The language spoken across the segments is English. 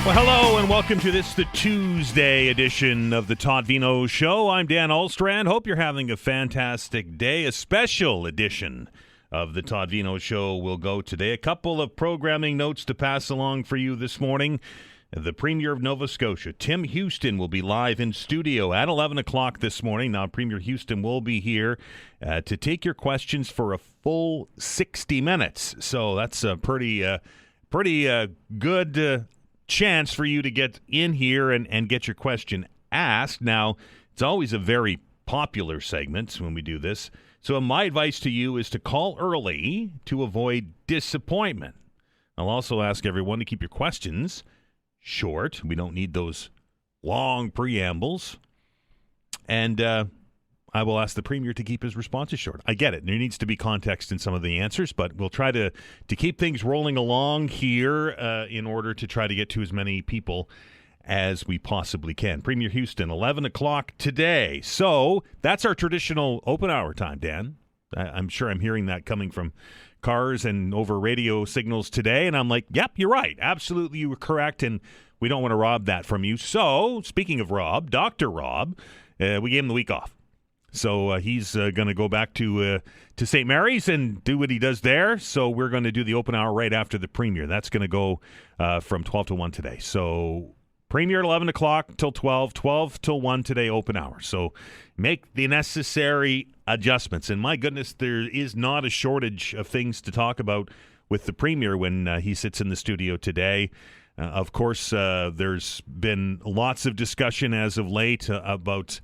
Well, hello and welcome to the Tuesday edition of the Todd Veinotte Show. I'm Dan Alstrand. Hope you're having a fantastic day. A special edition of the Todd Veinotte Show will go today. A couple of programming notes to pass along for you this morning. The Premier of Nova Scotia, Tim Houston, will be live in studio at 11 o'clock this morning. Now, Premier Houston will be here to take your questions for a full 60 minutes. So that's a pretty good chance for you to get in here and get your question asked. Now, it's always a very popular segment when we do this. So my advice to you is to call early to avoid disappointment. I'll also ask everyone to keep your questions short. We don't need those long preambles. And I will ask the Premier to keep his responses short. I get it. There needs to be context in some of the answers, but we'll try to keep things rolling along here in order to try to get to as many people as we possibly can. Premier Houston, 11 o'clock today. So that's our traditional open hour time, Dan. I'm sure I'm hearing that coming from cars and over radio signals today, and I'm like, yep, you're right. Absolutely, you were correct, and we don't want to rob that from you. So, speaking of Rob, Dr. Rob, we gave him the week off. So he's going to go back to St. Mary's and do what he does there. So we're going to do the open hour right after the Premier. That's going to go from 12 to 1 today. So Premier at 11 o'clock till 12, 12 till 1 today, open hour. So make the necessary adjustments. And my goodness, there is not a shortage of things to talk about with the Premier when he sits in the studio today. Of course, there's been lots of discussion as of late about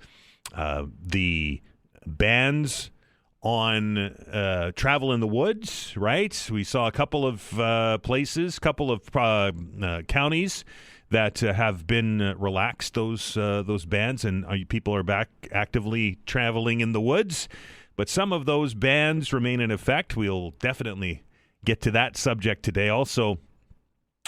the bans on travel in the woods, right? We saw a couple of places, couple of counties that have been relaxed, those bans, and people are back actively traveling in the woods. But some of those bans remain in effect. We'll definitely get to that subject today. Also,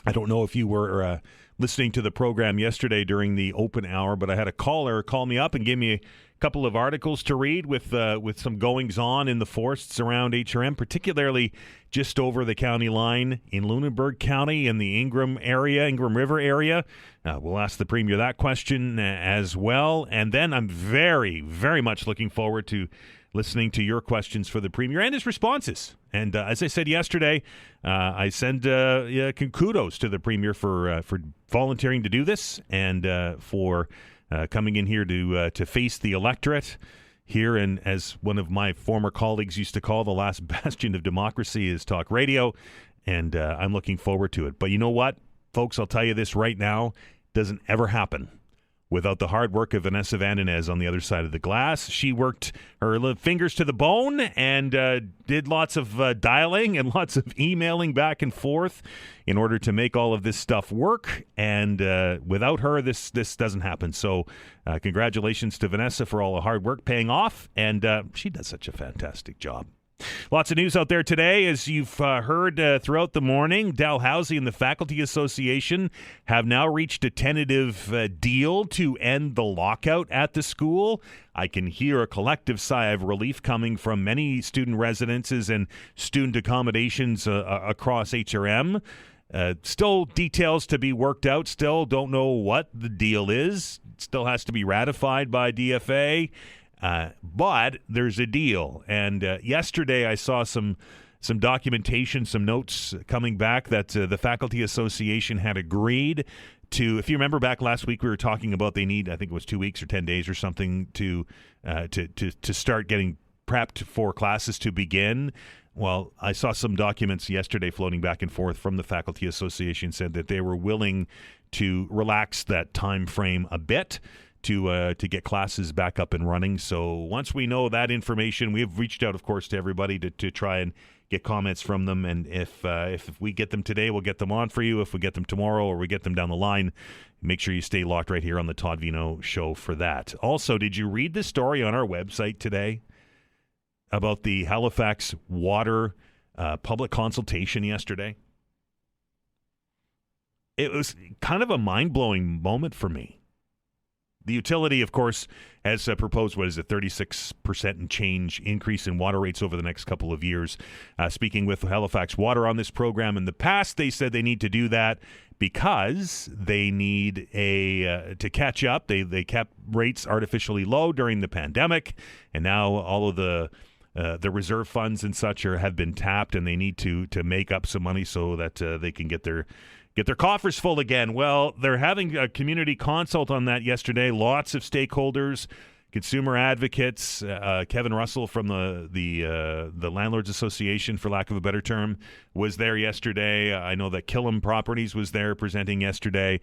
I don't know if you were listening to the program yesterday during the open hour, but I had a caller call me up and give me a couple of articles to read with some goings-on in the forests around HRM, particularly just over the county line in Lunenburg County in the Ingram River area. We'll ask the Premier that question as well. And then I'm very, very much looking forward to listening to your questions for the Premier and his responses. And as I said yesterday, I send kudos to the Premier for volunteering to do this and for coming in here to face the electorate here. And as one of my former colleagues used to call, the last bastion of democracy is talk radio. And I'm looking forward to it. But you know what, folks, I'll tell you this right now, doesn't ever happen without the hard work of Vanessa Van Den Ness on the other side of the glass. She worked her fingers to the bone and did lots of dialing and lots of emailing back and forth in order to make all of this stuff work. And without her, this doesn't happen. So congratulations to Vanessa for all the hard work paying off. And she does such a fantastic job. Lots of news out there today. As you've heard throughout the morning, Dalhousie and the Faculty Association have now reached a tentative deal to end the lockout at the school. I can hear a collective sigh of relief coming from many student residences and student accommodations across HRM. Still details to be worked out. Still don't know what the deal is. It still has to be ratified by DFA. But there's a deal. And yesterday I saw some documentation, some notes coming back that the Faculty Association had agreed to. If you remember back last week, we were talking about they need, I think it was 2 weeks or 10 days or something to start getting prepped for classes to begin. Well, I saw some documents yesterday floating back and forth from the Faculty Association said that they were willing to relax that time frame a bit to get classes back up and running. So once we know that information, we've reached out, of course, to everybody to try and get comments from them. And if we get them today, we'll get them on for you. If we get them tomorrow or we get them down the line, make sure you stay locked right here on the Todd Veinotte Show for that. Also, did you read the story on our website today about the Halifax water public consultation yesterday? It was kind of a mind-blowing moment for me. The utility, of course, has proposed, 36% and change increase in water rates over the next couple of years. Speaking with Halifax Water on this program in the past, they said they need to do that because they need to catch up. They kept rates artificially low during the pandemic, and now all of the reserve funds and such have been tapped, and they need to make up some money so that they can get their coffers full again. Well, they're having a community consult on that yesterday. Lots of stakeholders, consumer advocates. Kevin Russell from the Landlords Association, for lack of a better term, was there yesterday. I know that Killam Properties was there presenting yesterday.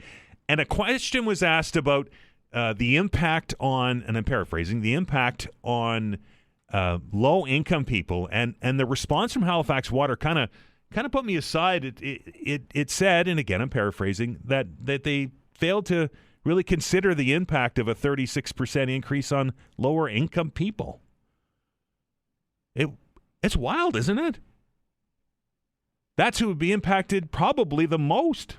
And a question was asked about the impact on, and I'm paraphrasing, the impact on low-income people. And the response from Halifax Water kind of put me aside. It said, and again I'm paraphrasing, that they failed to really consider the impact of a 36% increase on lower income people. It's wild, isn't it? That's who would be impacted probably the most.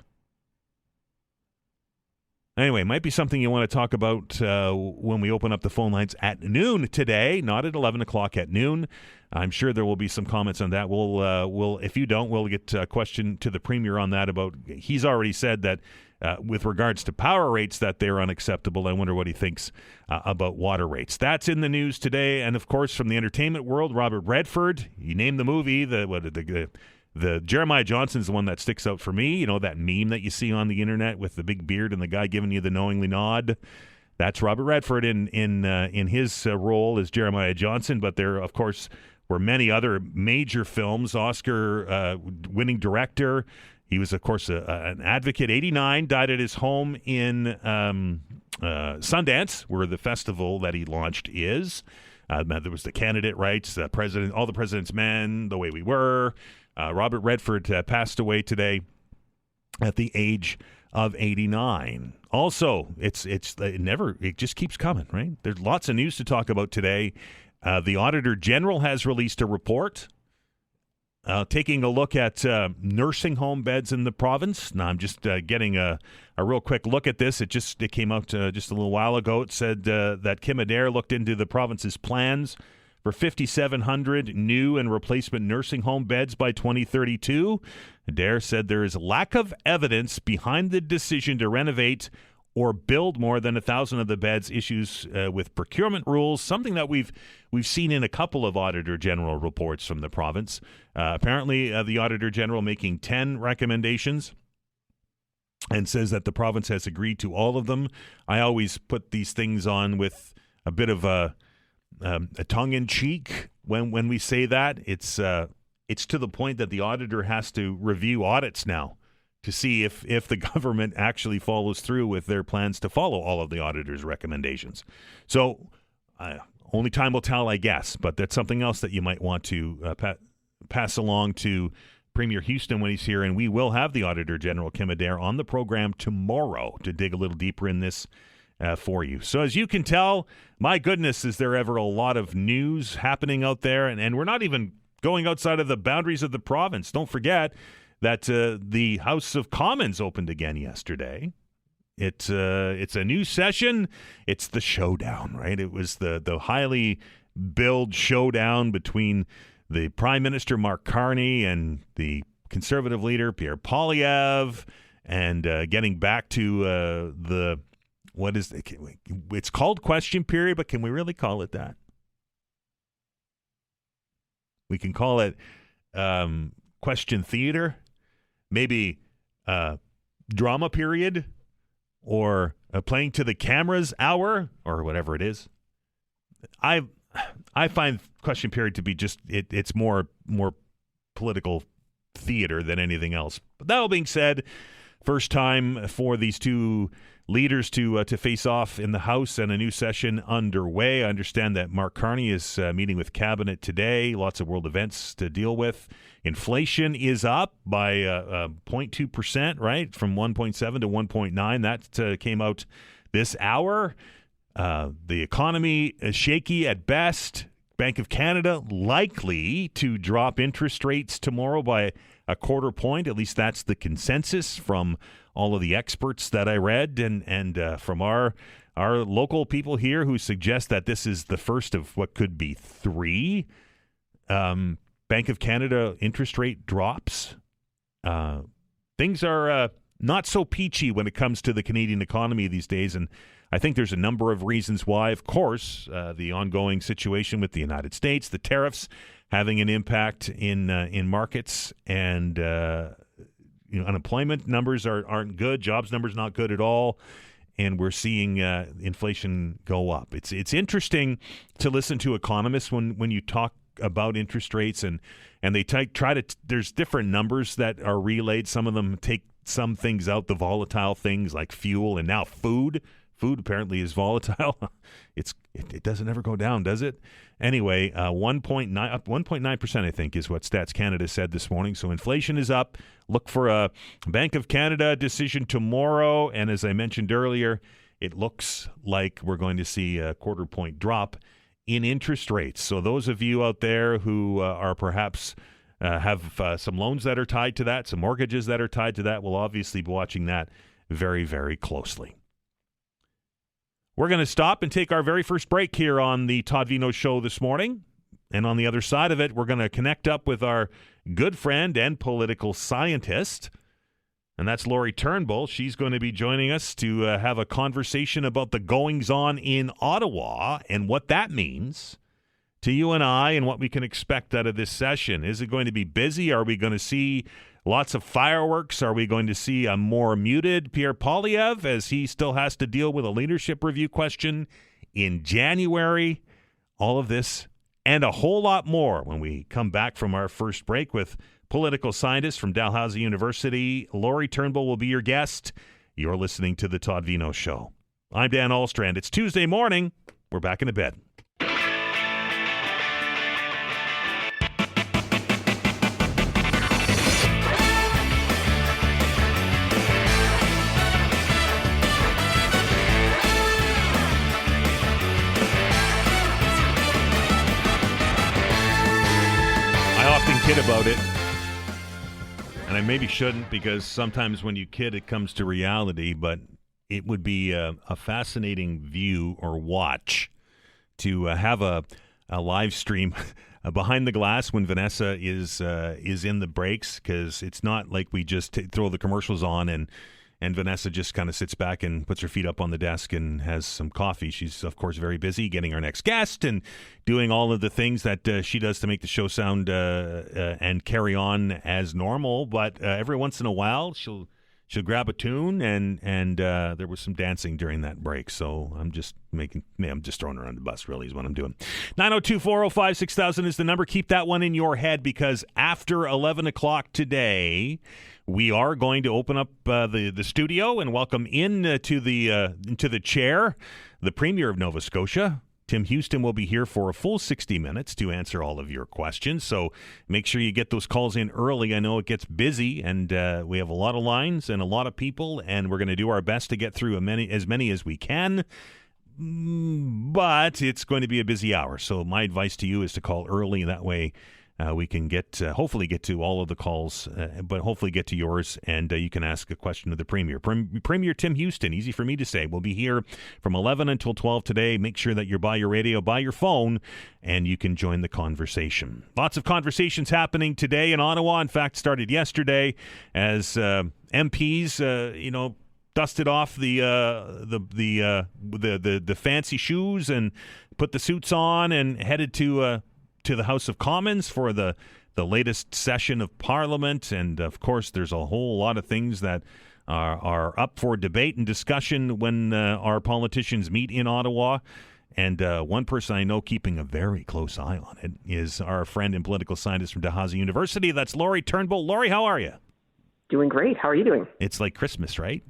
Anyway, might be something you want to talk about when we open up the phone lines at noon today, not at 11 o'clock at noon. I'm sure there will be some comments on that. We'll if you don't, we'll get a question to the Premier on that. He's already said that with regards to power rates that they're unacceptable. I wonder what he thinks about water rates. That's in the news today. And, of course, from the entertainment world, Robert Redford, you named the movie, the Jeremiah Johnson's the one that sticks out for me. You know, that meme that you see on the internet with the big beard and the guy giving you the knowingly nod. That's Robert Redford in his role as Jeremiah Johnson. But there, of course, were many other major films. Oscar winning director. He was, of course, an advocate. 89, died at his home in Sundance, where the festival that he launched is. There was The Candidate Rights, President, All the President's Men, The Way We Were. Robert Redford passed away today at the age of 89. Also, it just keeps coming, right? There's lots of news to talk about today. The Auditor General has released a report taking a look at nursing home beds in the province. Now, I'm just getting a real quick look at this. It came out just a little while ago. It said that Kim Adair looked into the province's plans for 5,700 new and replacement nursing home beds by 2032. Adair said there is lack of evidence behind the decision to renovate or build more than 1,000 of the beds, issues with procurement rules, something that we've seen in a couple of Auditor General reports from the province. Apparently, the Auditor General making 10 recommendations and says that the province has agreed to all of them. I always put these things on with a bit of a tongue-in-cheek when we say that. It's to the point that the auditor has to review audits now to see if the government actually follows through with their plans to follow all of the auditor's recommendations. So only time will tell, I guess, but that's something else that you might want to pass along to Premier Houston when he's here, and we will have the Auditor General, Kim Adair, on the program tomorrow to dig a little deeper in this for you. So as you can tell, my goodness, is there ever a lot of news happening out there, and we're not even going outside of the boundaries of the province. Don't forget that the House of Commons opened again yesterday. It's a new session. It's the showdown, right? It was the highly billed showdown between the Prime Minister, Mark Carney, and the Conservative leader, Pierre Poilievre, and getting back to it's called question period, but can we really call it that? We can call it question theater, maybe drama period, or playing to the cameras hour, or whatever it is. I find question period to be just it's more political theater than anything else. But that all being said, first time for these two leaders to face off in the House, and a new session underway. I understand that Mark Carney is meeting with Cabinet today. Lots of world events to deal with. Inflation is up by 0.2%, right, from 1.7 to 1.9. That came out this hour. The economy is shaky at best. Bank of Canada likely to drop interest rates tomorrow by a quarter point. At least that's the consensus from all of the experts that I read and from our our local people here who suggest that this is the first of what could be 3 Bank of Canada interest rate drops. Things are not so peachy when it comes to the Canadian economy these days, and I think there's a number of reasons why. Of course, the ongoing situation with the United States, the tariffs having an impact in markets, and unemployment numbers aren't good, jobs numbers not good at all, and we're seeing inflation go up. It's interesting to listen to economists when you talk about interest rates, and they try to. There's different numbers that are relayed. Some of them take some things out, the volatile things like fuel, and now food. Food apparently is volatile. It doesn't ever go down, does it? Anyway, 1.9%, I think, is what Stats Canada said this morning. So inflation is up. Look for a Bank of Canada decision tomorrow. And as I mentioned earlier, it looks like we're going to see a quarter-point drop in interest rates. So those of you out there who are perhaps have some loans that are tied to that, some mortgages that are tied to that, will obviously be watching that very, very closely. We're going to stop and take our very first break here on the Todd Veinotte Show this morning. And on the other side of it, we're going to connect up with our good friend and political scientist, and that's Lori Turnbull. She's going to be joining us to have a conversation about the goings-on in Ottawa and what that means to you and I and what we can expect out of this session. Is it going to be busy? Are we going to see lots of fireworks? Are we going to see a more muted Pierre Poilievre as he still has to deal with a leadership review question in January? All of this and a whole lot more when we come back from our first break with political scientist from Dalhousie University. Lori Turnbull will be your guest. You're listening to the Todd Veinotte Show. I'm Dan Alstrand. It's Tuesday morning. We're back into bed. Kid about it, and I maybe shouldn't, because sometimes when you kid it comes to reality, but it would be a fascinating view or watch to have a live stream behind the glass when Vanessa is in the breaks, because it's not like we just throw the commercials on and Vanessa just kind of sits back and puts her feet up on the desk and has some coffee. She's, of course, very busy getting our next guest and doing all of the things that she does to make the show sound and carry on as normal. But every once in a while, she'll grab a tune, and there was some dancing during that break. So I'm just throwing her on the bus, really, is what I'm doing. 902-405-6000 is the number. Keep that one in your head, because after 11 o'clock today, we are going to open up the studio and welcome into the chair the Premier of Nova Scotia. Tim Houston will be here for a full 60 minutes to answer all of your questions. So make sure you get those calls in early. I know it gets busy, and we have a lot of lines and a lot of people, and we're going to do our best to get through as many as we can. But it's going to be a busy hour. So my advice to you is to call early. That way we can hopefully get to all of the calls, but hopefully get to yours, and you can ask a question to the Premier. Premier Tim Houston, easy for me to say, will be here from 11 until 12 today. Make sure that you're by your radio, by your phone, and you can join the conversation. Lots of conversations happening today in Ottawa. In fact, started yesterday as MPs, dusted off the fancy shoes and put the suits on and headed to the House of Commons for the latest session of Parliament. And, of course, there's a whole lot of things that are up for debate and discussion when our politicians meet in Ottawa. And one person I know keeping a very close eye on it is our friend and political scientist from Dalhousie University. That's Lori Turnbull. Lori, how are you? Doing great. How are you doing? It's like Christmas, right?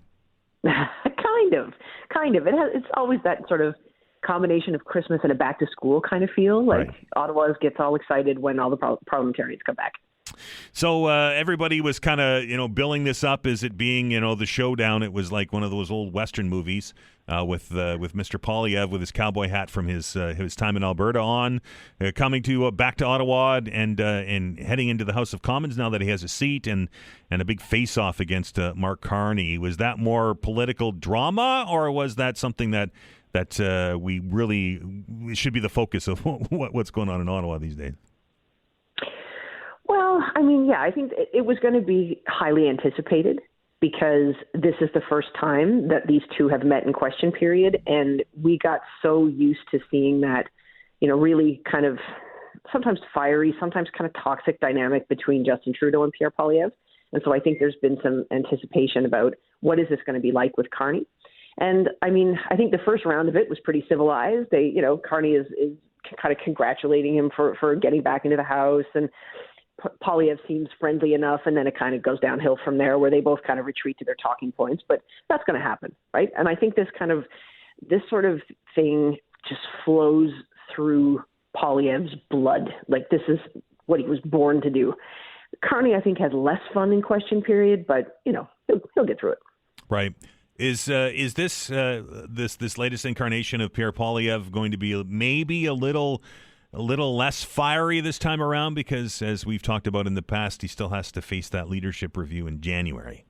Kind of. It's always that sort of combination of Christmas and a back to school kind of feel. Like, right. Ottawa gets all excited when all the parliamentarians come back. So everybody was kind of, billing this up as it being, the showdown. It was like one of those old Western movies with Mr. Poilievre with his cowboy hat from his time in Alberta on, coming to back to Ottawa and heading into the House of Commons now that he has a seat and a big face-off against Mark Carney. Was that more political drama, or was that something that we really should be the focus of what's going on in Ottawa these days? Well, I mean, yeah, I think it was going to be highly anticipated because this is the first time that these two have met in question period. And we got so used to seeing that, really kind of sometimes fiery, sometimes kind of toxic dynamic between Justin Trudeau and Pierre Poilievre. And so I think there's been some anticipation about what is this going to be like with Carney. And I mean, I think the first round of it was pretty civilized. Carney is kind of congratulating him for getting back into the House, and Poilievre seems friendly enough, and then it kind of goes downhill from there where they both kind of retreat to their talking points. But that's going to happen, right? And I think this sort of thing just flows through Poilievre's blood. Like, this is what he was born to do. Carney, I think, has less fun in question period, but, he'll get through it. Right. Is this latest incarnation of Pierre Poilievre going to be maybe a little less fiery this time around, because as we've talked about in the past, he still has to face that leadership review in January?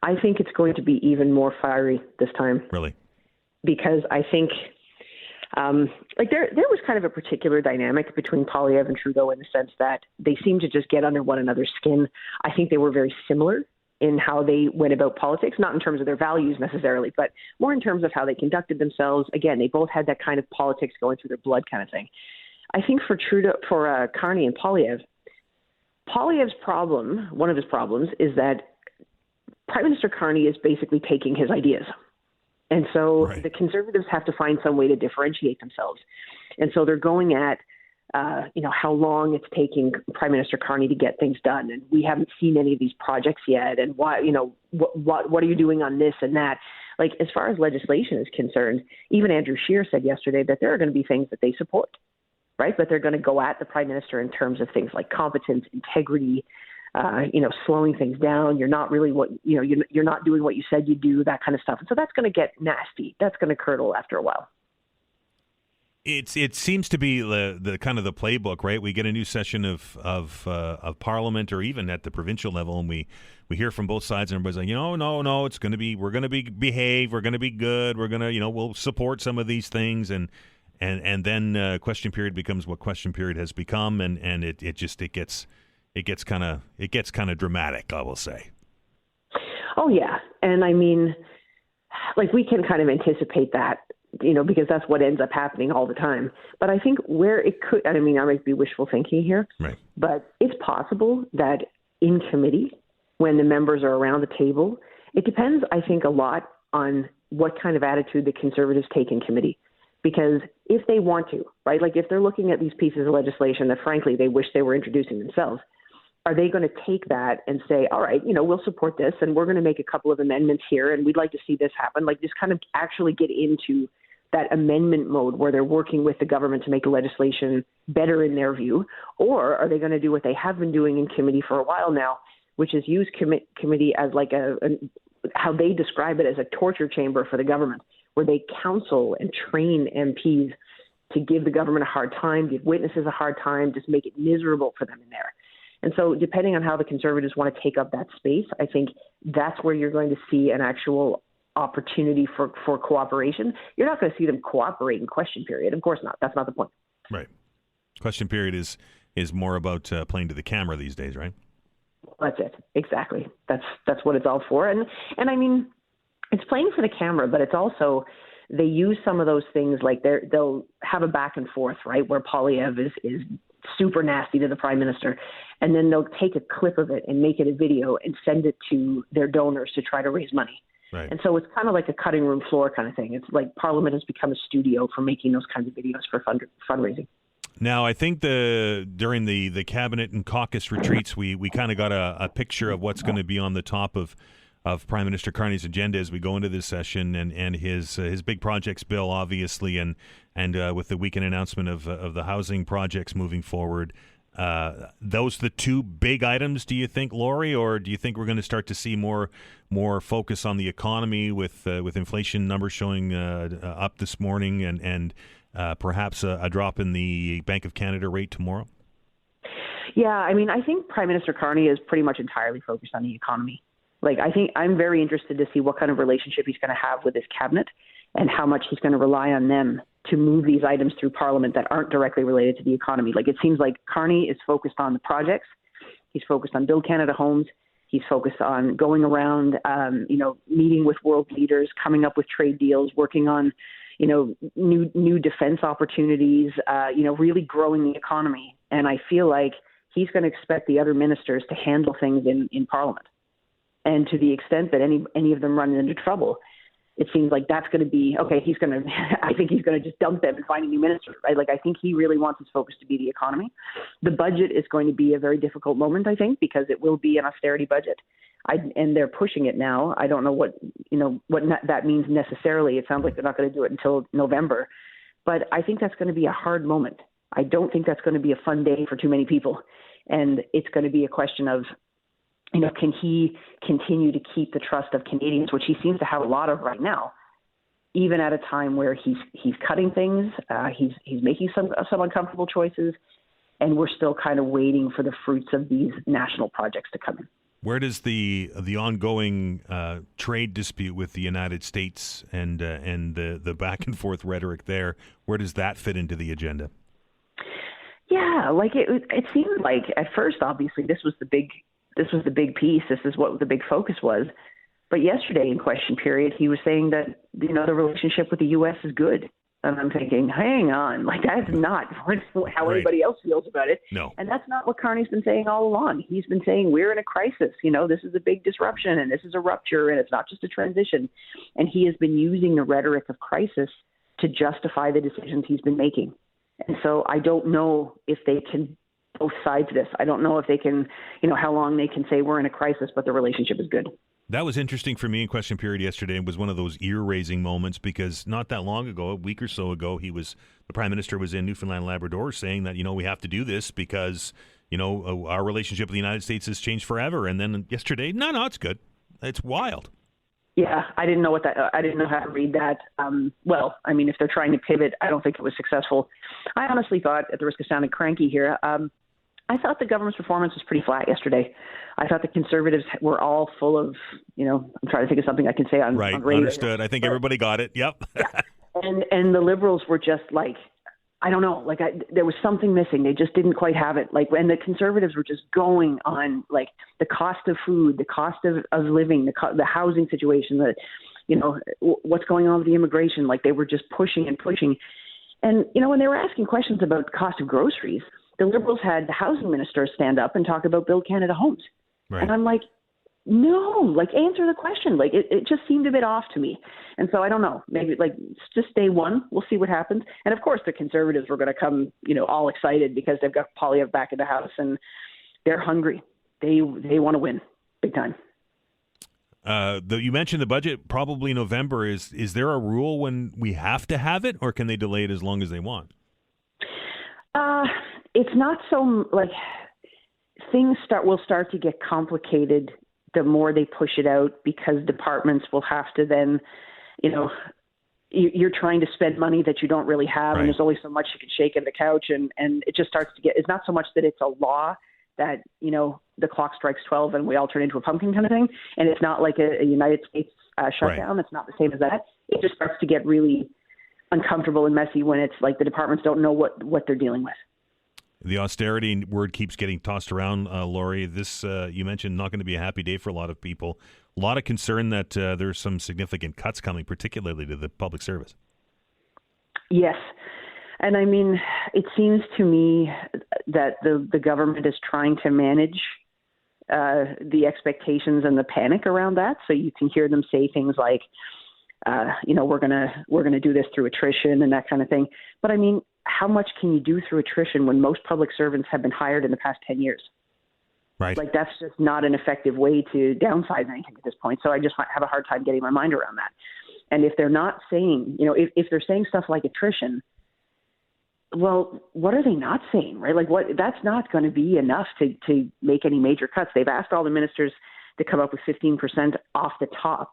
I think it's going to be even more fiery this time. Really? Because I think there was kind of a particular dynamic between Poilievre and Trudeau in the sense that they seemed to just get under one another's skin. I think they were very similar in how they went about politics, not in terms of their values necessarily, but more in terms of how they conducted themselves. Again, they both had that kind of politics going through their blood kind of thing. I think for Carney and Poilievre's problem, one of his problems, is that Prime Minister Carney is basically taking his ideas. And so Right. The Conservatives have to find some way to differentiate themselves. And so they're going at how long it's taking Prime Minister Carney to get things done. And we haven't seen any of these projects yet. And why, what are you doing on this and that? Like, as far as legislation is concerned, even Andrew Scheer said yesterday that there are going to be things that they support, right? But they're going to go at the Prime Minister in terms of things like competence, integrity, slowing things down. You're not really you're not doing what you said you'd do, that kind of stuff. And so that's going to get nasty. That's going to curdle after a while. It seems to be the kind of the playbook, right? We get a new session of Parliament, or even at the provincial level, and we hear from both sides, and everybody's like, no, we're going to behave, we're going to be good, we're going to, we'll support some of these things, and then question period becomes what question period has become, and it gets kind of dramatic, I will say. Oh yeah, and I mean, like, we can kind of anticipate that, because that's what ends up happening all the time. But I think where it could, I might be wishful thinking here, right, but it's possible that in committee, when the members are around the table, it depends, I think, a lot on what kind of attitude the Conservatives take in committee. Because if they want to, right, like if they're looking at these pieces of legislation that, frankly, they wish they were introducing themselves, are they going to take that and say, all right, we'll support this, and we're going to make a couple of amendments here, and we'd like to see this happen? Like, just kind of actually get into that amendment mode where they're working with the government to make the legislation better in their view? Or are they going to do what they have been doing in committee for a while now, which is use committee as like how they describe it, as a torture chamber for the government, where they counsel and train MPs to give the government a hard time, give witnesses a hard time, just make it miserable for them in there. And so depending on how the Conservatives want to take up that space, I think that's where you're going to see an actual opportunity for cooperation. You're not going to see them cooperate in question period. Of course not. That's not the point. Right. Question period is more about playing to the camera these days, right? That's it. Exactly. That's what it's all for. And I mean, it's playing for the camera, but it's also, they use some of those things, like they'll have a back and forth, right, where Poilievre is super nasty to the Prime Minister, and then they'll take a clip of it and make it a video and send it to their donors to try to raise money. Right. And so it's kind of like a cutting room floor kind of thing. It's like Parliament has become a studio for making those kinds of videos for fundraising. Now, I think during the cabinet and caucus retreats, we kind of got a picture of what's going to be on the top of Prime Minister Carney's agenda as we go into this session, and his big projects bill, obviously, and with the weekend announcement of the housing projects moving forward. Those the two big items, do you think, Lori, or do you think we're going to start to see more focus on the economy with inflation numbers showing up this morning and perhaps a drop in the Bank of Canada rate tomorrow? Yeah, I mean, I think Prime Minister Carney is pretty much entirely focused on the economy. Like, I think I'm very interested to see what kind of relationship he's going to have with his cabinet and how much he's going to rely on them to move these items through Parliament that aren't directly related to the economy. Like, it seems like Carney is focused on the projects. He's focused on Build Canada Homes. He's focused on going around, meeting with world leaders, coming up with trade deals, working on, new defense opportunities, really growing the economy. And I feel like he's going to expect the other ministers to handle things in Parliament. And to the extent that any of them run into trouble, it seems like that's going to be, okay, I think he's going to just dump them and find a new minister, right? Like, I think he really wants his focus to be the economy. The budget is going to be a very difficult moment, I think, because it will be an austerity budget. And they're pushing it now. I don't know what that means necessarily. It sounds like they're not going to do it until November. But I think that's going to be a hard moment. I don't think that's going to be a fun day for too many people. And it's going to be a question of, can he continue to keep the trust of Canadians, which he seems to have a lot of right now, even at a time where he's cutting things, he's making some uncomfortable choices, and we're still kind of waiting for the fruits of these national projects to come in. Where does the ongoing trade dispute with the United States and the back and forth rhetoric there, where does that fit into the agenda? Yeah, like it seemed like at first, obviously, this was the big piece. This is what the big focus was. But yesterday in question period, he was saying that, the relationship with the U.S. is good. And I'm thinking, hang on, like, that's not how anybody else feels about it. No. And that's not what Carney's been saying all along. He's been saying we're in a crisis. This is a big disruption and this is a rupture and it's not just a transition. And he has been using the rhetoric of crisis to justify the decisions he's been making. And so I don't know if they can both sides of this. I don't know if they can, how long they can say we're in a crisis, but the relationship is good. That was interesting for me in question period yesterday. It was one of those ear-raising moments because not that long ago, a week or so ago, the Prime Minister was in Newfoundland and Labrador saying that, we have to do this because, our relationship with the United States has changed forever. And then yesterday, no, it's good. It's wild. Yeah, I didn't know I didn't know how to read that. If they're trying to pivot, I don't think it was successful. I honestly thought, at the risk of sounding cranky here, I thought the government's performance was pretty flat yesterday. I thought the Conservatives were all full of, I'm trying to think of something I can say on right. On radio. Understood. I think everybody got it. Yep. Yeah. And the Liberals were just like, I don't know, like there was something missing. They just didn't quite have it. Like, when the Conservatives were just going on, like, the cost of food, the cost of living, the housing situation, what's going on with the immigration. Like, they were just pushing and pushing. And, when they were asking questions about the cost of groceries, the Liberals had the housing minister stand up and talk about Build Canada Homes. Right. And I'm like, no, like, answer the question. Like, it just seemed a bit off to me. And so I don't know, maybe like just day one, we'll see what happens. And of course the Conservatives were going to come, all excited because they've got Poilievre back in the house and they're hungry. They want to win big time. You mentioned the budget, probably November. Is there a rule when we have to have it, or can they delay it as long as they want? It's not so, like, things will start to get complicated the more they push it out, because departments will have to then, you're trying to spend money that you don't really have, right. And there's only so much you can shake in the couch, and it just starts to get, it's not so much that it's a law that, the clock strikes 12 and we all turn into a pumpkin kind of thing, and it's not like a United States shutdown. Right. It's not the same as that. It just starts to get really uncomfortable and messy when it's like the departments don't know what they're dealing with. The austerity word keeps getting tossed around, Lori. This, you mentioned, not going to be a happy day for a lot of people. A lot of concern that there's some significant cuts coming, particularly to the public service. Yes. And I mean, it seems to me that the government is trying to manage the expectations and the panic around that. So you can hear them say things like, we're gonna do this through attrition and that kind of thing. But I mean, how much can you do through attrition when most public servants have been hired in the past 10 years? Right. Like, that's just not an effective way to downsize anything at this point. So I just have a hard time getting my mind around that. And if they're not saying, if they're saying stuff like attrition, well, what are they not saying, right? Like, that's not going to be enough to make any major cuts. They've asked all the ministers to come up with 15% off the top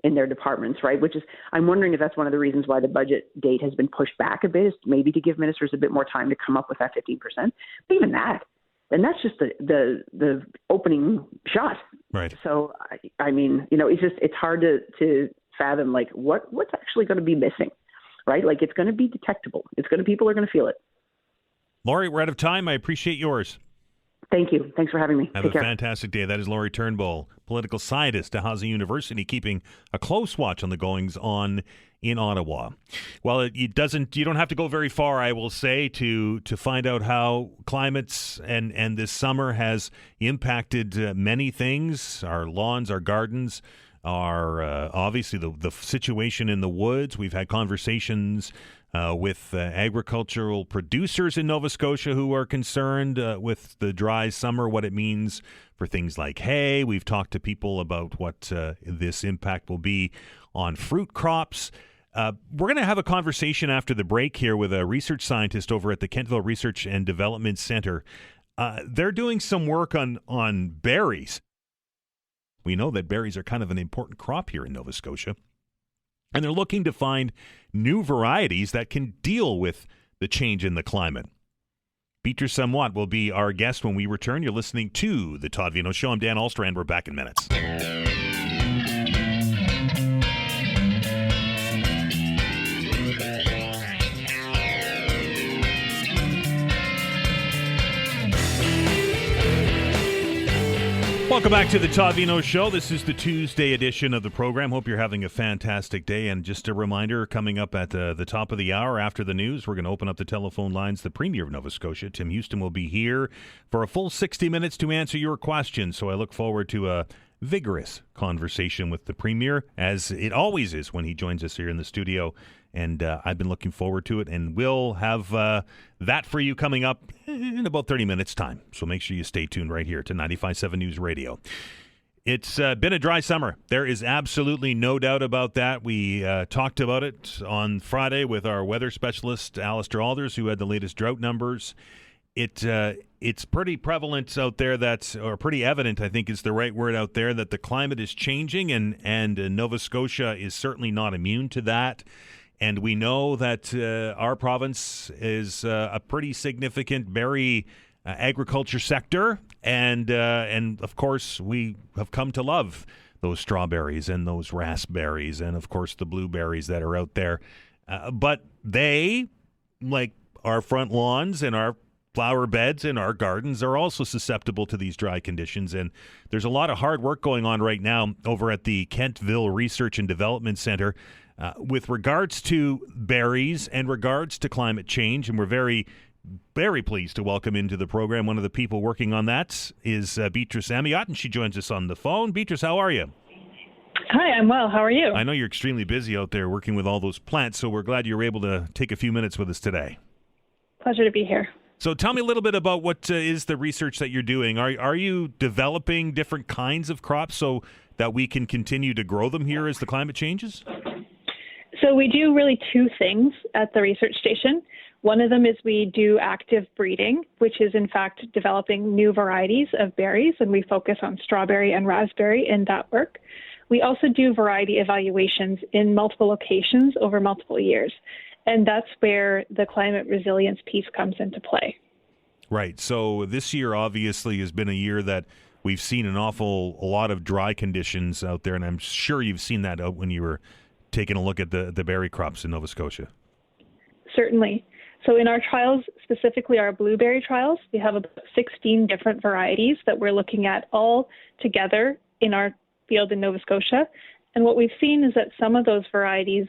in their departments, right? Which is, I'm wondering if that's one of the reasons why the budget date has been pushed back a bit, is maybe to give ministers a bit more time to come up with that 15%. But even that, and that's just the opening shot. Right. So, I mean, it's hard to fathom, like, what's actually going to be missing, right? Like, it's going to be detectable. People are going to feel it. Lori, we're out of time. I appreciate yours. Thank you. Thanks for having me. Have a fantastic day. That is Lori Turnbull, political scientist at Dalhousie University, keeping a close watch on the goings-on in Ottawa. Well, you don't have to go very far, I will say, to find out how climates and this summer has impacted many things, our lawns, our gardens, our obviously the situation in the woods. We've had conversations with agricultural producers in Nova Scotia who are concerned with the dry summer, what it means for things like hay. We've talked to people about what this impact will be on fruit crops. We're going to have a conversation after the break here with a research scientist over at the Kentville Research and Development Center. They're doing some work on berries. We know that berries are kind of an important crop here in Nova Scotia. And they're looking to find new varieties that can deal with the change in the climate. Beatrice Amyotte will be our guest when we return. You're listening to The Todd Veinotte Show. I'm Dan Alstrand. We're back in minutes. Welcome back to the Todd Veinotte Show. This is the Tuesday edition of the program. Hope you're having a fantastic day. And just a reminder, coming up at the top of the hour after the news, we're going to open up the telephone lines. The Premier of Nova Scotia, Tim Houston, will be here for a full 60 minutes to answer your questions. So I look forward to a vigorous conversation with the Premier, as it always is when he joins us here in the studio. And I've been looking forward to it, and we'll have that for you coming up in about 30 minutes' time. So make sure you stay tuned right here to 95.7 News Radio. It's been a dry summer. There is absolutely no doubt about that. We talked about it on Friday with our weather specialist, Alistair Alders, who had the latest drought numbers. It's pretty prevalent out there, or pretty evident, I think is the right word out there, that the climate is changing, and Nova Scotia is certainly not immune to that. And we know that our province is a pretty significant berry agriculture sector, and of course we have come to love those strawberries and those raspberries, and of course the blueberries that are out there. But they, like our front lawns and our flower beds and our gardens, are also susceptible to these dry conditions. And there's a lot of hard work going on right now over at the Kentville Research and Development Center with regards to berries and regards to climate change. And we're very, very pleased to welcome into the program one of the people working on that is Beatrice Amyotte, and she joins us on the phone. Beatrice, how are you? Hi, I'm well. How are you? I know you're extremely busy out there working with all those plants, so we're glad you were able to take a few minutes with us today. Pleasure to be here. So tell me a little bit about what is the research that you're doing. Are you developing different kinds of crops so that we can continue to grow them here as the climate changes? So we do really two things at the research station. One of them is we do active breeding, which is in fact developing new varieties of berries, and we focus on strawberry and raspberry in that work. We also do variety evaluations in multiple locations over multiple years. And that's where the climate resilience piece comes into play. Right. So this year obviously has been a year that we've seen a lot of dry conditions out there, and I'm sure you've seen that out when you were taking a look at the berry crops in Nova Scotia. Certainly. So in our trials, specifically our blueberry trials, we have about 16 different varieties that we're looking at all together in our field in Nova Scotia. And what we've seen is that some of those varieties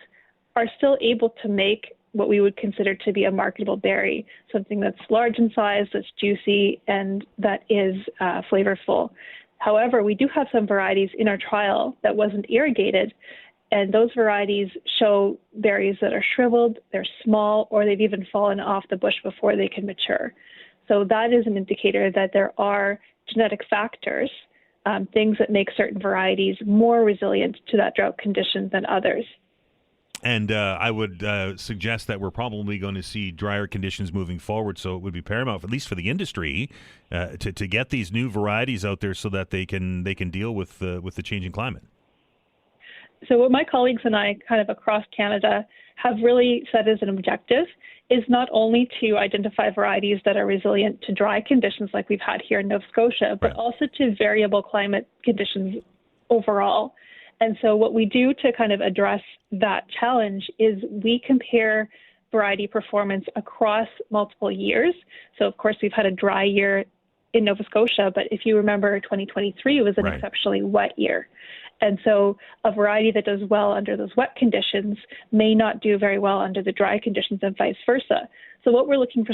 are still able to make what we would consider to be a marketable berry, something that's large in size, that's juicy, and that is flavorful. However, we do have some varieties in our trial that wasn't irrigated, and those varieties show berries that are shriveled, they're small, or they've even fallen off the bush before they can mature. So that is an indicator that there are genetic factors, things that make certain varieties more resilient to that drought condition than others. And I would suggest that we're probably going to see drier conditions moving forward. So it would be paramount, at least for the industry, to get these new varieties out there so that they can deal with the changing climate. So what my colleagues and I kind of across Canada have really set as an objective is not only to identify varieties that are resilient to dry conditions like we've had here in Nova Scotia, but also to variable climate conditions overall. And so what we do to kind of address that challenge is we compare variety performance across multiple years. So of course we've had a dry year in Nova Scotia, but if you remember 2023 was an exceptionally wet year. And so a variety that does well under those wet conditions may not do very well under the dry conditions and vice versa. So what we're looking for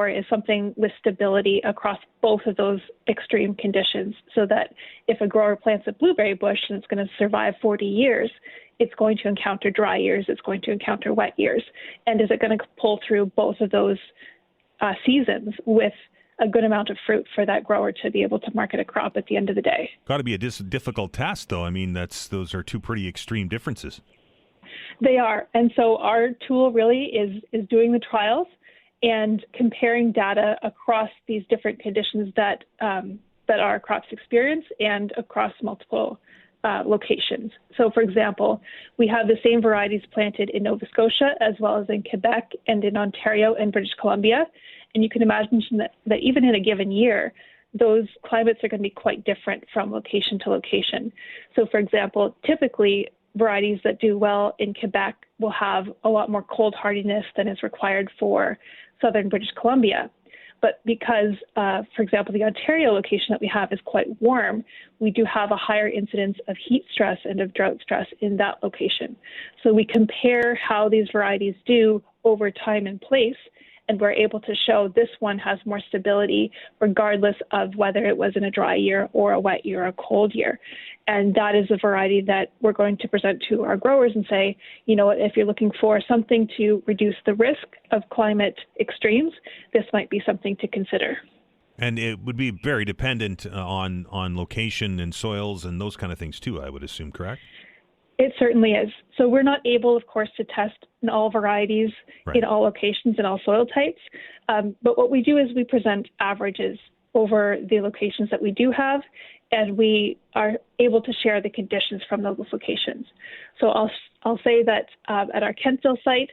is something with stability across both of those extreme conditions, so that if a grower plants a blueberry bush and it's going to survive 40 years, it's going to encounter dry years, it's going to encounter wet years. And is it going to pull through both of those seasons with a good amount of fruit for that grower to be able to market a crop at the end of the day? Got to be a difficult task, though. I mean, those are two pretty extreme differences. They are. And so our tool really is doing the trials and comparing data across these different conditions that our crops experience and across multiple locations. So, for example, we have the same varieties planted in Nova Scotia as well as in Quebec and in Ontario and British Columbia. And you can imagine that even in a given year, those climates are going to be quite different from location to location. So, for example, typically varieties that do well in Quebec will have a lot more cold hardiness than is required for southern British Columbia. But because, for example, the Ontario location that we have is quite warm, we do have a higher incidence of heat stress and of drought stress in that location. So we compare how these varieties do over time and place, and we're able to show this one has more stability regardless of whether it was in a dry year or a wet year or a cold year. And that is a variety that we're going to present to our growers and say, you know, if you're looking for something to reduce the risk of climate extremes, this might be something to consider. And it would be very dependent on location and soils and those kind of things too, I would assume, correct? It certainly is. So we're not able, of course, to test in all varieties, in all locations, and all soil types. But what we do is we present averages over the locations that we do have, and we are able to share the conditions from those locations. So I'll say that at our Kentville site,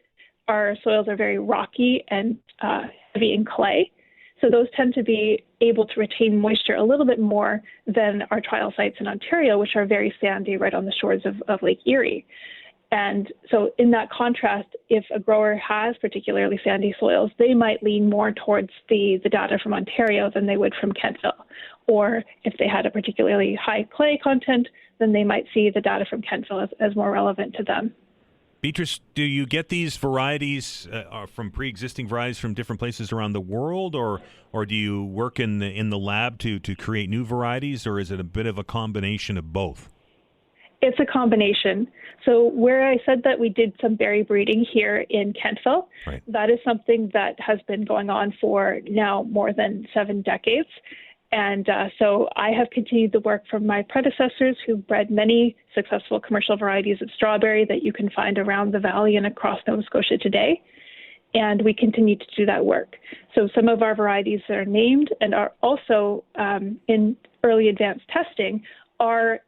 our soils are very rocky and heavy in clay. So those tend to be able to retain moisture a little bit more than our trial sites in Ontario, which are very sandy right on the shores of Lake Erie. And so in that contrast, if a grower has particularly sandy soils, they might lean more towards the data from Ontario than they would from Kentville. Or if they had a particularly high clay content, then they might see the data from Kentville as more relevant to them. Beatrice, do you get these varieties from pre-existing varieties from different places around the world, or do you work in the lab to create new varieties, or is it a bit of a combination of both? It's a combination. So where I said that we did some berry breeding here in Kentville, that is something that has been going on for now more than 7 decades. And so I have continued the work from my predecessors who bred many successful commercial varieties of strawberry that you can find around the valley and across Nova Scotia today. And we continue to do that work. So some of our varieties that are named and are also in early advanced testing are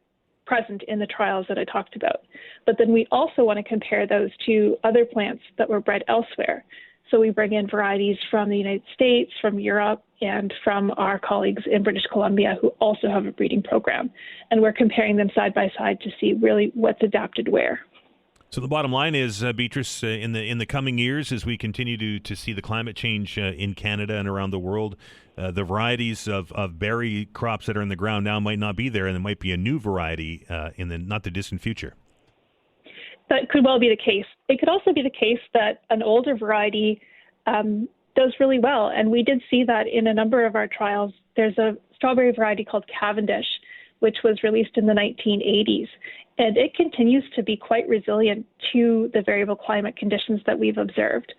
present in the trials that I talked about. But then we also want to compare those to other plants that were bred elsewhere. So we bring in varieties from the United States, from Europe, and from our colleagues in British Columbia who also have a breeding program. And we're comparing them side by side to see really what's adapted where. So the bottom line is, Beatrice, in the coming years, as we continue to see the climate change in Canada and around the world, the varieties of berry crops that are in the ground now might not be there, and there might be a new variety in the not too distant future. That could well be the case. It could also be the case that an older variety does really well. And we did see that in a number of our trials. There's a strawberry variety called Cavendish, which was released in the 1980s. And it continues to be quite resilient to the variable climate conditions that we've observed.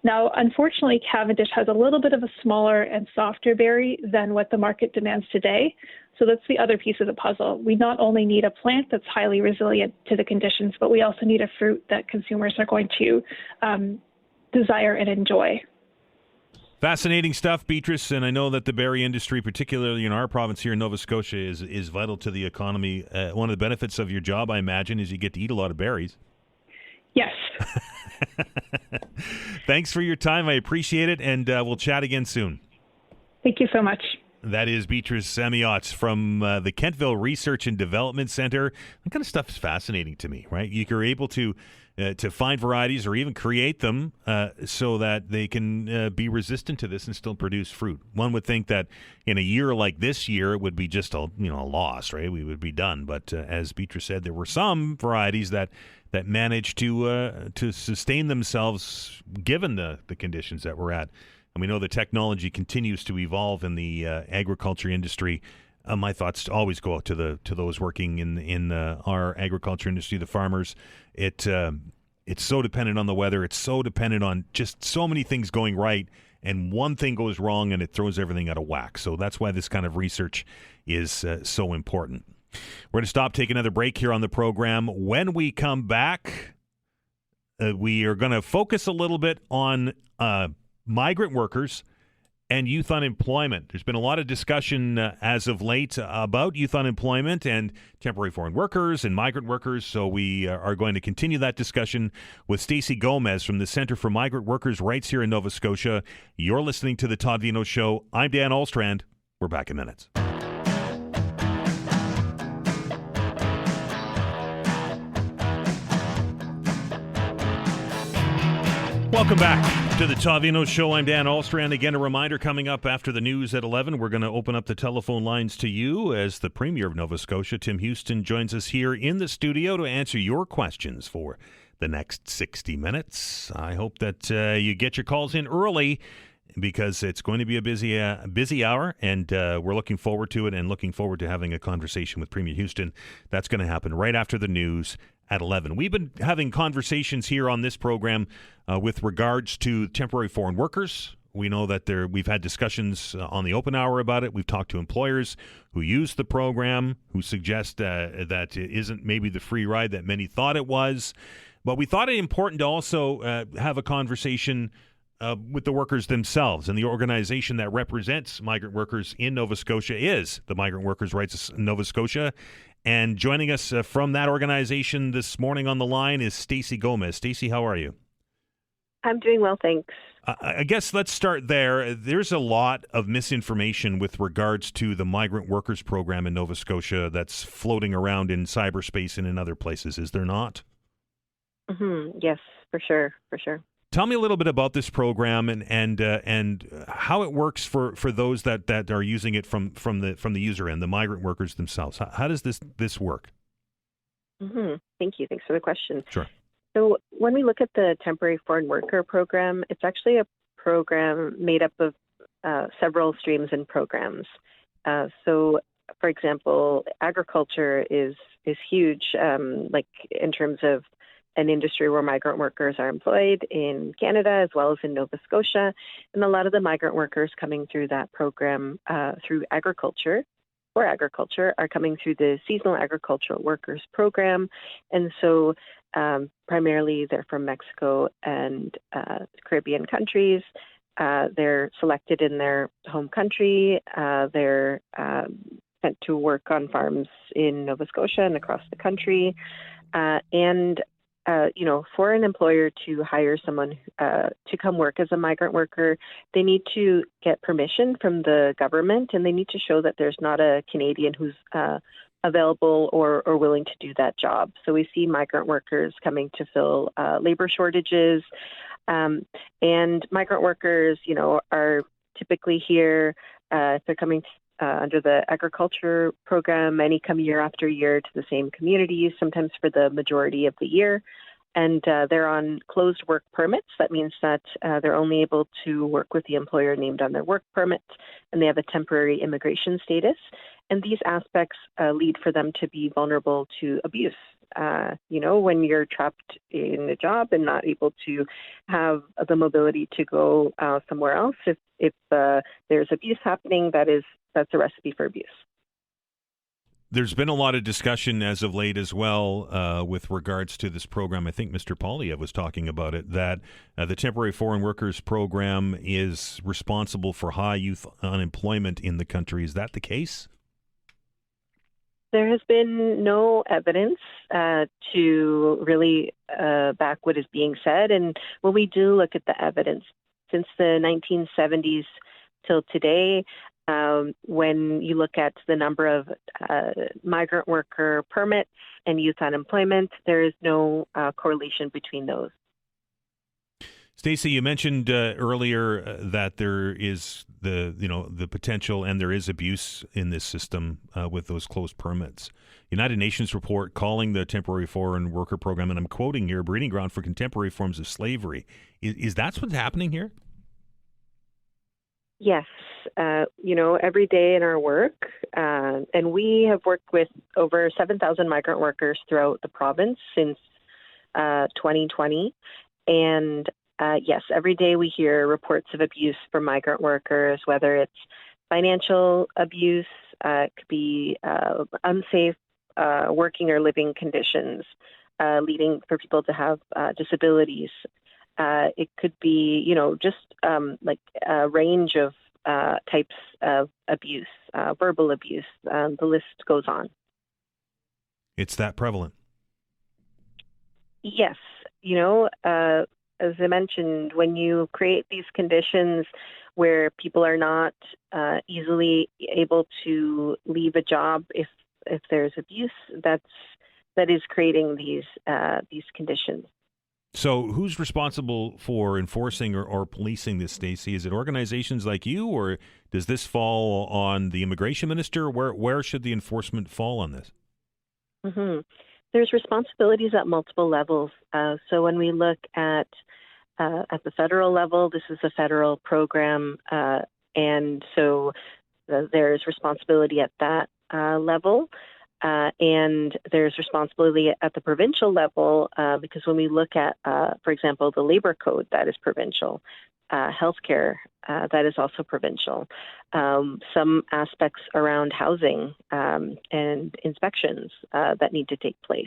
Now, unfortunately, Cavendish has a little bit of a smaller and softer berry than what the market demands today. So that's the other piece of the puzzle. We not only need a plant that's highly resilient to the conditions, but we also need a fruit that consumers are going to desire and enjoy. Fascinating stuff, Beatrice, and I know that the berry industry, particularly in our province here in Nova Scotia, is vital to the economy. One of the benefits of your job, I imagine, is you get to eat a lot of berries. Yes. Thanks for your time. I appreciate it, and we'll chat again soon. Thank you so much. That is Beatrice Amyotte from the Kentville Research and Development Center. That kind of stuff is fascinating to me, right? You're able to find varieties or even create them so that they can be resistant to this and still produce fruit. One would think that in a year like this year, it would be just a loss, right? We would be done. But as Beatrice said, there were some varieties that managed to sustain themselves given the conditions that we're at. And we know the technology continues to evolve in the agriculture industry. My thoughts always go out to those working in our agriculture industry, the farmers. It's so dependent on the weather. It's so dependent on just so many things going right, and one thing goes wrong and it throws everything out of whack. So that's why this kind of research is so important. We're going to stop, take another break here on the program. When we come back, we are going to focus a little bit on migrant workers and youth unemployment. There's been a lot of discussion as of late about youth unemployment and temporary foreign workers and migrant workers. So we are going to continue that discussion with Stacey Gomez from the Centre for Migrant Workers' Rights here in Nova Scotia. You're listening to The Todd Veinotte Show. I'm Dan Ahlstrand. We're back in minutes. Welcome back to the Todd Veinotte Show. I'm Dan Ahlstrand. Again, a reminder, coming up after the news at 11, we're going to open up the telephone lines to you as the Premier of Nova Scotia, Tim Houston, joins us here in the studio to answer your questions for the next 60 minutes. I hope that you get your calls in early because it's going to be a busy hour, and we're looking forward to it and looking forward to having a conversation with Premier Houston. That's going to happen right after the news at 11. We've been having conversations here on this program with regards to temporary foreign workers. We know that we've had discussions on the open hour about it. We've talked to employers who use the program, who suggest that it isn't maybe the free ride that many thought it was. But we thought it important to also have a conversation with the workers themselves, and the organization that represents migrant workers in Nova Scotia is the Migrant Workers' Rights of Nova Scotia. And joining us from that organization this morning on the line is Stacey Gomez. Stacey, how are you? I'm doing well, thanks. I guess let's start there. There's a lot of misinformation with regards to the migrant workers program in Nova Scotia that's floating around in cyberspace and in other places, is there not? Mm-hmm. Yes, for sure. Tell me a little bit about this program and how it works for those that are using it from the user end, the migrant workers themselves. How does this work? Mm-hmm. Thank you. Thanks for the question. Sure. So when we look at the temporary foreign worker program, it's actually a program made up of several streams and programs. So, for example, agriculture is huge, like in terms of an industry where migrant workers are employed in Canada as well as in Nova Scotia. And a lot of the migrant workers coming through that program through agriculture are coming through the Seasonal Agricultural Workers Program. And so primarily they're from Mexico and Caribbean countries. They're selected in their home country. They're sent to work on farms in Nova Scotia and across the country. For an employer to hire someone to come work as a migrant worker, they need to get permission from the government, and they need to show that there's not a Canadian who's available or willing to do that job. So we see migrant workers coming to fill labor shortages, and migrant workers, are typically here if they're coming under the agriculture program. Many come year after year to the same communities, sometimes for the majority of the year. And they're on closed work permits. That means that they're only able to work with the employer named on their work permit, and they have a temporary immigration status. And these aspects lead for them to be vulnerable to abuse. When you're trapped in a job and not able to have the mobility to go somewhere else, if there's abuse happening, that's a recipe for abuse. There's been a lot of discussion as of late as well with regards to this program. I think Mr. Polyev was talking about it, that the Temporary Foreign Workers Program is responsible for high youth unemployment in the country. Is that the case? There has been no evidence to really back what is being said. And when we do look at the evidence, since the 1970s till today, when you look at the number of migrant worker permits and youth unemployment, there is no correlation between those. Stacey, you mentioned earlier that there is the potential and there is abuse in this system with those closed permits. United Nations report calling the Temporary Foreign Worker Program, and I'm quoting here, breeding ground for contemporary forms of slavery. Is that what's happening here? Yes. Every day in our work, and we have worked with over 7,000 migrant workers throughout the province since 2020. And yes, every day we hear reports of abuse from migrant workers, whether it's financial abuse, it could be unsafe working or living conditions, leading for people to have disabilities. It could be, just like a range of types of abuse, verbal abuse. The list goes on. It's that prevalent. Yes. As I mentioned, when you create these conditions where people are not easily able to leave a job if there's abuse, that is creating these conditions. So who's responsible for enforcing or policing this, Stacey? Is it organizations like you, or does this fall on the immigration minister? Where should the enforcement fall on this? Mm-hmm. There's responsibilities at multiple levels. So when we look at the federal level, this is a federal program, and so there's responsibility at that level. And there's responsibility at the provincial level because when we look at, for example, the labor code, that is provincial, healthcare, that is also provincial, some aspects around housing and inspections that need to take place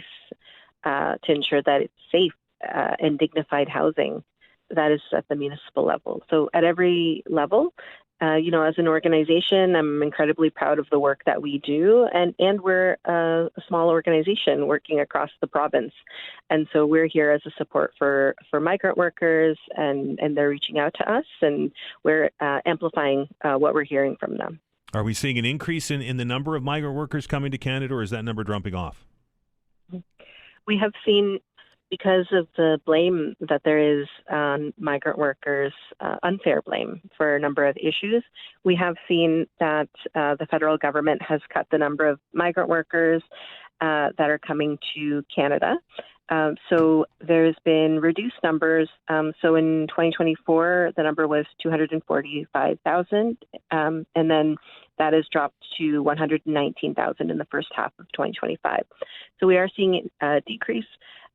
to ensure that it's safe and dignified housing, that is at the municipal level. So at every level, as an organization, I'm incredibly proud of the work that we do, and we're a small organization working across the province. And so we're here as a support for migrant workers, and they're reaching out to us, and we're amplifying what we're hearing from them. Are we seeing an increase in the number of migrant workers coming to Canada, or is that number dropping off? We have seen, because of the blame that there is on migrant workers, unfair blame for a number of issues, we have seen that the federal government has cut the number of migrant workers that are coming to Canada. So there's been reduced numbers. So in 2024, the number was 245,000, and then that has dropped to 119,000 in the first half of 2025. So we are seeing a decrease.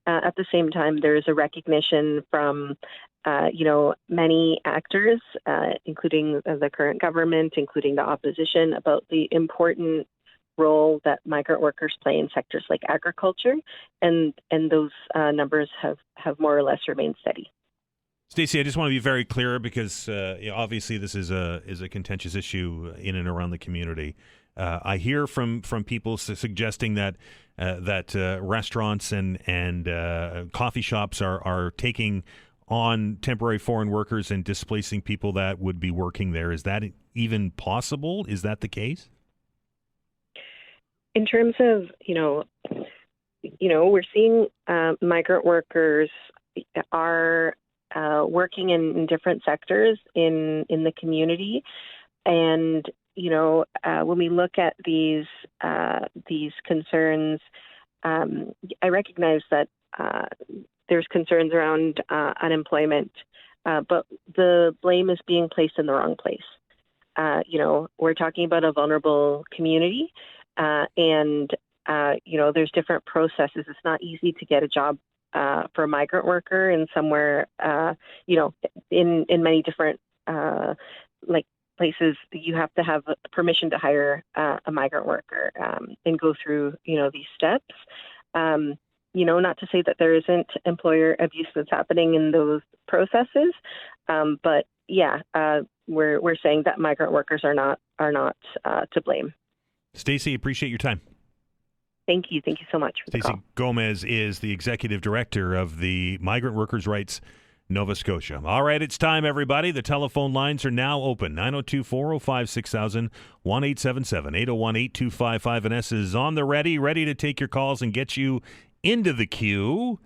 At the same time, there is a recognition from, many actors, including the current government, including the opposition, about the important role that migrant workers play in sectors like agriculture, and those numbers have more or less remained steady. Stacey, I just want to be very clear because obviously this is a contentious issue in and around the community. I hear from people suggesting that restaurants and coffee shops are taking on temporary foreign workers and displacing people that would be working there. Is that even possible? Is that the case? In terms of, we're seeing migrant workers are working in different sectors in the community. And, when we look at these concerns, I recognize that there's concerns around unemployment, but the blame is being placed in the wrong place. we're talking about a vulnerable community, and there's different processes. It's not easy to get a job for a migrant worker in somewhere, in many different places. You have to have permission to hire a migrant worker and go through, these steps. Not to say that there isn't employer abuse that's happening in those processes, but we're saying that migrant workers are not to blame. Stacey, appreciate your time. Thank you so much for the call. Stacey Gomez is the executive director of the Migrant Workers' Rights Nova Scotia. All right, it's time, everybody. The telephone lines are now open. 902-405-6000, 1-877-801-8255. Vanessa is on the ready to take your calls and get you into the queue.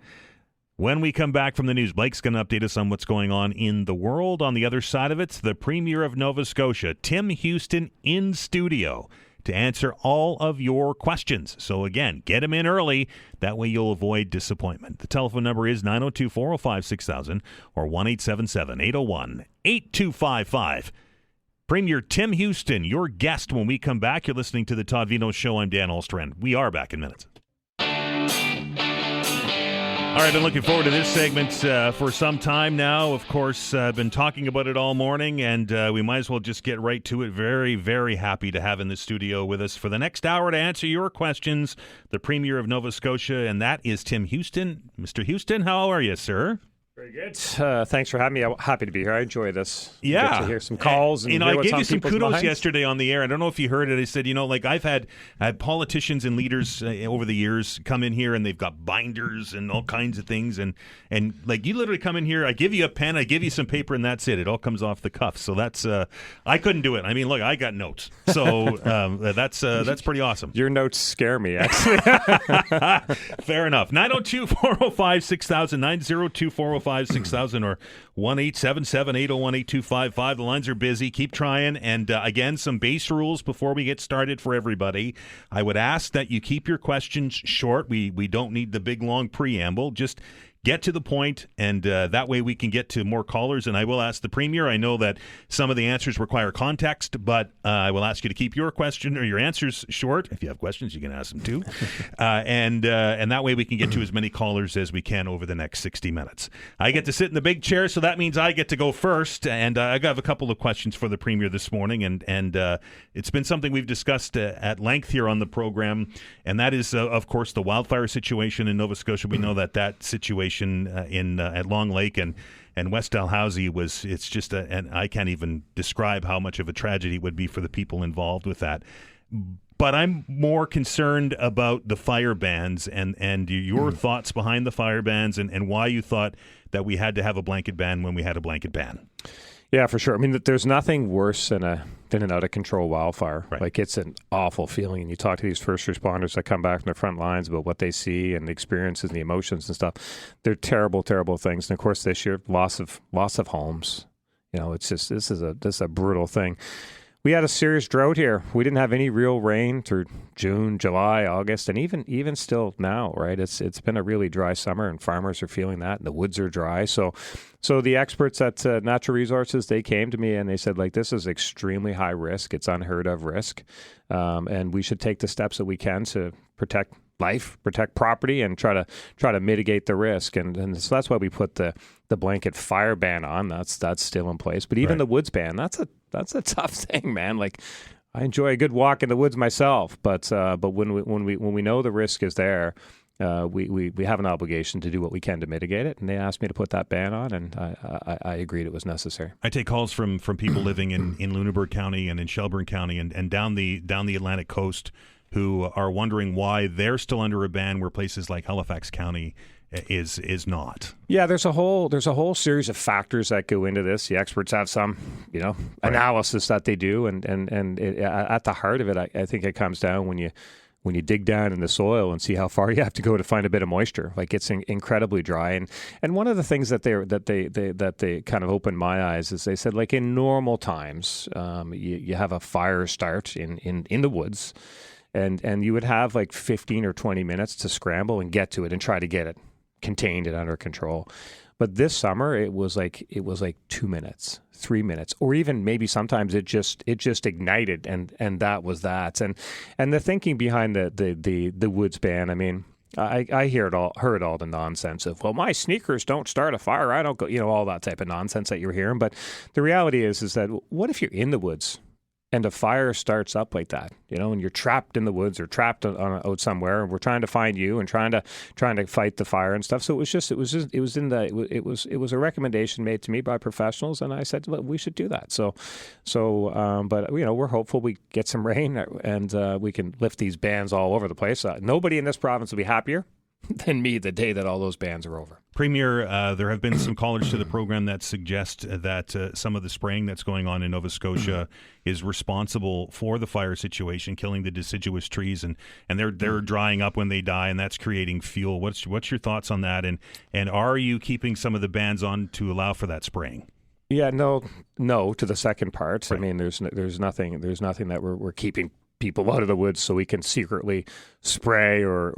When we come back from the news, Blake's going to update us on what's going on in the world. On the other side of it, the Premier of Nova Scotia, Tim Houston, in studio to answer all of your questions. So again, get him in early. That way you'll avoid disappointment. The telephone number is 902-405-6000 or 1-877-801-8255. Premier Tim Houston, your guest when we come back. You're listening to the Todd Veinotte Show. I'm Dan Olstrand. We are back in minutes. All right, I've been looking forward to this segment for some time now. Of course, I've been talking about it all morning, and we might as well just get right to it. Very, very happy to have in the studio with us for the next hour to answer your questions, the Premier of Nova Scotia, and that is Tim Houston. Mr. Houston, how are you, sir? Very good. Thanks for having me. I'm happy to be here. I enjoy this. Yeah. Get to hear some calls. And I gave you some kudos yesterday on the air. I don't know if you heard it. I said, I've had politicians and leaders over the years come in here and they've got binders and all kinds of things. And you literally come in here, I give you a pen, I give you some paper, and that's it. It all comes off the cuff. So that's, I couldn't do it. I mean, look, I got notes. So that's pretty awesome. Your notes scare me, actually. Fair enough. 902-405-6000, 902-405-6000 or 1-877-801-8255. The lines are busy. Keep trying. And again, some base rules before we get started for everybody. I would ask that you keep your questions short. We don't need the big, long preamble. Just get to the point, and that way we can get to more callers. And I will ask the Premier. I know that some of the answers require context, but I will ask you to keep your question or your answers short. If you have questions, you can ask them too. And that way we can get to as many callers as we can over the next 60 minutes. I get to sit in the big chair, so that means I get to go first. And I have a couple of questions for the Premier this morning, and it's been something we've discussed at length here on the program, and that is, of course, the wildfire situation in Nova Scotia. We know that situation at Long Lake and West Dalhousie it's just and I can't even describe how much of a tragedy it would be for the people involved with that. But I'm more concerned about the fire bans and your thoughts behind the fire bans and why you thought that we had to have a blanket ban when we had a blanket ban. Yeah, for sure. I mean, there's nothing worse than an out-of-control wildfire. Right. Like, it's an awful feeling. And you talk to these first responders that come back from their front lines about what they see and the experiences and the emotions and stuff. They're terrible, terrible things. And, of course, this year, loss of homes. It's just this is a brutal thing. We had a serious drought here. We didn't have any real rain through June, July, August, and even still now, right? It's been a really dry summer, and farmers are feeling that, and the woods are dry. So the experts at Natural Resources, they came to me and they said, this is extremely high risk. It's unheard of risk, and we should take the steps that we can to protect life, protect property, and try to mitigate the risk. And so that's why we put the blanket fire ban on. That's still in place. But even the woods ban, that's a tough thing, man. Like, I enjoy a good walk in the woods myself, but when we know the risk is there, we have an obligation to do what we can to mitigate it. And they asked me to put that ban on, and I agreed it was necessary. I take calls from people living in Lunenburg County and in Shelburne County and down the Atlantic coast who are wondering why they're still under a ban where places like Halifax County is not. Yeah, there's a whole series of factors that go into this. The experts have some, analysis that they do, and at the heart of it, I think it comes down when you dig down in the soil and see how far you have to go to find a bit of moisture. Like, it's incredibly dry, and one of the things that they kind of opened my eyes is they said, like, in normal times, you have a fire start in the woods. And you would have like 15 or 20 minutes to scramble and get to it and try to get it contained and under control. But this summer, it was like 2 minutes, 3 minutes, or even maybe sometimes it just ignited, and that was that. And the thinking behind the woods ban, I mean, I heard all the nonsense of, well, my sneakers don't start a fire, I don't go, all that type of nonsense that you're hearing. But the reality is that what if you're in the woods and a fire starts up like that, and you're trapped in the woods or trapped out somewhere, and we're trying to find you and trying to fight the fire and stuff. So it was a recommendation made to me by professionals, and I said, well, we should do that. But we're hopeful we get some rain and we can lift these bans all over the place. Nobody in this province will be happier than me the day that all those bans are over. Premier, there have been some callers to the program that suggest that some of the spraying that's going on in Nova Scotia is responsible for the fire situation, killing the deciduous trees, and they're drying up when they die, and that's creating fuel. What's your thoughts on that? And are you keeping some of the bans on to allow for that spraying? Yeah, no to the second part. Right. I mean, there's nothing that we're keeping people out of the woods so we can secretly spray or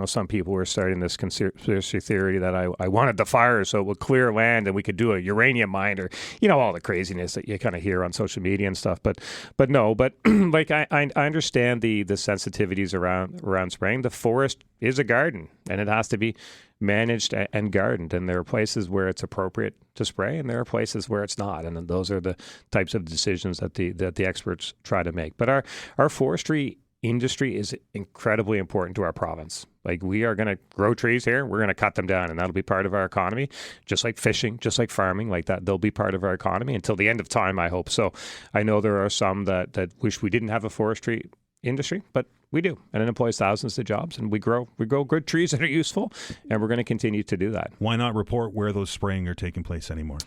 some people were starting this conspiracy theory that I wanted the fire so it would clear land and we could do a uranium mine, or all the craziness that you kind of hear on social media and stuff. But like I understand the sensitivities around spraying. The forest is a garden and it has to be managed and gardened, and there are places where it's appropriate to spray and there are places where it's not, and then those are the types of decisions that the experts try to make. But our forestry industry is incredibly important to our province. Like, we are going to grow trees here, we're going to cut them down, and that'll be part of our economy, just like fishing, just like farming, like that. They'll be part of our economy until the end of time, I hope. So I know there are some that wish we didn't have a forestry industry, but we do, and it employs thousands of jobs, and we grow good trees that are useful, and we're going to continue to do that. Why not report where those spraying are taking place anymore?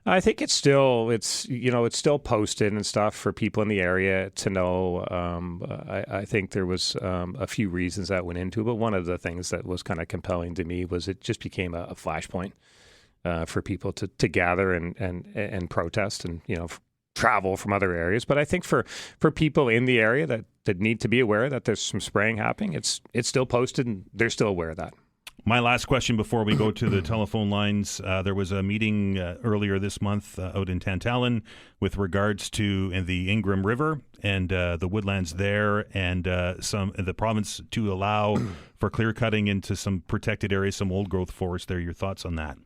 I think it's still posted and stuff for people in the area to know. I think there was a few reasons that went into it, but one of the things that was kind of compelling to me was it just became a flashpoint for people to gather and protest and travel from other areas. But I think for people in the area that need to be aware that there's some spraying happening, it's still posted and they're still aware of that. My last question before we go to the telephone lines. There was a meeting earlier this month out in Tantallon with regards to the Ingram River and the woodlands there, and the province to allow for clear cutting into some protected areas, some old growth forest there. Your thoughts on that?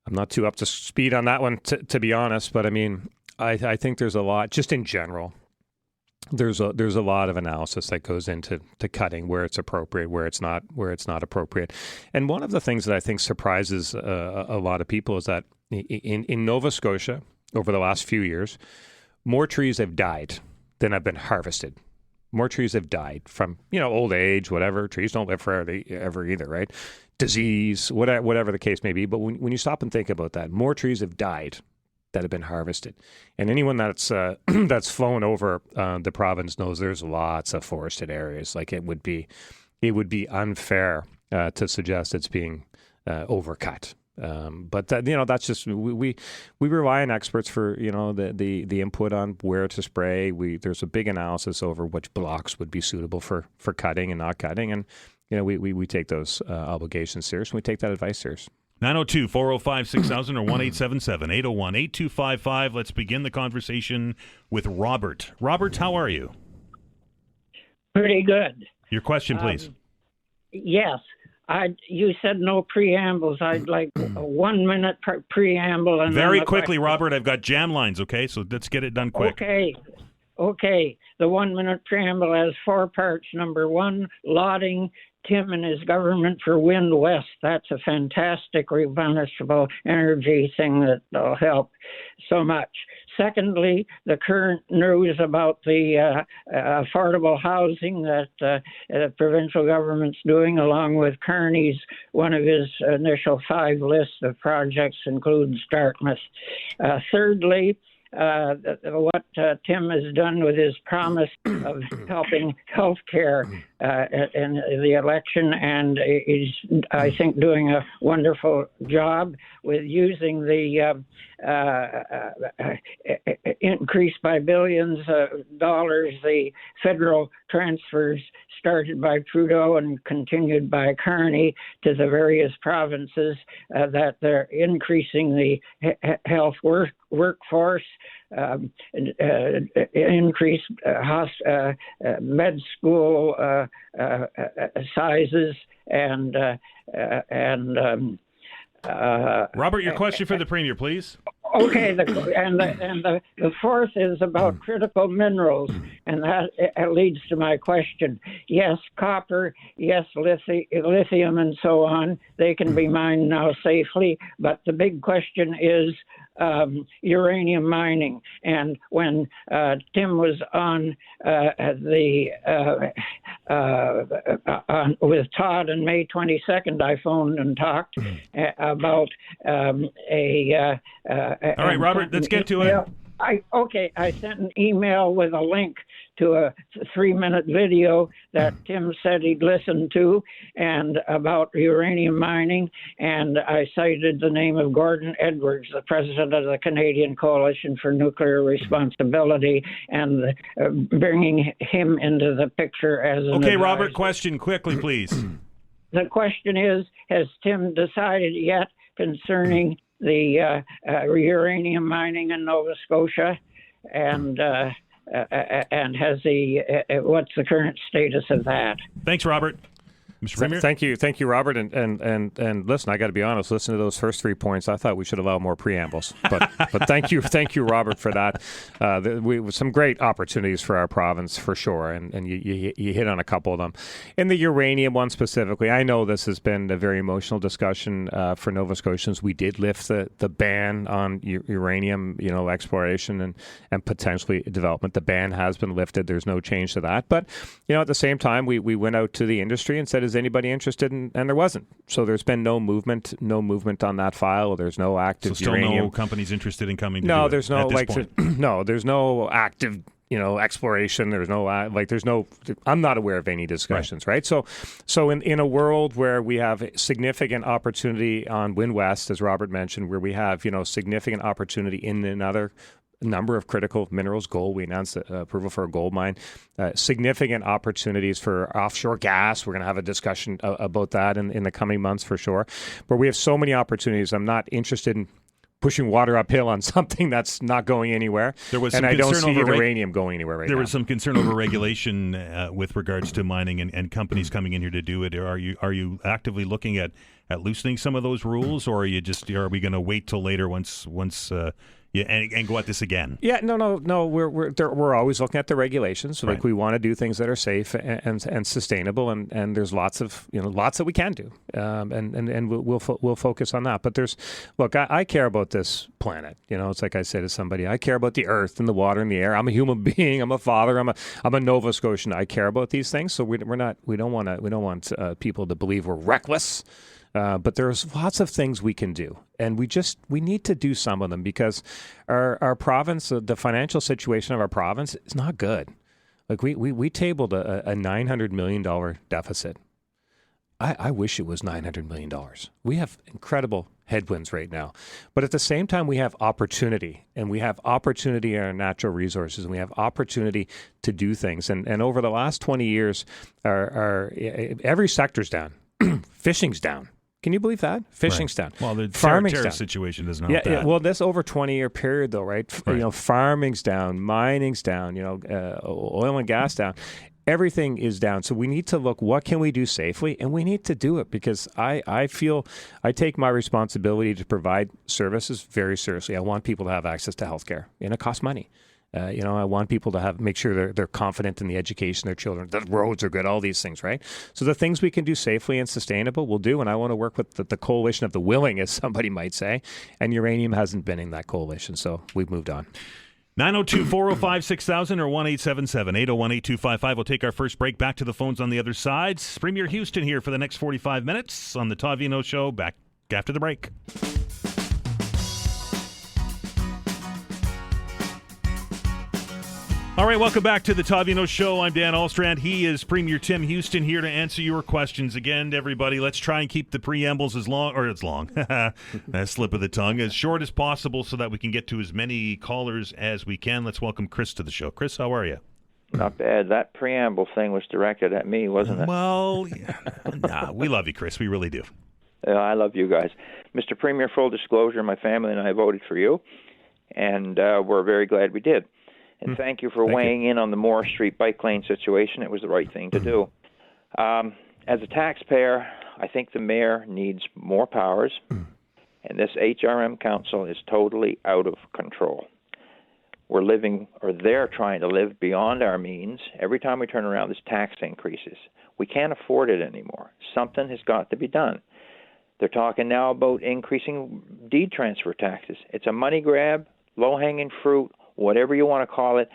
I'm not too up to speed on that one, to be honest, but I mean, I think there's a lot, just in general, there's a lot of analysis that goes into cutting, where it's appropriate, where it's not appropriate. And one of the things that I think surprises a lot of people is that in Nova Scotia, over the last few years, more trees have died than have been harvested. More trees have died from, old age, whatever. Trees don't live forever either, right? Disease, whatever the case may be. But when you stop and think about that, more trees have died that have been harvested. And anyone that's flown over the province knows there's lots of forested areas. Like, it would be unfair to suggest it's being overcut. But that's just we rely on experts for the input on where to spray. There's a big analysis over which blocks would be suitable for cutting and not cutting, and we take those obligations serious, and we take that advice serious. 902-405-6000 or 1-877-801-8255. Let's begin the conversation with Robert. Robert, how are you? Pretty good. Your question, please. Yes. You said no preambles. I'd like a 1 minute preamble. And very quickly, Robert. I've got jam lines, okay? So let's get it done quick. Okay. The 1 minute preamble has 4 parts. Number 1, lauding Tim and his government for Wind West. That's a fantastic renewable energy thing that will help so much. Secondly, the current news about the affordable housing that the provincial government's doing, along with Kearney's, one of his initial 5 lists of projects includes Dartmouth. Thirdly, what Tim has done with his promise of helping healthcare in the election, and is, I think, doing a wonderful job with using the increase by billions of dollars, the federal transfers started by Trudeau and continued by Carney to the various provinces, that they're increasing the health workforce, increased med school sizes, and Robert, your question for the Premier, please. Okay, the fourth is about critical minerals, and that leads to my question. Yes, copper, yes, lithium, and so on, they can be mined now safely, but the big question is uranium mining. And when Tim was on with Todd on May 22nd, I phoned and talked about all right, Robert, let's get to it. I sent an email with a link to a 3-minute video that Tim said he'd listened to, and about uranium mining, and I cited the name of Gordon Edwards, the president of the Canadian Coalition for Nuclear Responsibility, and bringing him into the picture as an advisor. Robert, question quickly, please. The question is, has Tim decided yet concerning the uranium mining in Nova Scotia, and has what's the current status of that? Thanks, Robert. Mr. Premier? Thank you, Robert. And listen, I got to be honest. Listen to those first 3 points. I thought we should allow more preambles, but thank you, Robert, for that. Some great opportunities for our province for sure, and you hit on a couple of them. In the uranium one specifically, I know this has been a very emotional discussion for Nova Scotians. We did lift the ban on uranium, exploration and potentially development. The ban has been lifted. There's no change to that. But at the same time, we went out to the industry and said, is anybody interested? And there wasn't. So there's been no movement on that file. There's no active uranium. No companies interested in coming to no, do there's it no at this point. No, there's no active exploration. There's no I'm not aware of any discussions, right? So in a world where we have significant opportunity on Wind West, as Robert mentioned, where we have significant opportunity in another number of critical minerals. Gold, we announced approval for a gold mine. Significant opportunities for offshore gas. We're going to have a discussion about that in the coming months for sure. But we have so many opportunities. I'm not interested in pushing water uphill on something that's not going anywhere. There was and I don't see uranium going anywhere right now. There was some concern over regulation with regards to mining and companies coming in here to do it. Are you actively looking at loosening some of those rules, or are we going to wait till later once and go at this again? Yeah, no. We're always looking at the regulations. Like, we want to do things that are safe and sustainable, and there's lots that we can do, and we'll focus on that. But I care about this planet. It's like I said to somebody, I care about the earth and the water and the air. I'm a human being. I'm a father. I'm a Nova Scotian. I care about these things. So we don't want people to believe we're reckless. But there's lots of things we can do, and we need to do some of them because our province, the financial situation of our province is not good. Like we tabled a $900 million deficit. I wish it was $900 million. We have incredible headwinds right now, but at the same time we have opportunity, and we have opportunity in our natural resources, and we have opportunity to do things. And over the last 20 years, our every sector's down. Fishing's down. Can you believe that? Fishing's down. Well, the farming's down. Down. Situation doesn't help that. Yeah, well, this over 20-year period, though, right? Farming's down, mining's down, oil and gas down. Everything is down. So we need to look, what can we do safely? And we need to do it because I feel I take my responsibility to provide services very seriously. I want people to have access to healthcare, and it costs money. I want people to make sure they're confident in the education of their children, the roads are good, all these things, right? So the things we can do safely and sustainable, we'll do. And I want to work with the coalition of the willing, as somebody might say. And uranium hasn't been in that coalition, so we've moved on. 902-405-6000 or 1-877-801-8255. We'll take our first break. Back to the phones on the other side. Premier Houston here for the next 45 minutes on the Todd Veinotte Show. Back after the break. All right, welcome back to the Todd Veinotte Show. I'm Dan Alstrand. He is Premier Tim Houston here to answer your questions. Again, everybody, let's try and keep the preambles as long, a slip of the tongue, as short as possible so that we can get to as many callers as we can. Let's welcome Chris to the show. Chris, how are you? Not bad. That preamble thing was directed at me, wasn't it? Well, we love you, Chris. We really do. I love you guys. Mr. Premier, full disclosure, my family and I voted for you, and we're very glad we did. And thank you for weighing in on the Moore Street bike lane situation. It was the right thing to do. As a taxpayer, I think the mayor needs more powers, and this HRM council is totally out of control. They're trying to live beyond our means. Every time we turn around, there's tax increases. We can't afford it anymore. Something has got to be done. They're talking now about increasing deed transfer taxes. It's a money grab, low-hanging fruit, whatever you want to call it.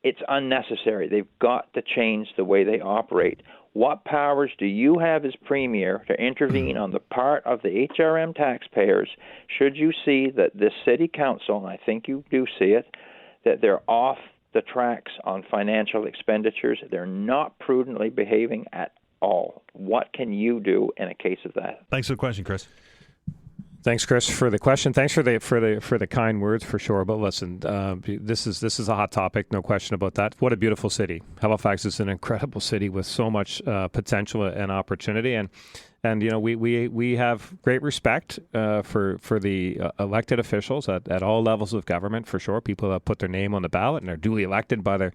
It's unnecessary. They've got to change the way they operate. What powers do you have as Premier to intervene on the part of the HRM taxpayers should you see that this city council, and I think you do see it, that they're off the tracks on financial expenditures? They're not prudently behaving at all. What can you do in a case of that? Thanks for the question, Chris. Thanks, Chris, for the question. Thanks for the kind words, for sure. But listen, this is a hot topic, no question about that. What a beautiful city! Halifax is an incredible city with so much potential and opportunity, and we have great respect for the elected officials at all levels of government, for sure. People that put their name on the ballot and are duly elected by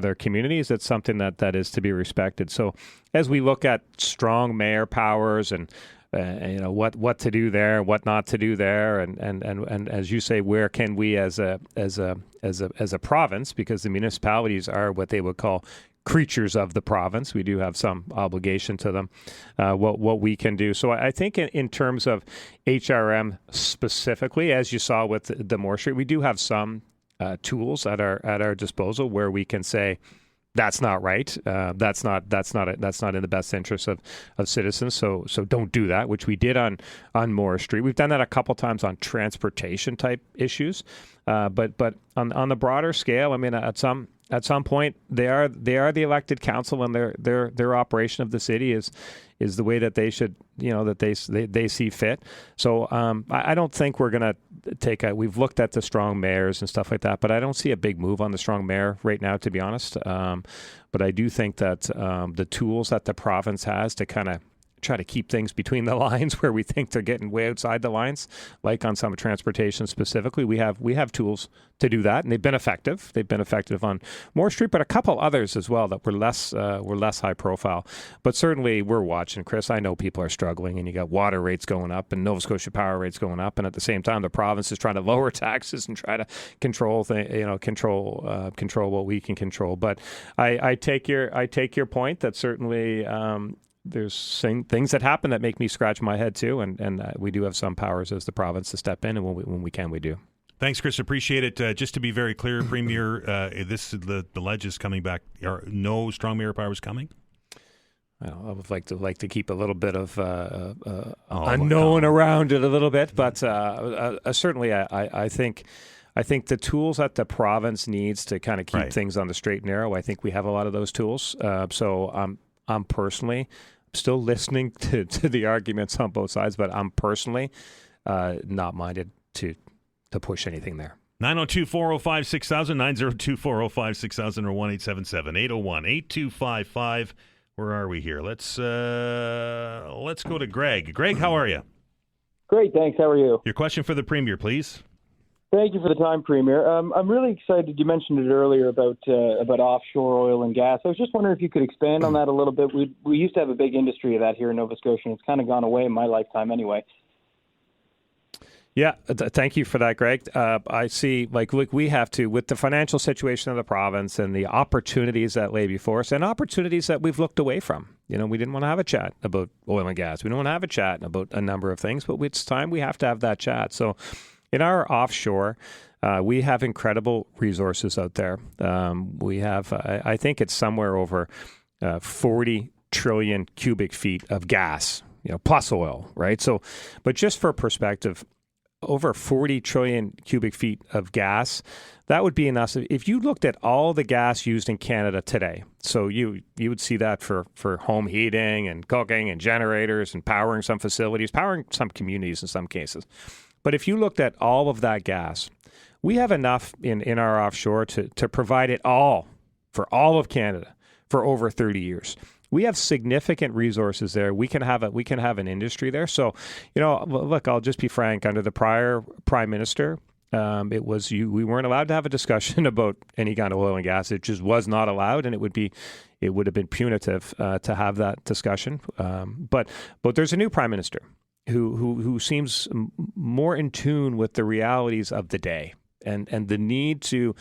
their communities. It's something that is to be respected. So, as we look at strong mayor powers and what to do there, what not to do there, and as you say, where can we as a province, because the municipalities are what they would call creatures of the province. We do have some obligation to them. What we can do. So I think in terms of HRM specifically, as you saw with the Moore Street, we do have some tools at our disposal where we can say, that's not right. That's not in the best interest of citizens. So don't do that, which we did on Moore Street. We've done that a couple times on transportation type issues, but on the broader scale, I mean, at some point, they are the elected council, and their operation of the city is the way that they should, that they see fit. So I don't think we're going to we've looked at the strong mayors and stuff like that, but I don't see a big move on the strong mayor right now, to be honest. But I do think that the tools that the province has to kind of try to keep things between the lines where we think they're getting way outside the lines, like on some transportation specifically, we have tools to do that, and they've been effective. They've been effective on Moore Street, but a couple others as well that were less high profile. But certainly we're watching, Chris. I know people are struggling, and you got water rates going up and Nova Scotia power rates going up, and at the same time the province is trying to lower taxes and try to control what we can control. But I take your point that certainly. There's things that happen that make me scratch my head too, and we do have some powers as the province to step in, and when we can, we do. Thanks, Chris. Appreciate it. Just to be very clear, Premier, the ledge is coming back. Are no strong mayor powers coming? Well, I would like to keep a little bit of unknown around it a little bit, but certainly I think the tools that the province needs to kind of keep things on the straight and narrow, I think we have a lot of those tools. So I'm personally still listening to the arguments on both sides, but I'm personally not minded to push anything there. 902-405-6000, 902-405-6000, or 1-877-801-8255. Where are we here? Let's go to Greg. Greg, how are you? Great, thanks. How are you? Your question for the Premier, please. Thank you for the time, Premier. I'm really excited. You mentioned it earlier about offshore oil and gas. I was just wondering if you could expand on that a little bit. We used to have a big industry of that here in Nova Scotia, and it's kind of gone away in my lifetime anyway. Yeah, thank you for that, Greg. I see, look, we have to, with the financial situation of the province and the opportunities that lay before us and opportunities that we've looked away from. We didn't want to have a chat about oil and gas. We don't want to have a chat about a number of things, but it's time we have to have that chat. So in our offshore, we have incredible resources out there. We have, I think it's somewhere over 40 trillion cubic feet of gas, plus oil, right? So, but just for perspective, over 40 trillion cubic feet of gas. That would be enough. If you looked at all the gas used in Canada today, so you would see that for home heating and cooking and generators and powering some facilities, powering some communities in some cases. But if you looked at all of that gas, we have enough in our offshore to provide it all for all of Canada for over 30 years. We have significant resources there. We can have an industry there. So, look, I'll just be frank. Under the prior prime minister, we weren't allowed to have a discussion about any kind of oil and gas. It just was not allowed, and it would have been punitive to have that discussion. But there's a new prime minister who seems more in tune with the realities of the day and the need to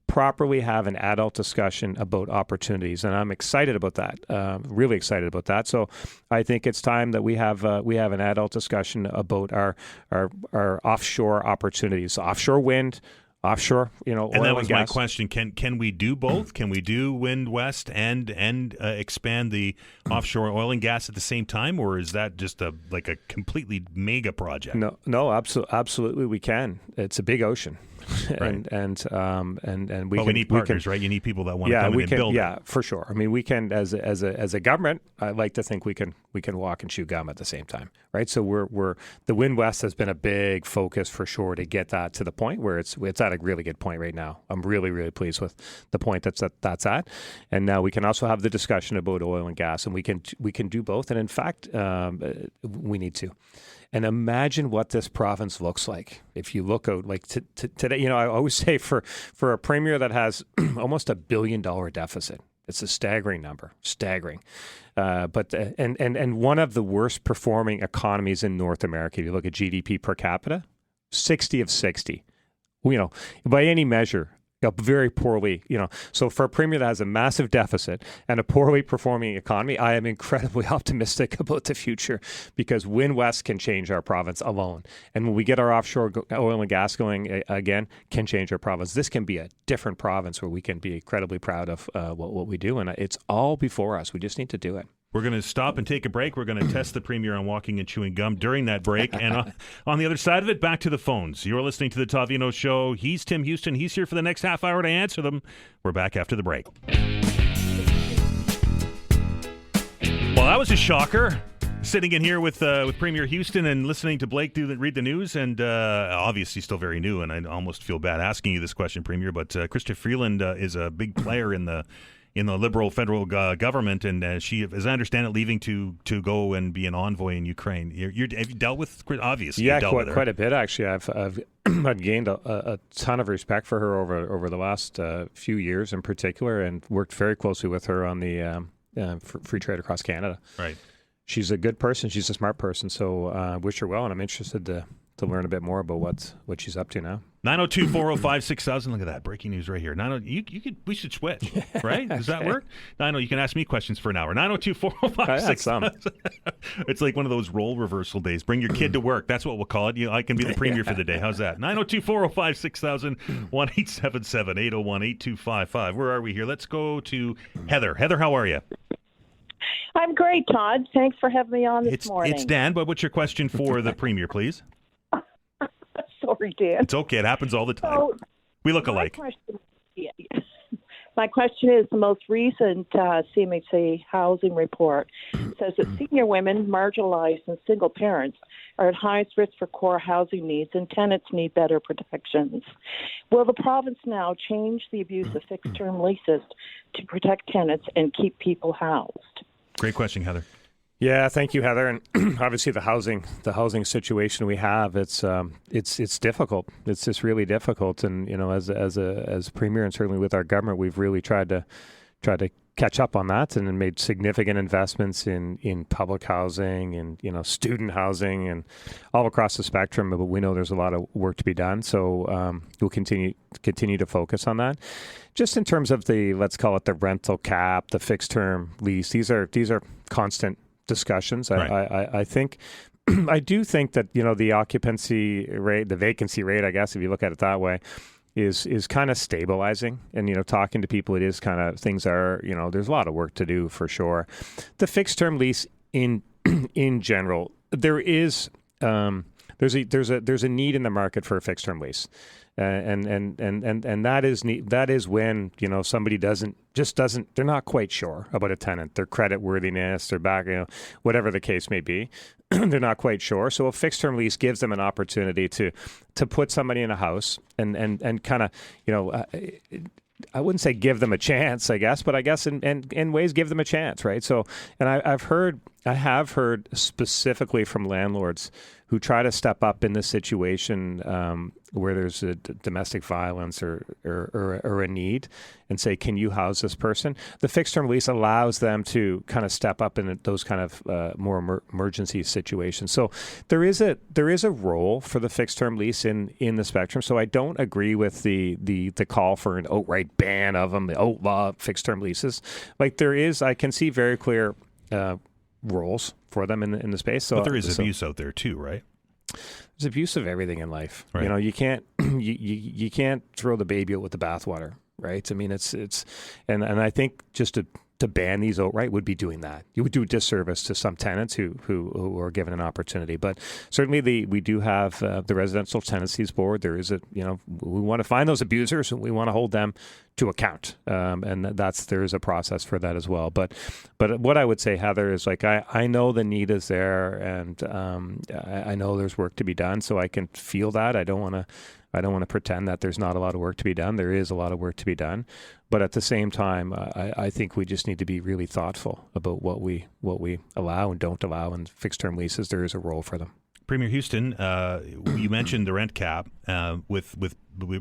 properly have an adult discussion about opportunities, and I'm excited about that. Really excited about that. So I think it's time that we have an adult discussion about our offshore opportunities, offshore wind, offshore, oil and that was and gas. my question. Can we do both? Can we do Wind West and expand the offshore oil and gas at the same time, or is that just a completely mega project? No, absolutely we can. It's a big ocean. Right. and we need partners, right? You need people that want to come in and build. Yeah, for sure. I mean, we can as a government. I like to think we can walk and chew gum at the same time, right? So we're the Wind West has been a big focus for sure to get that to the point where it's at a really good point right now. I'm really, really pleased with the point that's at, and now we can also have the discussion about oil and gas, and we can do both. And in fact, we need to. And imagine what this province looks like if you look out today. I always say for a premier that has almost $1 billion deficit, it's a staggering number, But one of the worst performing economies in North America. If you look at GDP per capita, 60 of 60. By any measure. Very poorly, So for a premier that has a massive deficit and a poorly performing economy, I am incredibly optimistic about the future because Wind West can change our province alone. And when we get our offshore oil and gas going again, can change our province. This can be a different province where we can be incredibly proud of what we do. And it's all before us. We just need to do it. We're going to stop and take a break. We're going to test the premier on walking and chewing gum during that break. And on the other side of it, back to the phones. You're listening to the Todd Veinotte Show. He's Tim Houston. He's here for the next half hour to answer them. We're back after the break. Well, that was a shocker. Sitting in here with Premier Houston and listening to Blake read the news, and obviously still very new, and I almost feel bad asking you this question, Premier, but Chrystia Freeland is a big player in the Liberal federal government, and she, as I understand it, leaving to go and be an envoy in Ukraine. Have you dealt with, obviously? Yeah, quite a bit, actually. I've gained a ton of respect for her over the last few years in particular, and worked very closely with her on the free trade across Canada. Right. She's a good person. She's a smart person, so wish her well, and I'm interested to learn a bit more about what she's up to now. 902-405-6000. Look at that. Breaking news right here. We should switch, right? Does that work? You can ask me questions for an hour. 902-405-6000. It's like one of those role reversal days. Bring your kid to work. That's what we'll call it. I can be the premier for the day. How's that? 902-405-6000, 1-877-801-8255. Where are we here? Let's go to Heather. Heather, how are you? I'm great, Todd. Thanks for having me on this morning. It's Dan, but what's your question for the premier, please? Sorry, Dan. It's okay. It happens all the time. So, we look alike. My question is the most recent CMHC housing report says that senior women, marginalized, and single parents are at highest risk for core housing needs, and tenants need better protections. Will the province now change the abuse of fixed-term leases to protect tenants and keep people housed? Great question, Heather. Yeah, thank you, Heather. And obviously, the housing situation we have, it's difficult. It's just really difficult. And as premier, and certainly with our government, we've really tried to catch up on that and made significant investments in public housing and student housing and all across the spectrum. But we know there's a lot of work to be done. So we'll continue to focus on that. Just in terms of let's call it the rental cap, the fixed term lease, these are constant discussions. Right. I think I do think that the occupancy rate, the vacancy rate, I guess if you look at it that way, is kind of stabilizing. And talking to people, it is kind of, things are, there's a lot of work to do for sure. The fixed term lease in general, there's there's a need in the market for a fixed term lease, and that is when somebody doesn't they're not quite sure about a tenant, their credit worthiness, their back, whatever the case may be. They're not quite sure. So a fixed term lease gives them an opportunity to put somebody in a house and kind of, I wouldn't say give them a chance, I guess, but I guess in ways give them a chance, right? So, and I have heard specifically from landlords who try to step up in this situation where there's a domestic violence or a need and say, can you house this person? The fixed term lease allows them to kind of step up in those kind of more emergency situations. So there is a role for the fixed term lease in the spectrum. So I don't agree with the call for an outright ban of them, the outlaw fixed term leases. Like I can see very clear roles for them in the space. So, but there is abuse out there too, right? There's abuse of everything in life. Right. You can't you can't throw the baby out with the bathwater, right? I mean, it's and I think just to ban these outright would be doing that. You would do a disservice to some tenants who are given an opportunity. But certainly we do have the Residential Tenancies Board. There is we want to find those abusers and we want to hold them to account. And there is a process for that as well. But what I would say, Heather, is like I know the need is there, and I know there's work to be done. So I can feel that. I don't want to pretend that there's not a lot of work to be done. There is a lot of work to be done. But at the same time, I think we just need to be really thoughtful about what we allow and don't allow in fixed-term leases. There is a role for them. Premier Houston, you mentioned the rent cap. We're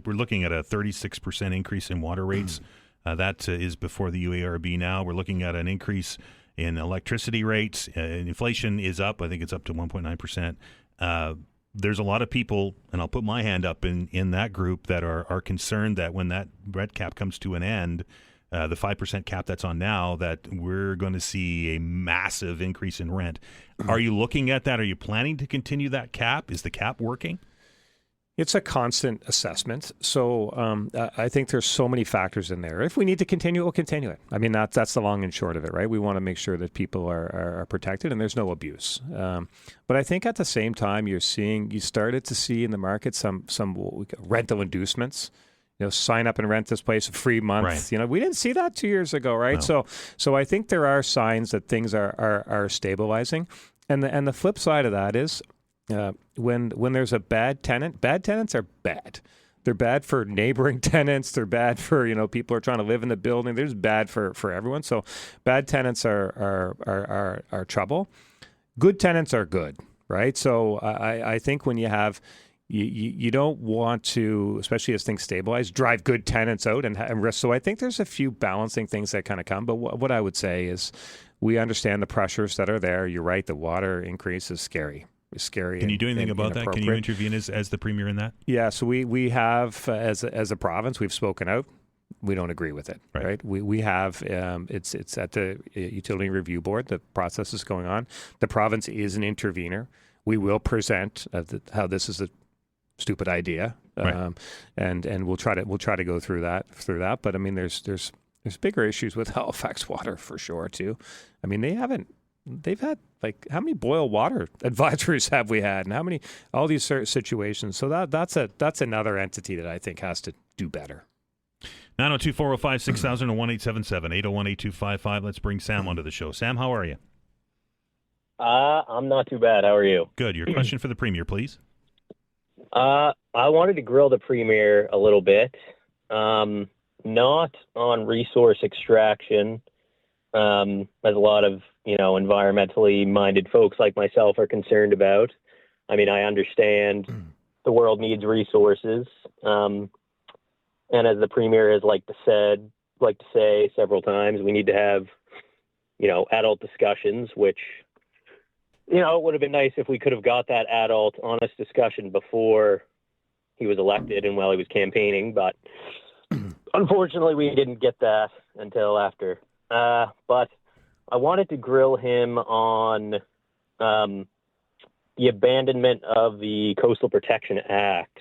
looking at a 36% increase in water rates. That is before the UARB now. We're looking at an increase in electricity rates. Inflation is up. I think it's up to 1.9%. There's a lot of people, and I'll put my hand up in that group, that are concerned that when that rent cap comes to an end, the 5% cap that's on now, that we're going to see a massive increase in rent. Are you looking at that? Are you planning to continue that cap? Is the cap working? It's a constant assessment. So I think there's so many factors in there. If we need to continue, we'll continue it. I mean, that's the long and short of it, right? We want to make sure that people are protected and there's no abuse. But I think at the same time, you started to see in the market some rental inducements. Sign up and rent this place a free month. Right. We didn't see that 2 years ago, right? No. So I think there are signs that things are stabilizing. And the flip side of that is, when there's a bad tenants are bad. They're bad for neighboring tenants. They're bad for people who are trying to live in the building. They're just bad for everyone. So bad tenants are trouble. Good tenants are good, right? So I think when you have you don't want to, especially as things stabilize, drive good tenants out and risk. So I think there's a few balancing things that kind of come. But what I would say is we understand the pressures that are there. You're right. The water increase is scary. It's scary. Can you do anything about that? Can you intervene as the Premier in that? Yeah. So we have, as a province, we've spoken out. We don't agree with it, right? We have, it's at the Utility Review Board. The process is going on. The province is an intervener. We will present how this is a stupid idea, and we'll try to go through that. But I mean, there's bigger issues with Halifax water for sure too. I mean, they've had how many boil water advisories have we had, and all these situations. So that's another entity that I think has to do better. 902-405-6000 or 1-877-801-8255. Let's bring Sam onto the show. Sam, how are you? I'm not too bad. How are you? Good. Your question for the Premier, please. I wanted to grill the Premier a little bit, not on resource extraction, as a lot of environmentally minded folks like myself are concerned about. I mean, I understand the world needs resources, and as the Premier has like to say several times, we need to have adult discussions, which it would have been nice if we could have got that adult, honest discussion before he was elected and while he was campaigning, but unfortunately we didn't get that until after. But I wanted to grill him on the abandonment of the Coastal Protection Act.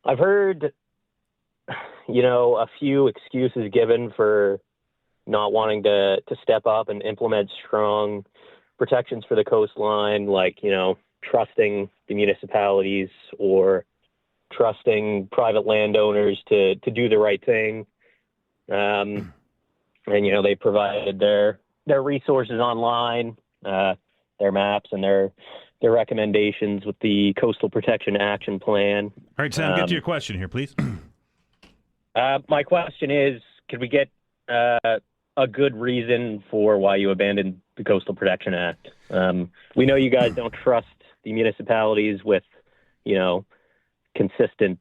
I've heard, a few excuses given for not wanting to step up and implement strong protections for the coastline, like, trusting the municipalities or trusting private landowners to do the right thing. And, they provided their resources online, their maps and their recommendations with the Coastal Protection Action Plan. All right, Sam, get to your question here, please. My question is, could we get a good reason for why you abandoned the Coastal Protection Act? We know you guys don't trust the municipalities with, consistent,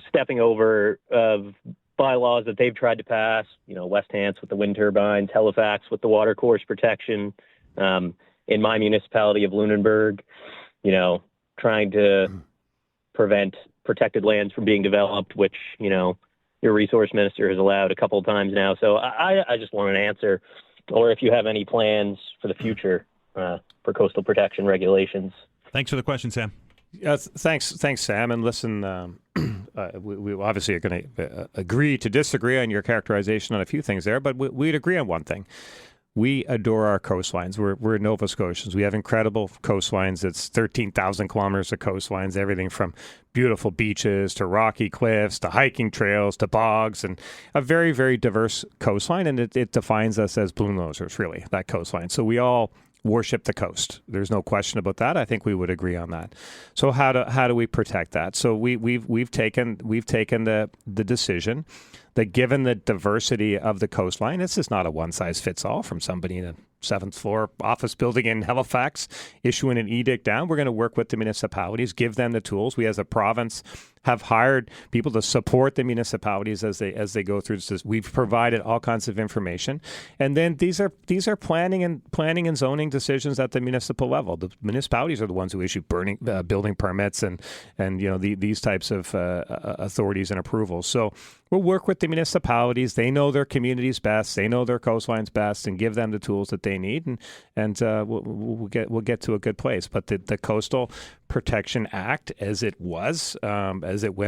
stepping over of bylaws that they've tried to pass, West Hants with the wind turbines, Halifax with the water course protection, in my municipality of Lunenburg, trying to prevent protected lands from being developed, which, your resource minister has allowed a couple of times now. So I just want an answer, or if you have any plans for the future for coastal protection regulations. Thanks for the question, Sam. Thanks, Sam. And listen, we obviously are going to agree to disagree on your characterization on a few things there, but we'd agree on one thing. We adore our coastlines. We're Nova Scotians. We have incredible coastlines. It's 13,000 kilometers of coastlines, everything from beautiful beaches to rocky cliffs to hiking trails to bogs, and a very, very diverse coastline. And it defines us as blue nosers, really, that coastline. So we all worship the coast. There's no question about that. I think we would agree on that. So how do we protect that? So we've taken the decision that given the diversity of the coastline, this is not a one-size-fits-all from somebody in a 7th floor office building in Halifax issuing an edict down. We're going to work with the municipalities, give them the tools. We as a province have hired people to support the municipalities as they go through this. We've provided all kinds of information, and then these are planning and zoning decisions at the municipal level. The municipalities are the ones who issue building permits and these types of authorities and approvals. So we'll work with the municipalities. They know their communities best. They know their coastlines best, and give them the tools that they need, and we'll get to a good place. But the Coastal Protection Act, as it went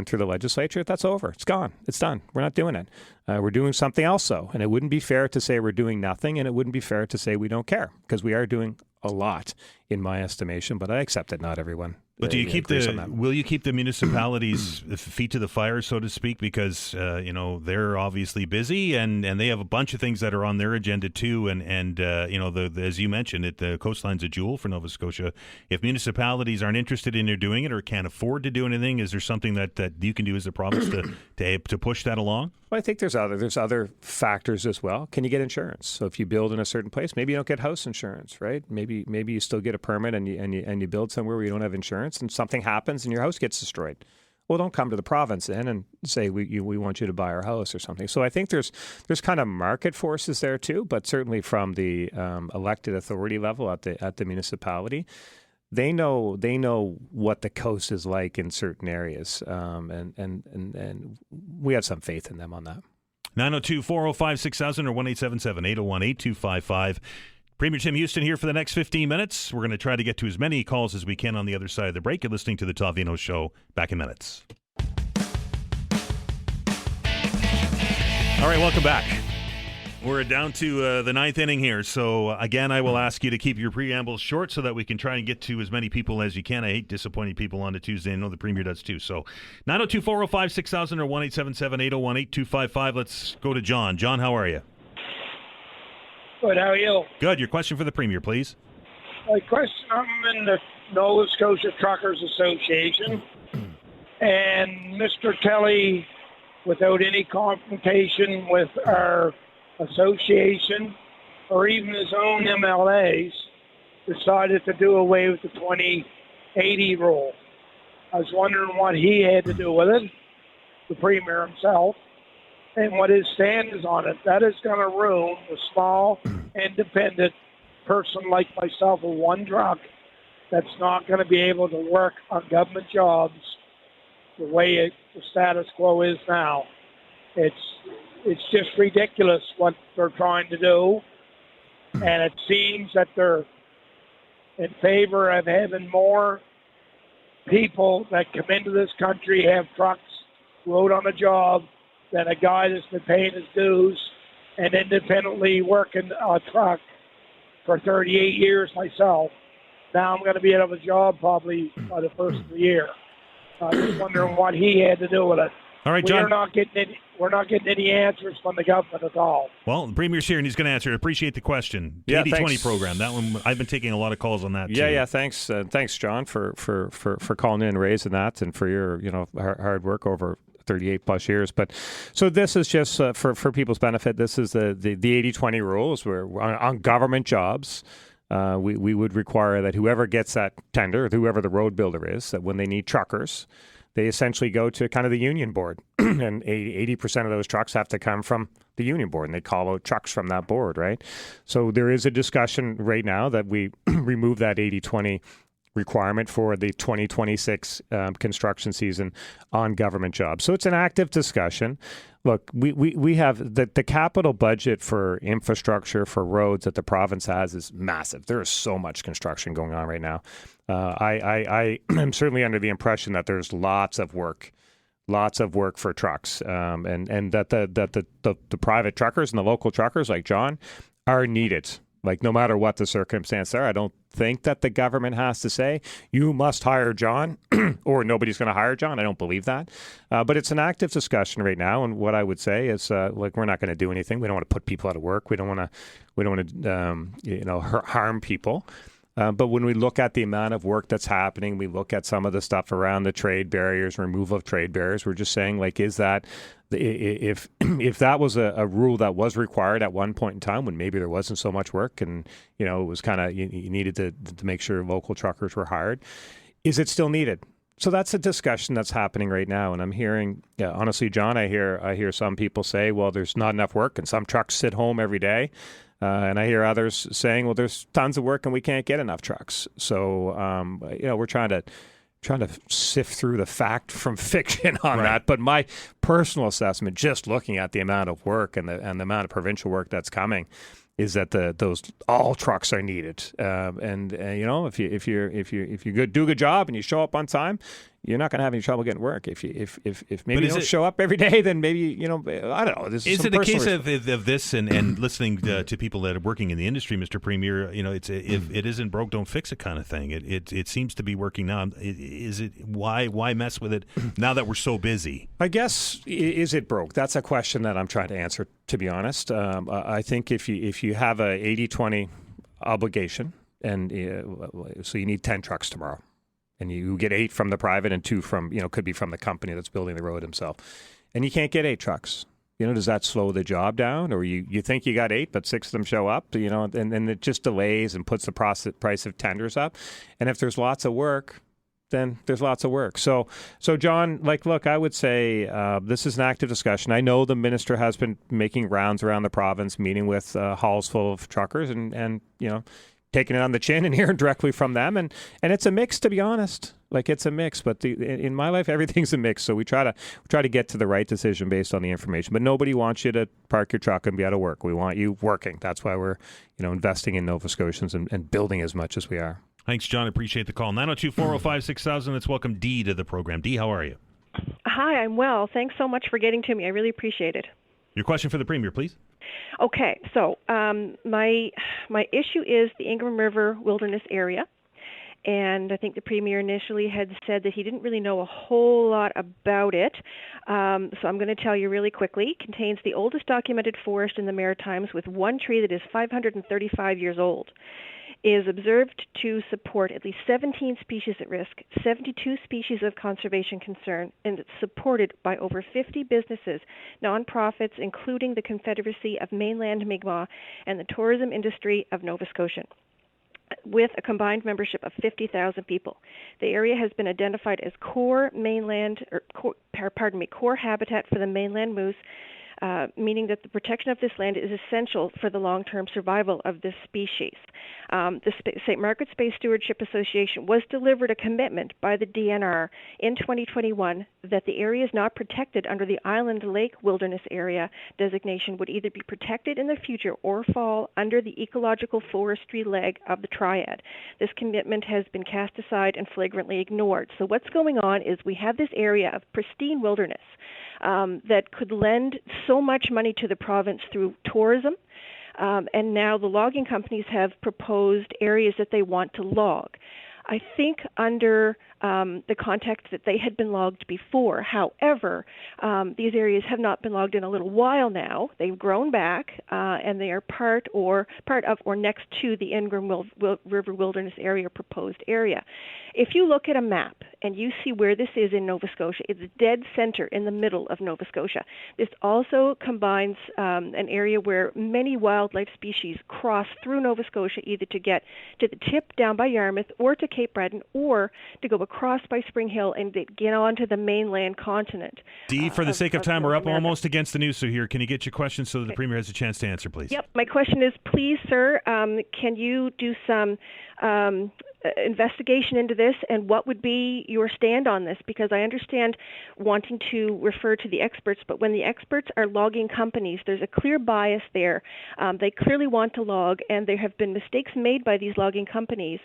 through the legislature, that's over. It's gone. It's done. We're not doing it. We're doing something else, though, and it wouldn't be fair to say we're doing nothing, and it wouldn't be fair to say we don't care, because we are doing a lot, in my estimation. But I accept that not everyone. But will you keep the municipalities' feet to the fire, so to speak, because they're obviously busy and they have a bunch of things that are on their agenda too, and as you mentioned, the coastline's a jewel for Nova Scotia. If municipalities aren't interested in doing it or can't afford to do anything, is there something that you can do as a province to push that along? Well, I think there's other factors as well. Can you get insurance? So if you build in a certain place, maybe you don't get house insurance, right? Maybe you still get a permit and you build somewhere where you don't have insurance, and something happens and your house gets destroyed. Well, don't come to the province then and say we want you to buy our house or something. So I think there's kind of market forces there too, but certainly from the elected authority level at the municipality, they know what the coast is like in certain areas, and we have some faith in them on that. 902-405-6000 or 1-877-801-8255. Premier Tim Houston here for the next 15 minutes. We're going to try to get to as many calls as we can on the other side of the break. You're listening to the Todd Veinotte Show. Back in minutes. All right, welcome back. We're down to the ninth inning here. So, again, I will ask you to keep your preambles short so that we can try and get to as many people as you can. I hate disappointing people on a Tuesday. I know the Premier does too. So, 902-405-6000 or 1-877-801-8255. Let's go to John. John, how are you? Good, how are you? Good. Your question for the Premier, please. My question, I'm in the Nova Scotia Truckers Association, and Mr. Kelly, without any confrontation with our association or even his own MLAs, decided to do away with the 2080 rule. I was wondering what he had to do with it, the Premier himself, and what his stand is on it. That is going to ruin a small, independent person like myself with one truck that's not going to be able to work on government jobs the way the status quo is now. It's just ridiculous what they're trying to do, and it seems that they're in favor of having more people that come into this country, have trucks, load on a job, than a guy that's been paying his dues and independently working a truck for 38 years myself. Now I'm going to be out of a job probably by the first of the year. Just wondering what he had to do with it. All right, John. We're not getting any answers from the government at all. Well, the Premier's here, and he's going to answer. I appreciate the question. The 80-20 program. That one, I've been taking a lot of calls on that, too. Yeah, thanks. Thanks, John, for calling in and raising that, and for your hard work over 38 plus years. But so this is just for people's benefit. This is the 80-20 rules. Where on government jobs, we would require that whoever gets that tender, whoever the road builder is, that when they need truckers, they essentially go to kind of the union board, and 80% of those trucks have to come from the union board, and they call out trucks from that board, right? So there is a discussion right now that we remove that 80-20 requirement for the 2026 construction season on government jobs. So it's an active discussion. Look, we have the capital budget for infrastructure, for roads that the province has is massive. There is so much construction going on right now. I am certainly under the impression that there's lots of work for trucks, and that the private truckers and the local truckers like John are needed. Like, no matter what the circumstance are, I don't think that the government has to say, you must hire John or nobody's going to hire John. I don't believe that. But it's an active discussion right now. And what I would say is, we're not going to do anything. We don't want to put people out of work. We don't want to harm people. But when we look at the amount of work that's happening, we look at some of the stuff around the trade barriers, removal of trade barriers. We're just saying, like, is that if that was a rule that was required at one point in time when maybe there wasn't so much work and, it was kind of, you needed to make sure local truckers were hired, is it still needed? So that's a discussion that's happening right now. And I'm hearing, honestly, John, I hear some people say, well, there's not enough work and some trucks sit home every day. And I hear others saying, well, there's tons of work and we can't get enough trucks. So, we're trying to sift through the fact from fiction on that. But my personal assessment, just looking at the amount of work and the amount of provincial work that's coming, is that those all trucks are needed. If you do a good job and you show up on time, you're not going to have any trouble getting work. If maybe you don't show up every day, then maybe, I don't know. Is it a case of this and listening to people that are working in the industry, Mr. Premier, if it isn't broke, don't fix it kind of thing. It seems to be working now. Is it why mess with it now that we're so busy? I guess, is it broke? That's a question that I'm trying to answer, to be honest. I think if you have a 80-20 obligation, and so you need 10 trucks tomorrow, and you get 8 from the private and 2 from, could be from the company that's building the road himself. And you can't get 8 trucks. Does that slow the job down? Or you think you got 8, but 6 of them show up, and then it just delays and puts the price of tenders up. And if there's lots of work, then there's lots of work. So John, look, I would say this is an active discussion. I know the minister has been making rounds around the province, meeting with halls full of truckers and taking it on the chin and hearing directly from them. And it's a mix, to be honest. It's a mix. But in my life, everything's a mix. So we try to get to the right decision based on the information. But nobody wants you to park your truck and be out of work. We want you working. That's why we're investing in Nova Scotians and building as much as we are. Thanks, John. Appreciate the call. 902-405-6000. Let's welcome Dee to the program. Dee, how are you? Hi, I'm well. Thanks so much for getting to me. I really appreciate it. Your question for the Premier, please. Okay, so my issue is the Ingram River Wilderness area, and I think the Premier initially had said that he didn't really know a whole lot about it, so I'm going to tell you really quickly. It contains the oldest documented forest in the Maritimes with one tree that is 535 years old. Is observed to support at least 17 species at risk, 72 species of conservation concern, and it's supported by over 50 businesses, nonprofits, including the Confederacy of Mainland Mi'kmaq and the tourism industry of Nova Scotia, with a combined membership of 50,000 people. The area has been identified as core habitat for the mainland moose, meaning that the protection of this land is essential for the long-term survival of this species. The St. Margaret's Bay Stewardship Association was delivered a commitment by the DNR in 2021 that the areas not protected under the Island Lake Wilderness Area designation would either be protected in the future or fall under the ecological forestry leg of the triad. This commitment has been cast aside and flagrantly ignored. So what's going on is we have this area of pristine wilderness that could lend so much money to the province through tourism, and now the logging companies have proposed areas that they want to log. I think under the context that they had been logged before. However, these areas have not been logged in a little while now. They've grown back, and they are part of or next to the Ingram River Wilderness Area proposed area. If you look at a map and you see where this is in Nova Scotia, it's dead center in the middle of Nova Scotia. This also combines an area where many wildlife species cross through Nova Scotia, either to get to the tip down by Yarmouth or to Cape Breton, or to go across by Spring Hill and get onto the mainland continent. Dee, for the sake of time, we're up almost against the news, so here, can you get your question so that the Premier has a chance to answer, please? Yep. My question is, please, sir, can you do some investigation into this, and what would be your stand on this? Because I understand wanting to refer to the experts, but when the experts are logging companies, there's a clear bias there. They clearly want to log, and there have been mistakes made by these logging companies,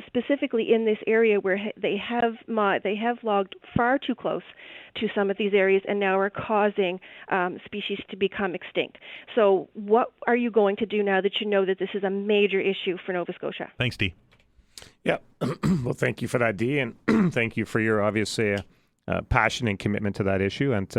specifically in this area where they have logged far too close to some of these areas and now are causing species to become extinct. So what are you going to do now that you know that this is a major issue for Nova Scotia? Thanks, Dee. Yeah. Well, thank you for that, Dee, and thank you for your obviously passion and commitment to that issue. And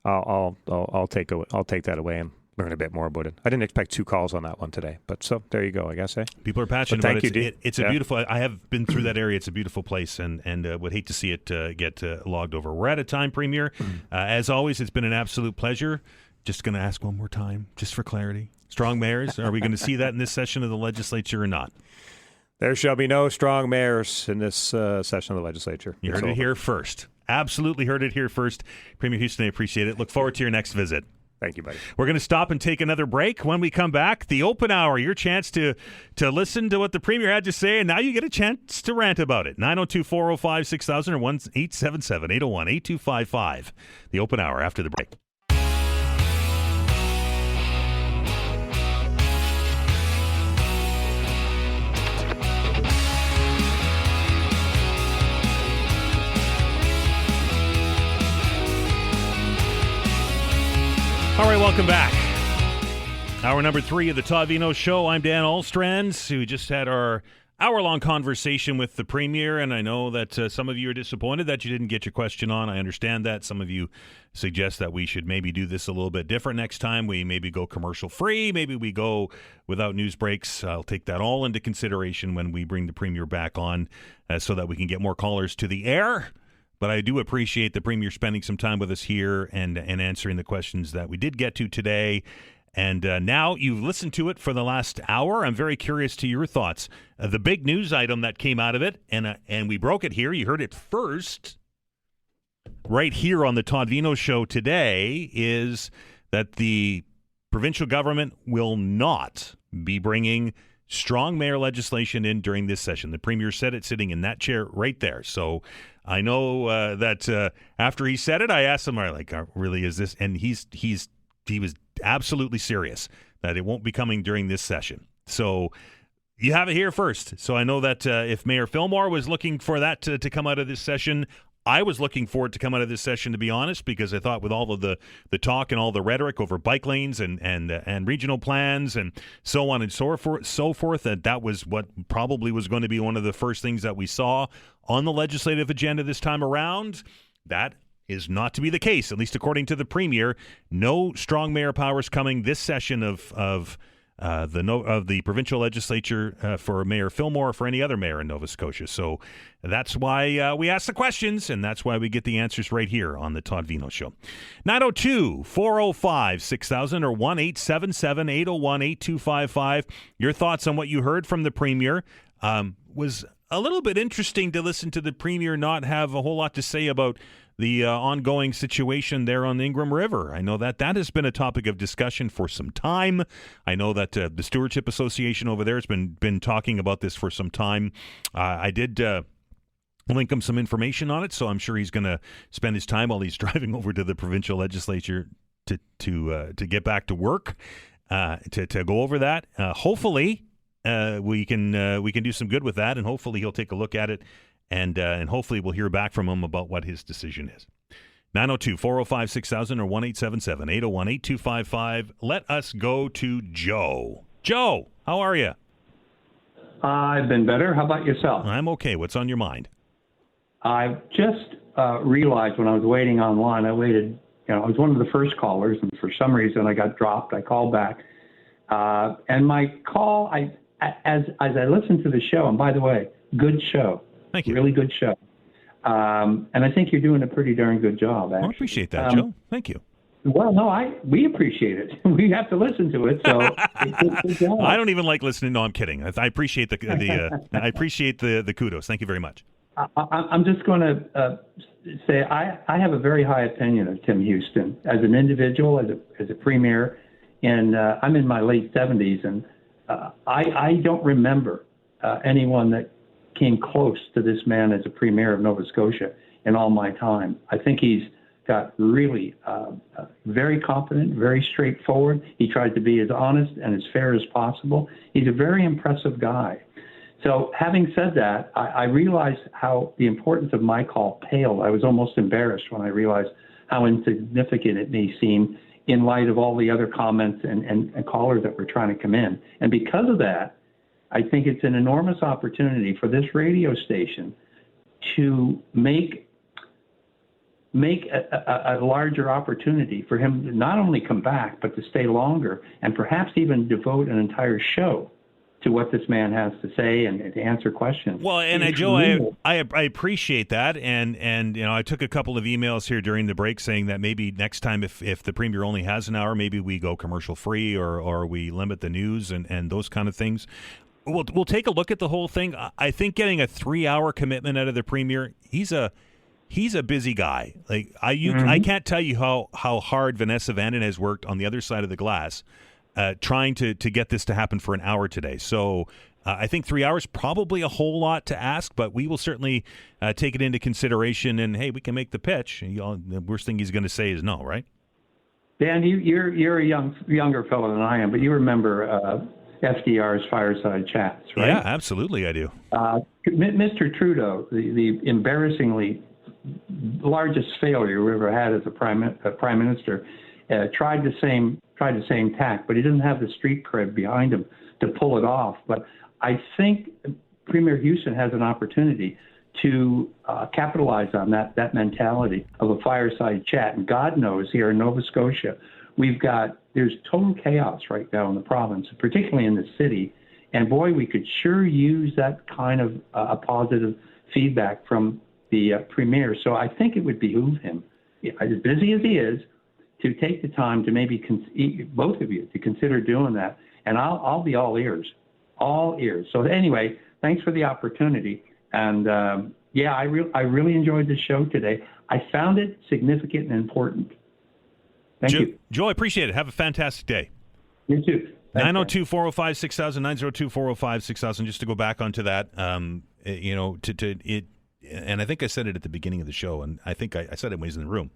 I'll take that away and learn a bit more about it. I didn't expect 2 calls on that one today, but so there you go, I guess. People are passionate about it. Thank you, Dee. It's a beautiful. I have been through that area. It's a beautiful place, and would hate to see it get logged over. We're out of time, Premier. As always, it's been an absolute pleasure. Just going to ask one more time, just for clarity. Strong mayors, are we going to see that in this session of the legislature or not? There shall be no strong mayors in this session of the legislature. You heard it here first. Absolutely heard it here first. Premier Houston, I appreciate it. Look forward to your next visit. Thank you, buddy. We're going to stop and take another break. When we come back, the open hour, your chance to listen to what the Premier had to say, and now you get a chance to rant about it. 902-405-6000 or 1-877-801-8255. The open hour after the break. All right, welcome back. Hour number 3 of the Todd Veinotte Show. I'm Dan Alstrands, who just had our hour-long conversation with the Premier, and I know that some of you are disappointed that you didn't get your question on. I understand that. Some of you suggest that we should maybe do this a little bit different next time. We maybe go commercial-free. Maybe we go without news breaks. I'll take that all into consideration when we bring the Premier back on so that we can get more callers to the air. But I do appreciate the Premier spending some time with us here and answering the questions that we did get to today. And now you've listened to it for the last hour. I'm very curious to your thoughts. The big news item that came out of it, and we broke it here. You heard it first right here on the Todd Veinotte Show today, is that the provincial government will not be bringing strong mayor legislation in during this session. The Premier said it sitting in that chair right there. So I know that after he said it, I asked him, really, is this? And he was absolutely serious that it won't be coming during this session. So you have it here first. So I know that if Mayor Fillmore was looking for that to come out of this session, I was looking for it to come out of this session, to be honest, because I thought with all of the talk and all the rhetoric over bike lanes and regional plans and so on and so forth, that was what probably was going to be one of the first things that we saw on the legislative agenda this time around. That is not to be the case, at least according to the Premier. No strong mayor powers coming this session of the provincial legislature for Mayor Fillmore or for any other mayor in Nova Scotia. So that's why we ask the questions, and that's why we get the answers right here on the Todd Veinotte Show. 902-405-6000 or 1-877-801-8255. Your thoughts on what you heard from the Premier. Was a little bit interesting to listen to the Premier not have a whole lot to say about the ongoing situation there on the Ingram River. I know that has been a topic of discussion for some time. I know that the Stewardship Association over there has been talking about this for some time. I did link him some information on it, so I'm sure he's going to spend his time while he's driving over to the provincial legislature to get back to work to go over that. Hopefully, we can do some good with that, and hopefully he'll take a look at it. And hopefully we'll hear back from him about what his decision is. 902-405-6000 or 1-877-801-8255. Let us go to Joe. Joe, how are you? I've been better. How about yourself? I'm okay. What's on your mind? I just realized when I was waiting online, I waited, I was one of the first callers, and for some reason I got dropped. I called back. And my call, as I listened to the show, and by the way, good show. Thank you. Really good show. And I think you're doing a pretty darn good job, actually. Well, I appreciate that, Joe. Thank you. Well, no, we appreciate it. We have to listen to it, so good job. I don't even like listening. No, I'm kidding. I appreciate the I appreciate the kudos. Thank you very much. I'm just going to say I have a very high opinion of Tim Houston as an individual, as a premier, and I'm in my late 70s, and I don't remember anyone that came close to this man as a premier of Nova Scotia in all my time. I think he's got really very competent, very straightforward. He tried to be as honest and as fair as possible. He's a very impressive guy. So having said that, I realized how the importance of my call paled. I was almost embarrassed when I realized how insignificant it may seem in light of all the other comments and callers that were trying to come in. And because of that, I think it's an enormous opportunity for this radio station to make a larger opportunity for him to not only come back, but to stay longer and perhaps even devote an entire show to what this man has to say and to answer questions. Well, and Joe, I appreciate that, and I took a couple of emails here during the break saying that maybe next time if the premier only has an hour, maybe we go commercial free or we limit the news and those kind of things. We'll take a look at the whole thing. I think getting a 3-hour commitment out of the premier, he's a busy guy. Like I can't tell you how hard Vanessa Vanden has worked on the other side of the glass, trying to get this to happen for an hour today. So I think 3 hours probably a whole lot to ask, but we will certainly take it into consideration. And hey, we can make the pitch. The worst thing he's going to say is no, right? Dan, you're a younger fellow than I am, but you remember FDR's fireside chats, right? Yeah, absolutely, I do. Mr. Trudeau, the embarrassingly largest failure we ever had as a prime minister, tried the same tack, but he didn't have the street cred behind him to pull it off. But I think Premier Houston has an opportunity to capitalize on that mentality of a fireside chat. And God knows here in Nova Scotia, there's total chaos right now in the province, particularly in the city. And boy, we could sure use that kind of a positive feedback from the premier. So I think it would behoove him, as busy as he is, to take the time to maybe both of you to consider doing that. And I'll be all ears. So anyway, thanks for the opportunity. And I really enjoyed the show today. I found it significant and important. Thank you. Joe, I appreciate it. Have a fantastic day. You too. 902-405-6000, 902-405-6000. Just to go back onto that, and I think I said it at the beginning of the show, and I think I said it when he was in the room.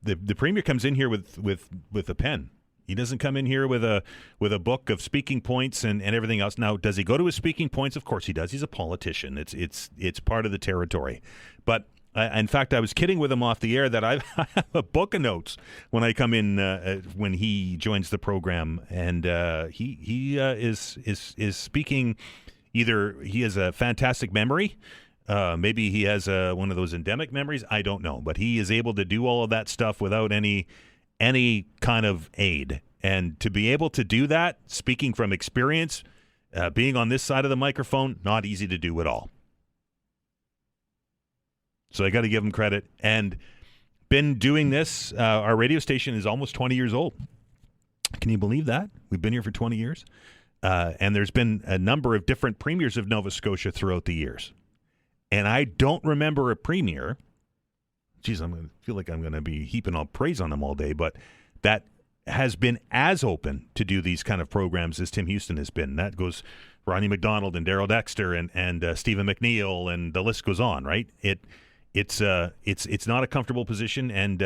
The premier comes in here with a pen. He doesn't come in here with a book of speaking points and everything else. Now, does he go to his speaking points? Of course he does. He's a politician. It's part of the territory. But in fact, I was kidding with him off the air that I have a book of notes when I come in when he joins the program, and he is speaking. Either he has a fantastic memory. Maybe he has one of those endemic memories. I don't know, but he is able to do all of that stuff without any kind of aid. And to be able to do that, speaking from experience, being on this side of the microphone, not easy to do at all. So I got to give him credit. And been doing this. Our radio station is almost 20 years old. Can you believe that? We've been here for 20 years. And there's been a number of different premiers of Nova Scotia throughout the years. And I don't remember a premier, geez, I'm going to feel like I'm going to be heaping all praise on them all day, but that has been as open to do these kind of programs as Tim Houston has been. That goes Ronnie McDonald and Daryl Dexter and Stephen McNeil, and the list goes on, right? It's not a comfortable position, and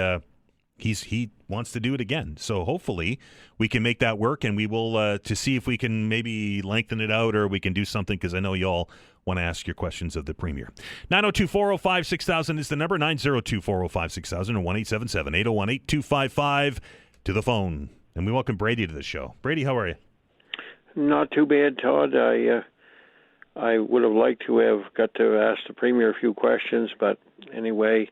he wants to do it again. So hopefully we can make that work, and we will to see if we can maybe lengthen it out or we can do something, because I know you all want to ask your questions of the Premier. 902-405-6000 is the number, 902-405-6000 or 1-877-801-8255 to the phone. And we welcome Brady to the show. Brady, how are you? Not too bad, Todd. I would have liked to have got to ask the Premier a few questions, but anyway,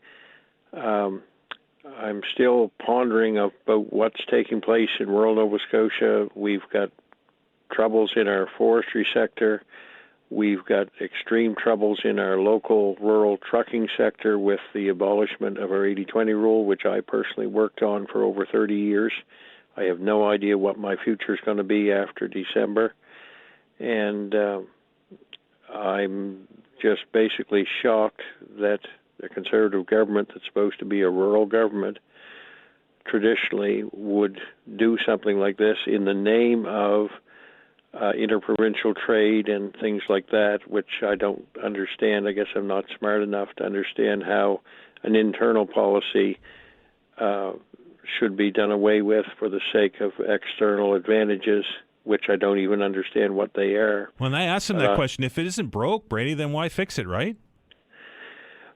I'm still pondering about what's taking place in rural Nova Scotia. We've got troubles in our forestry sector. We've got extreme troubles in our local rural trucking sector with the abolishment of our 80-20 rule, which I personally worked on for over 30 years. I have no idea what my future is going to be after December. And I'm just basically shocked that the Conservative government, that's supposed to be a rural government, traditionally would do something like this in the name of interprovincial trade and things like that, which I don't understand. I guess I'm not smart enough to understand how an internal policy should be done away with for the sake of external advantages, which I don't even understand what they are. When I asked him that question, if it isn't broke, Brady, then why fix it, right?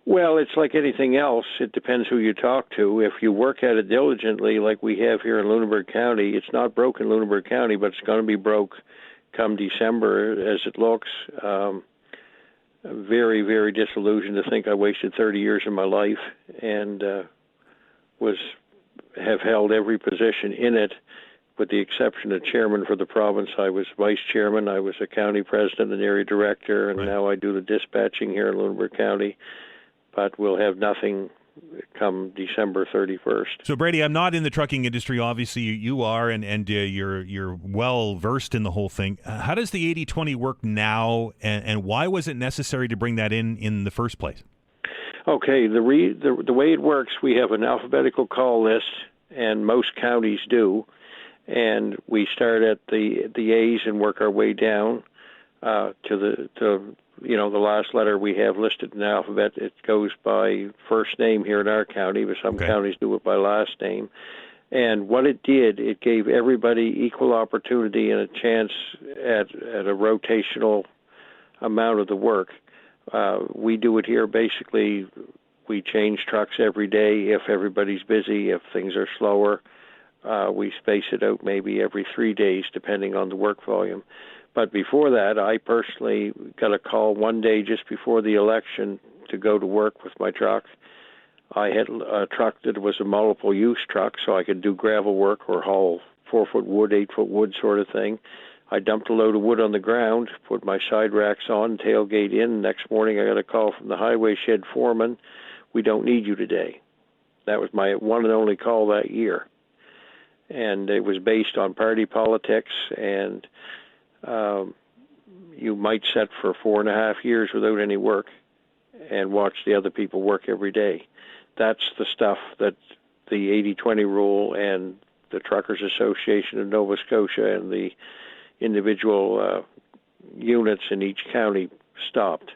Well, it's like anything else. It depends who you talk to. If you work at it diligently, like we have here in Lunenburg County, it's not broke in Lunenburg County, but it's going to be broke come December as it looks. Very, very disillusioned to think I wasted 30 years of my life and have held every position in it, with the exception of chairman for the province. I was vice chairman, I was a county president and area director, and now I do the dispatching here in Lunenburg County. But we'll have nothing come December 31st. So, Brady, I'm not in the trucking industry. Obviously, you are, and you're well versed in the whole thing. How does the 80-20 work now, and why was it necessary to bring that in the first place? Okay, the way it works, we have an alphabetical call list, and most counties do, and we start at the A's and work our way down to the last letter we have listed in the alphabet. It goes by first name here in our county, but some counties do it by last name. And what it did, it gave everybody equal opportunity and a chance at a rotational amount of the work. We do it here basically. We change trucks every day if everybody's busy. If things are slower, we space it out maybe every 3 days depending on the work volume. But before that, I personally got a call one day just before the election to go to work with my truck. I had a truck that was a multiple-use truck, so I could do gravel work or haul 4-foot wood, 8-foot wood sort of thing. I dumped a load of wood on the ground, put my side racks on, tailgate in. Next morning, I got a call from the highway shed foreman, "We don't need you today." That was my one and only call that year. And it was based on party politics, and you might sit for 4.5 years without any work and watch the other people work every day. That's the stuff that the 80-20 rule and the Truckers Association of Nova Scotia and the individual units in each county stopped.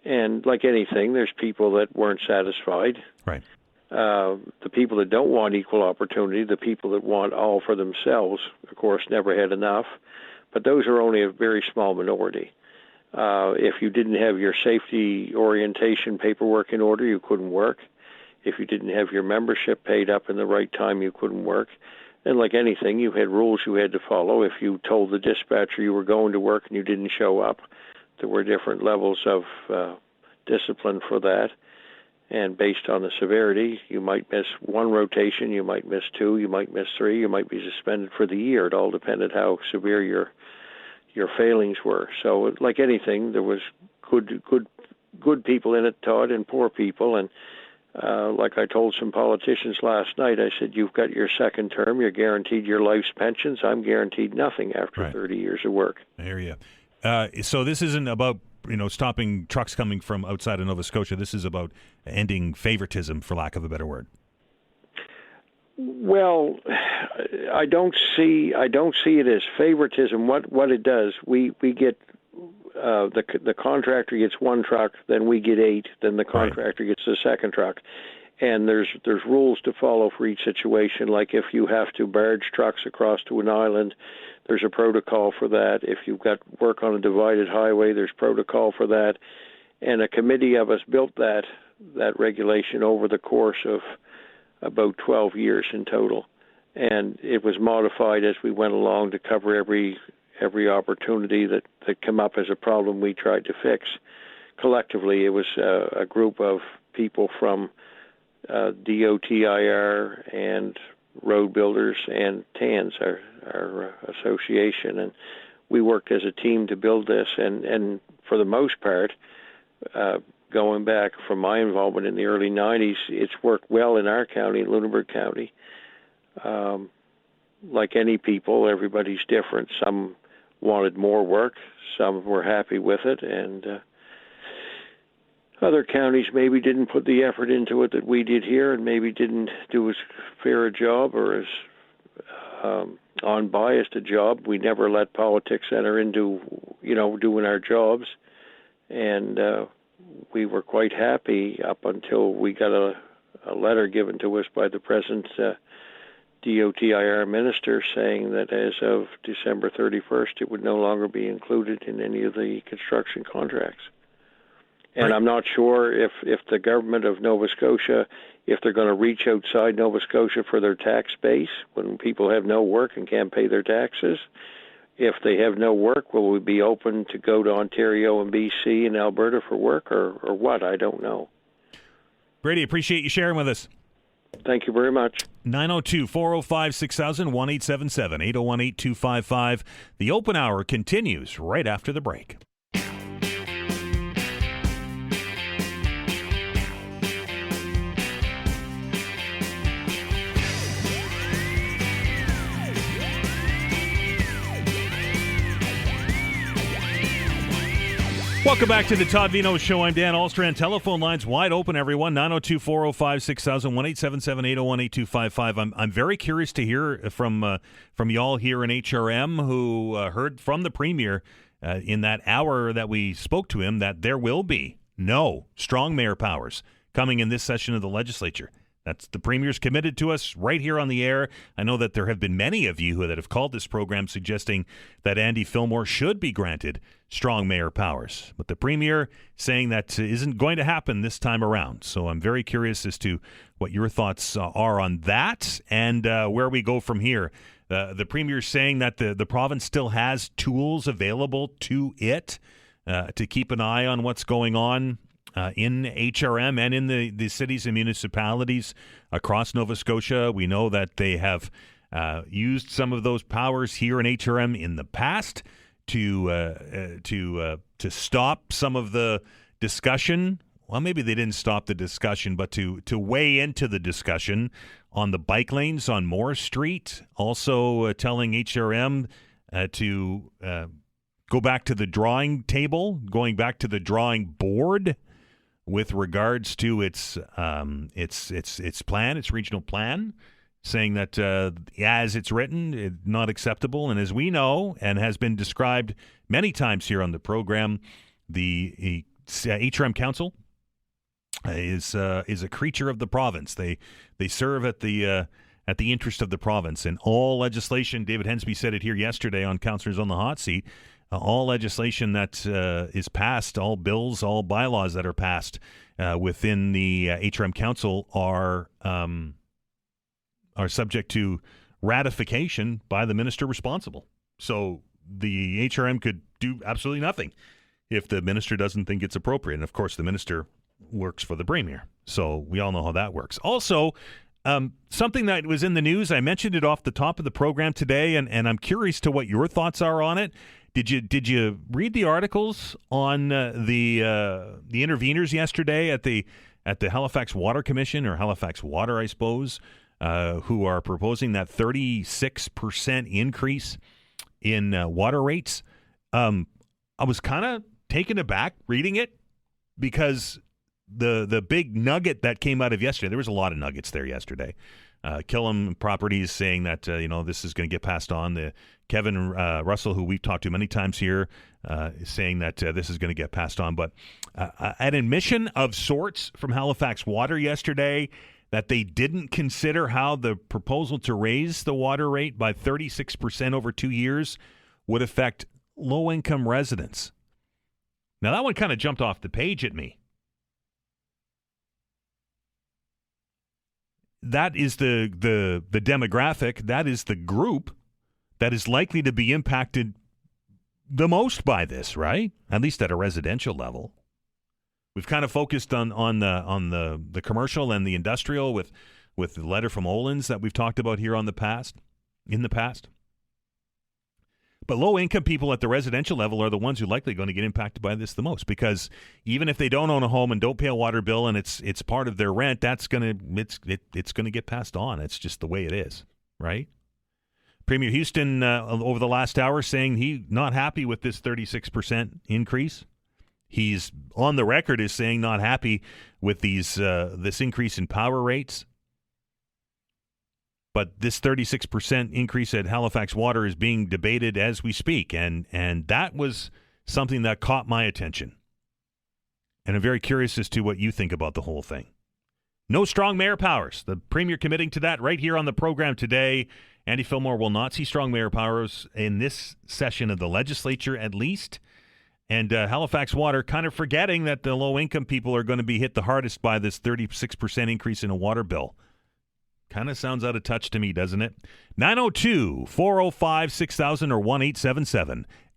And like anything, there's people that weren't satisfied. Right. The people that don't want equal opportunity, the people that want all for themselves, of course, never had enough. But those are only a very small minority. If you didn't have your safety orientation paperwork in order, you couldn't work. If you didn't have your membership paid up in the right time, you couldn't work. And like anything, you had rules you had to follow. If you told the dispatcher you were going to work and you didn't show up, there were different levels of discipline for that. And based on the severity, you might miss one rotation, you might miss two, you might miss three, you might be suspended for the year. It all depended how severe your failings were. So, like anything, there was good people in it, Todd, and poor people. And like I told some politicians last night, I said, "You've got your second term. You're guaranteed your life's pensions. I'm guaranteed nothing after 30 years of work." I hear you. So this isn't about stopping trucks coming from outside of Nova Scotia. This is about ending favoritism, for lack of a better word. Well, I don't see it as favoritism. What it does, we get the contractor gets one truck, then we get 8, then the contractor gets the second truck. And there's rules to follow for each situation. Like if you have to barge trucks across to an island, there's a protocol for that. If you've got work on a divided highway, there's protocol for that. And a committee of us built that regulation over the course of about 12 years in total. And it was modified as we went along to cover every opportunity that came up as a problem we tried to fix. Collectively, it was a group of people from DOTIR and road builders and TANS, our association, and we worked as a team to build this. And for the most part, going back from my involvement in the early 90s, it's worked well in our county, Lunenburg County. Like any people, everybody's different. Some wanted more work, some were happy with it, and other counties maybe didn't put the effort into it that we did here, and maybe didn't do as fair a job or as unbiased a job. We never let politics enter into, doing our jobs, and we were quite happy up until we got a letter given to us by the present DOTIR minister saying that as of December 31st, it would no longer be included in any of the construction contracts. And I'm not sure if the government of Nova Scotia, if they're going to reach outside Nova Scotia for their tax base when people have no work and can't pay their taxes. If they have no work, will we be open to go to Ontario and BC and Alberta for work or what? I don't know. Brady, appreciate you sharing with us. Thank you very much. 902-405-6000, 1-877-801-8255. The open hour continues right after the break. Welcome back to the Todd Veinotte Show. I'm Dan Alstrand. Telephone lines wide open, everyone. 902-405-6000, 1-877-801-8255. I'm very curious to hear from y'all here in HRM who heard from the Premier in that hour that we spoke to him that there will be no strong mayor powers coming in this session of the legislature. That's the Premier's committed to us right here on the air. I know that there have been many of you that have called this program suggesting that Andy Fillmore should be granted strong mayor powers. But the Premier saying that isn't going to happen this time around. So I'm very curious as to what your thoughts are on that and where we go from here. The Premier saying that the province still has tools available to it to keep an eye on what's going on in HRM and in the cities and municipalities across Nova Scotia. We know that they have used some of those powers here in HRM in the past to stop some of the discussion. Well, maybe they didn't stop the discussion, but to weigh into the discussion on the bike lanes on Moore Street. Also telling HRM to go back to the drawing table, going back to the drawing board with regards to its plan, its regional plan, saying that as it's written, it's not acceptable. And as we know, and has been described many times here on the program, the HRM Council is a creature of the province. They serve at the interest of the province. And all legislation, David Hensby said it here yesterday on Councillors on the Hot Seat, all legislation that is passed, all bills, all bylaws that are passed within the HRM Council are subject to ratification by the minister responsible. So the HRM could do absolutely nothing if the minister doesn't think it's appropriate. And, of course, the minister works for the Premier. So we all know how that works. Also, something that was in the news, I mentioned it off the top of the program today, and I'm curious to what your thoughts are on it. Did you read the articles on the interveners yesterday at the Halifax Water Commission, or Halifax Water, I suppose, who are proposing that 36% increase in water rates? I was kind of taken aback reading it because the big nugget that came out of yesterday, there was a lot of nuggets there yesterday. Killam Properties saying that this is going to get passed on. The Kevin Russell, who we've talked to many times here, is saying that this is going to get passed on. But an admission of sorts from Halifax Water yesterday that they didn't consider how the proposal to raise the water rate by 36% over 2 years would affect low-income residents. Now, that one kind of jumped off the page at me. That is the demographic, that is the group that is likely to be impacted the most by this, right? At least at a residential level. We've kind of focused on the commercial and the industrial with the letter from Olin's that we've talked about here in the past. But low-income people at the residential level are the ones who are likely going to get impacted by this the most, because even if they don't own a home and don't pay a water bill and it's part of their rent, it's going to get passed on. It's just the way it is, right? Premier Houston over the last hour saying he's not happy with this 36% increase. He's on the record as saying not happy with this increase in power rates. But this 36% increase at Halifax Water is being debated as we speak, and that was something that caught my attention. And I'm very curious as to what you think about the whole thing. No strong mayor powers. The Premier committing to that right here on the program today. Andy Fillmore will not see strong mayor powers in this session of the legislature, at least. And Halifax Water kind of forgetting that the low-income people are going to be hit the hardest by this 36% increase in a water bill. Kind of sounds out of touch to me, doesn't it? 902-405-6000 or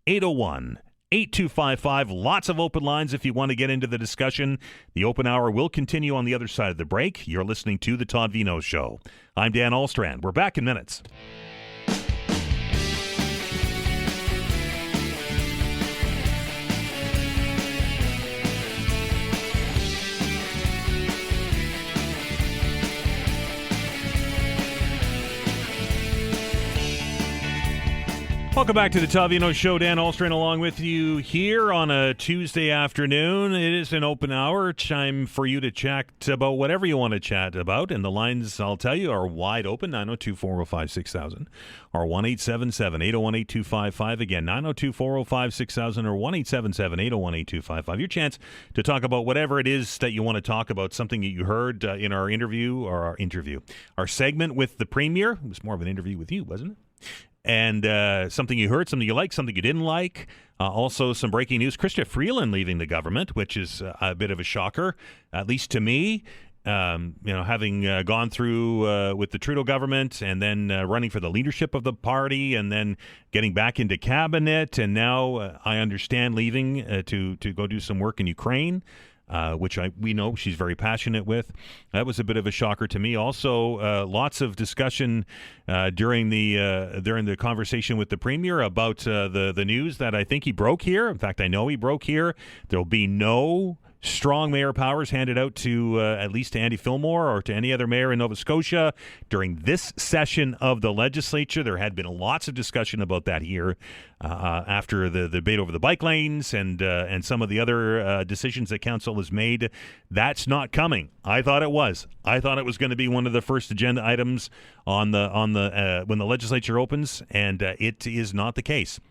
1-877-801-8255. Lots of open lines if you want to get into the discussion. The open hour will continue on the other side of the break. You're listening to The Todd Veinotte Show. I'm Dan Alstrand. We're back in minutes. Welcome back to the Todd Veinotte Show. Dan Alstrand along with you here on a Tuesday afternoon. It is an open hour. Time for you to chat about whatever you want to chat about. And the lines, I'll tell you, are wide open. 902-405-6000 or 1-877-801-8255. Again, 902-405-6000 or 1-877-801-8255. Your chance to talk about whatever it is that you want to talk about, something that you heard in our our segment with the Premier. It was more of an interview with you, wasn't it? And something you heard, something you liked, something you didn't like. Also, some breaking news. Chrystia Freeland leaving the government, which is a bit of a shocker, at least to me. Having gone through with the Trudeau government and then running for the leadership of the party and then getting back into cabinet. And now I understand leaving to go do some work in Ukraine. Which we know she's very passionate with. That was a bit of a shocker to me. Also, lots of discussion during the conversation with the Premier about the news that I think he broke here. In fact, I know he broke here. There'll be no strong mayor powers handed out to at least to Andy Fillmore or to any other mayor in Nova Scotia during this session of the legislature. There had been lots of discussion about that here after the debate over the bike lanes and some of the other decisions that council has made. That's not coming. I thought it was. I thought it was going to be one of the first agenda items on the when the legislature opens, and it is not the case.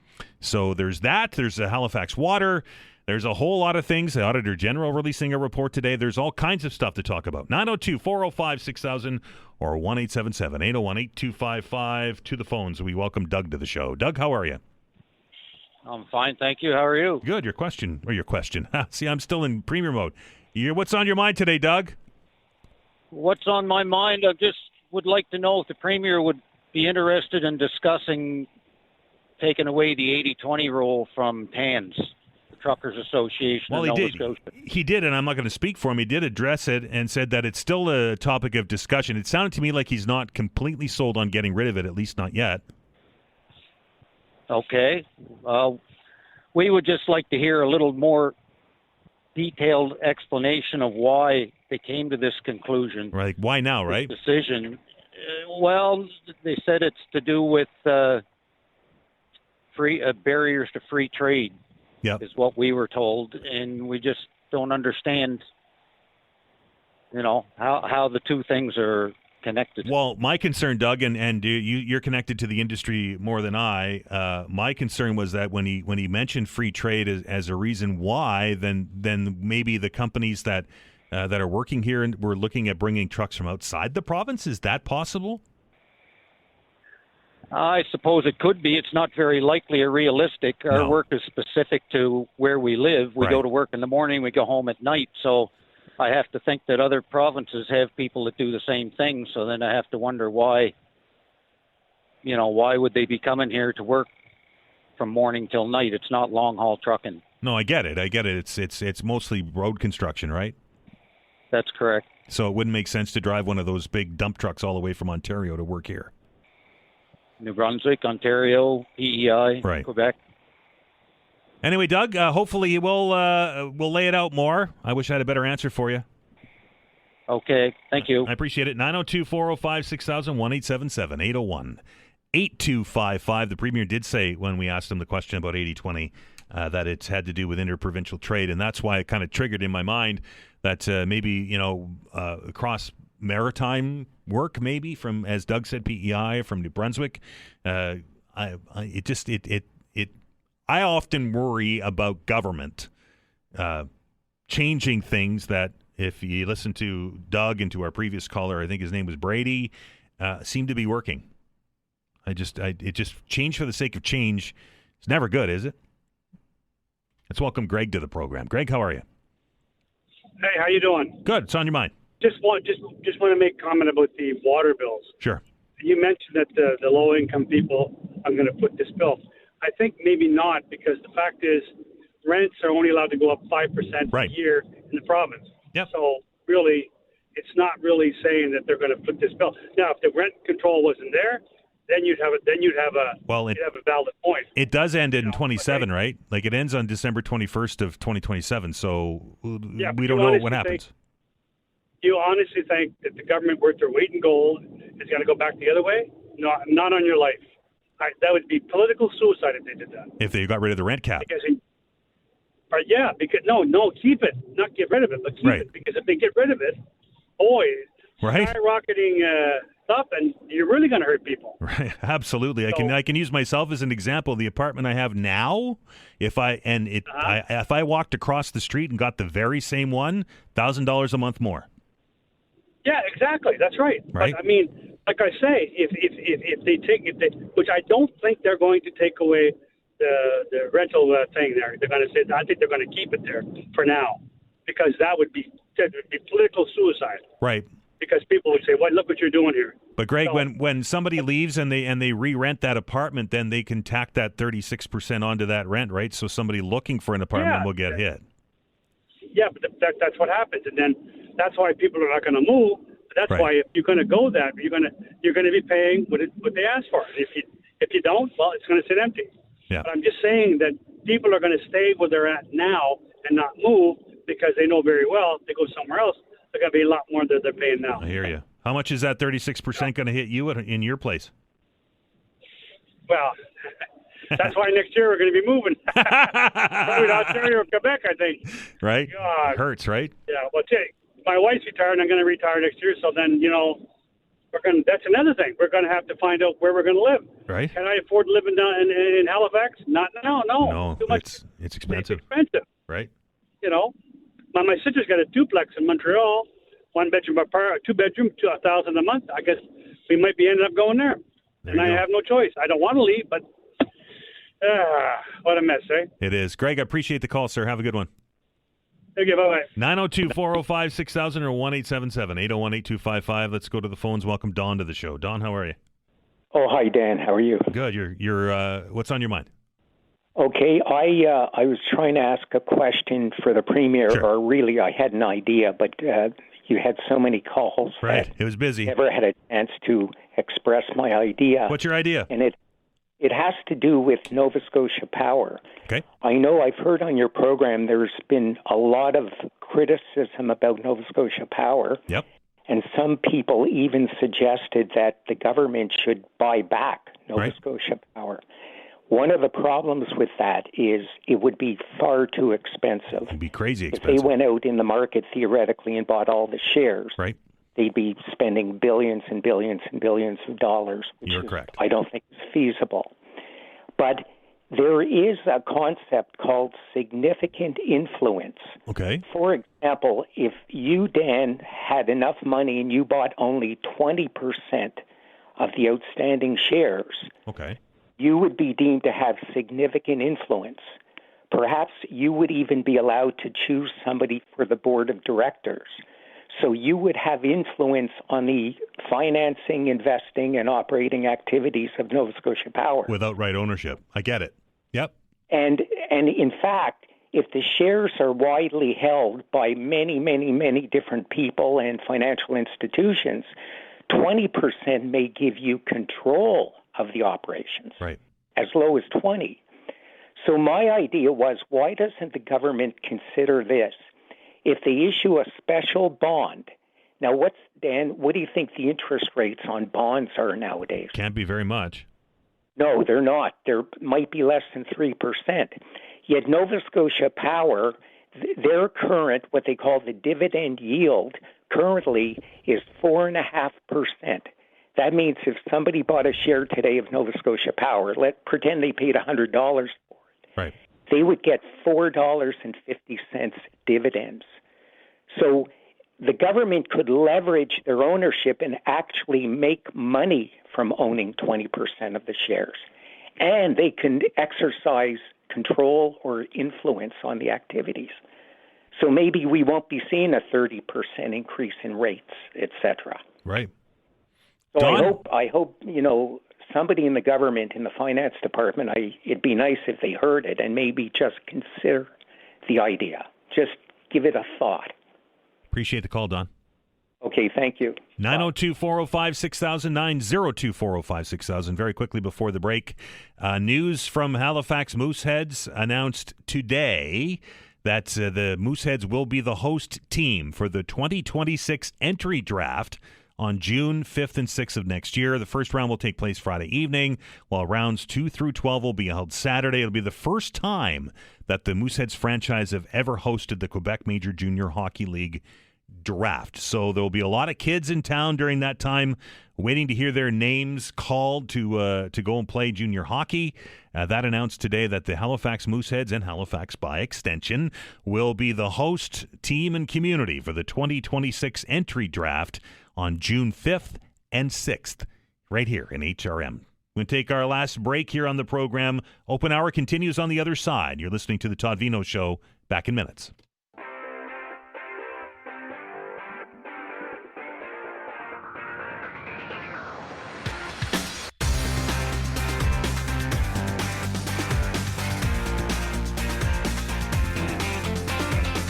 So there's that. There's the Halifax Water. There's a whole lot of things. The Auditor General releasing a report today. There's all kinds of stuff to talk about. 902-405-6000 or 1-877-801-8255 to the phones. We welcome Doug to the show. Doug, how are you? I'm fine, thank you. How are you? Good. Your question. See, I'm still in Premier mode. What's on your mind today, Doug? What's on my mind? I just would like to know if the Premier would be interested in discussing taking away the 80-20 rule from TANS. Truckers Association in Nova Scotia. He did, and I'm not going to speak for him. He did address it and said that it's still a topic of discussion. It sounded to me like he's not completely sold on getting rid of it, at least not yet. Okay. We would just like to hear a little more detailed explanation of why they came to this conclusion. Right. Why now, right? Decision. Well, they said it's to do with barriers to free trade. Yep. Is what we were told, and we just don't understand, how the two things are connected. Well, my concern, Doug, and you're connected to the industry more than I. My concern was that when he mentioned free trade as a reason why, then maybe the companies that are working here and were looking at bringing trucks from outside the province. Is that possible? I suppose it could be. It's not very likely or realistic. Our work is specific to where we live. We go to work in the morning, we go home at night. So I have to think that other provinces have people that do the same thing. So then I have to wonder why would they be coming here to work from morning till night? It's not long haul trucking. No, I get it. It's mostly road construction, right? That's correct. So it wouldn't make sense to drive one of those big dump trucks all the way from Ontario to work here. New Brunswick, Ontario, PEI, Quebec. Anyway, Doug, hopefully we'll lay it out more. I wish I had a better answer for you. Okay, thank you. I appreciate it. 902-405-6000, 1-877-801-8255. The Premier did say when we asked him the question about 80-20 that it's had to do with interprovincial trade, and that's why it kind of triggered in my mind that maybe, across maritime work, maybe from, as Doug said, PEI from New Brunswick. I often worry about government changing things that, if you listen to Doug and to our previous caller, I think his name was Brady, seem to be working. It just change for the sake of change. It's never good, is it? Let's welcome Greg to the program. Greg, how are you? Hey, how you doing? Good. It's on your mind. Just want to make a comment about the water bills. Sure. You mentioned that the low-income people are going to foot this bill. I think maybe not, because the fact is rents are only allowed to go up 5% a year in the province. Yep. So really, it's not really saying that they're going to foot this bill. Now, if the rent control wasn't there, then you'd have a valid point. It does end in 27, right? Like it ends on December 21st of 2027. So we don't know what happens. Do you honestly think that the government, worth their weight in gold, is going to go back the other way? No, not on your life. That would be political suicide if they did that. If they got rid of the rent cap. Because keep it, not get rid of it, but keep it. Because if they get rid of it, skyrocketing stuff, and you're really going to hurt people. Right, absolutely. I can use myself as an example. The apartment I have now, if I walked across the street and got the very same one, $1,000 a month more. Yeah, exactly. That's right. But I mean, like I say, if they which I don't think they're going to take away the rental thing there. They're going to say, I think they're going to keep it there for now, because that would be political suicide. Right. Because people would say, "Well, look what you're doing here." But Greg, when somebody leaves and they re-rent that apartment, then they can tack that 36% onto that rent, right? So somebody looking for an apartment will get hit. Yeah, but that's what happens, and then that's why people are not going to move. That's why if you're going to go that, you're going to be paying what they ask for. If you don't, well, it's going to sit empty. Yeah. But I'm just saying that people are going to stay where they're at now and not move, because they know very well if they go somewhere else, they're going to be a lot more than they're paying now. I hear you. How much is that 36% going to hit you in your place? Well, that's why next year we're going to be moving. Probably to Ontario or Quebec, I think. Right? God. It hurts, right? Yeah. Well, my wife's retired, and I'm going to retire next year. So then, that's another thing. We're going to have to find out where we're going to live. Right. Can I afford living down in Halifax? Not now. No. Too much. It's expensive. It's expensive. Right. My sister's got a duplex in Montreal, 1-bedroom apartment, 2-bedroom, $1,000 a month. I guess we might be ending up going there. And I have no choice. I don't want to leave, but what a mess, eh? It is. Greg, I appreciate the call, sir. Have a good one. Thank you. Bye-bye. 902-405-6000 or 1-877-801-8255. Let's go to the phones. Welcome Don to the show. Don, how are you? Oh, hi, Dan. How are you? Good. You're what's on your mind? Okay, I was trying to ask a question for the Premier, or really I had an idea, but you had so many calls. Right, it was busy. Never had a chance to express my idea. What's your idea? And it has to do with Nova Scotia Power. Okay. I know I've heard on your program there's been a lot of criticism about Nova Scotia Power. Yep. And some people even suggested that the government should buy back Nova Scotia Power. One of the problems with that is it would be far too expensive. It'd be crazy expensive. If they went out in the market theoretically and bought all the shares. Right. they'd be spending billions and billions and billions of dollars, which You're correct. I don't think is feasible. But there is a concept called significant influence. Okay. For example, if you, Dan, had enough money and you bought only 20% of the outstanding shares, okay, you would be deemed to have significant influence. Perhaps you would even be allowed to choose somebody for the board of directors. So you would have influence on the financing, investing, and operating activities of Nova Scotia Power. Without right ownership. I get it. Yep. And in fact, if the shares are widely held by many, many, many different people and financial institutions, 20% may give you control of the operations. Right. As low as 20. So my idea was, why doesn't the government consider this? If they issue a special bond, now Dan, what do you think the interest rates on bonds are nowadays? Can't be very much. No, they're not. There might be less than 3%. Yet Nova Scotia Power, their current, what they call the dividend yield, currently is 4.5%. That means if somebody bought a share today of Nova Scotia Power, pretend they paid $100 for it. Right. They would get $4.50 dividends. So the government could leverage their ownership and actually make money from owning 20% of the shares. And they can exercise control or influence on the activities. So maybe we won't be seeing a 30% increase in rates, etc. Right. So Don? I hope, somebody in the government, in the finance department, it'd be nice if they heard it and maybe just consider the idea. Just give it a thought. Appreciate the call, Don. Okay, thank you. 902-405-6000, 902-405-6000. Very quickly before the break, news from Halifax Mooseheads announced today that the Mooseheads will be the host team for the 2026 entry draft on June 5th and 6th of next year. The first round will take place Friday evening, while rounds 2 through 12 will be held Saturday. It'll be the first time that the Mooseheads franchise have ever hosted the Quebec Major Junior Hockey League draft. So there will be a lot of kids in town during that time waiting to hear their names called to go and play junior hockey. That announced today that the Halifax Mooseheads and Halifax by extension will be the host team and community for the 2026 entry draft on June 5th and 6th, right here in HRM. We'll take our last break here on the program. Open Hour continues on the other side. You're listening to the Todd Veinotte Show. Back in minutes.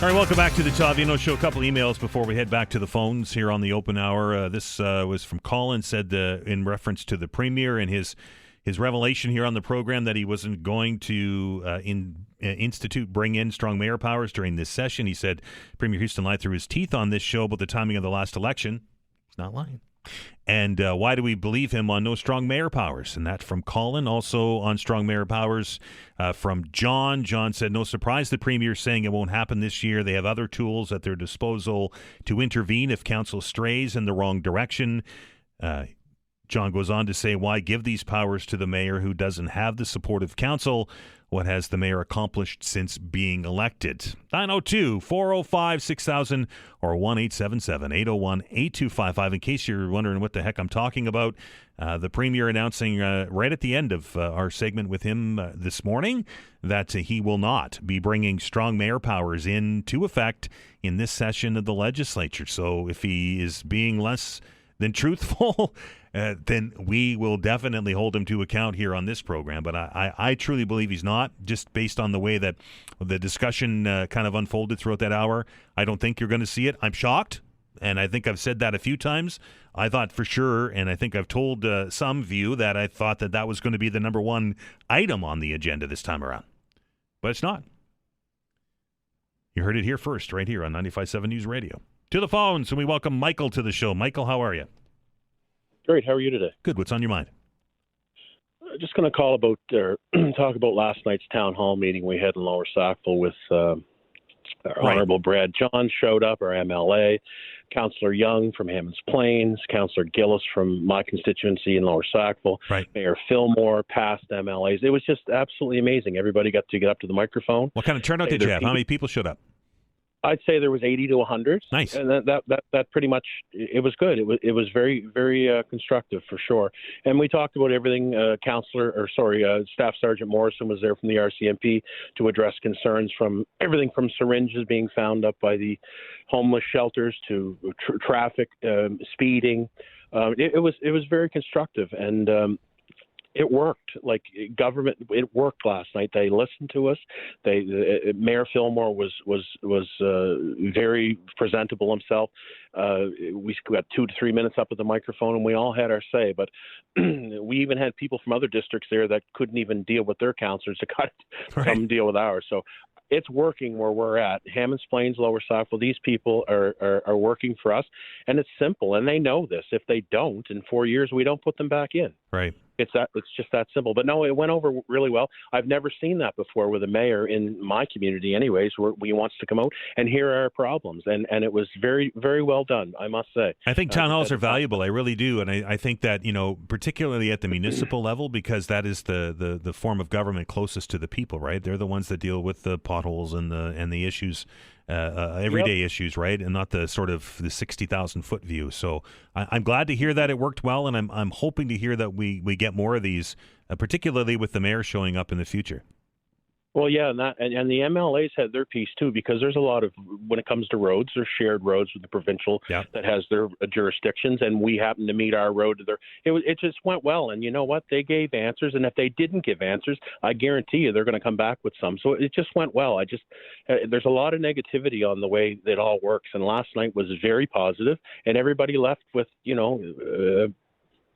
All right, welcome back to the Todd Veinotte Show. A couple emails before we head back to the phones here on the Open Hour. This was from Colin, said in reference to the Premier and his revelation here on the program that he wasn't going to bring in strong mayor powers during this session. He said Premier Houston lied through his teeth on this show about the timing of the last election. He's not lying. And why do we believe him on no strong mayor powers? And that's from Colin. Also on strong mayor powers from John. John said, no surprise the Premier saying it won't happen this year. They have other tools at their disposal to intervene if council strays in the wrong direction. John goes on to say, why give these powers to the mayor who doesn't have the support of council? What has the mayor accomplished since being elected? 902-405-6000 or 1-877-801-8255. In case you're wondering what the heck I'm talking about, the Premier announcing right at the end of our segment with him this morning that he will not be bringing strong mayor powers into effect in this session of the legislature. So if he is being less than truthful, then we will definitely hold him to account here on this program. But I truly believe he's not, just based on the way that the discussion kind of unfolded throughout that hour. I don't think you're going to see it. I'm shocked, and I think I've said that a few times. I thought for sure, and I think I've told some of you that I thought that was going to be the number one item on the agenda this time around. But it's not. You heard it here first, right here on 95.7 News Radio. To the phones, and we welcome Michael to the show. Michael, how are you? Great. How are you today? Good. What's on your mind? Just going to call about talk about last night's town hall meeting we had in Lower Sackville with Honorable Brad Johns showed up, our MLA, Councillor Young from Hammonds Plains, Councillor Gillis from my constituency in Lower Sackville, Mayor Fillmore, past MLAs. It was just absolutely amazing. Everybody got to get up to the microphone. What kind of turnout did you have? How many people showed up? I'd say there was 80 to 100. Nice. And that pretty much, it was good. It was very, very constructive for sure. And we talked about everything. Staff Sergeant Morrison was there from the RCMP to address concerns from everything from syringes being found up by the homeless shelters to traffic, speeding. It was very constructive, and it worked. Like government, it worked last night. They listened to us. Mayor Fillmore was very presentable himself. We got 2 to 3 minutes up at the microphone, and we all had our say. But we even had people from other districts there that couldn't even deal with their councillors to come deal with ours. So it's working where we're at. Hammonds Plains, Lower Sackville, these people are working for us, and it's simple, and they know this. If they don't, in 4 years, we don't put them back in. Right. It's just that simple. But no, it went over really well. I've never seen that before with a mayor in my community anyways, where he wants to come out and hear our problems. And it was very, very well done, I must say. I think town halls are valuable. I really do. And I think that, particularly at the municipal level, because that is the form of government closest to the people, right? They're the ones that deal with the potholes and the issues, everyday issues, right? And not the sort of the 60,000 foot view. So I'm glad to hear that it worked well, and I'm hoping to hear that we get more of these, particularly with the mayor showing up in the future. Well, yeah, and the MLAs had their piece too, because there's a lot of, when it comes to roads, there's shared roads with the provincial that has their jurisdictions, and we happen to meet our road to their. It just went well, and you know what? They gave answers, and if they didn't give answers, I guarantee you they're going to come back with some. So it just went well. There's a lot of negativity on the way that all works, and last night was very positive, and everybody left with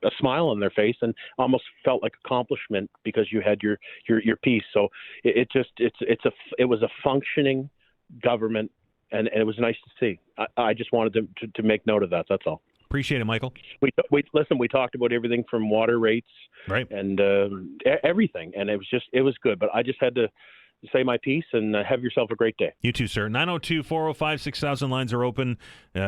a smile on their face and almost felt like accomplishment because you had your piece. So it was a functioning government, and it was nice to see. I just wanted to make note of that. That's all. Appreciate it, Michael. We talked about everything from water rates, right, and everything, and it was good. But I just had to say my piece, and have yourself a great day. You too, sir. 902-405-6000 lines are open.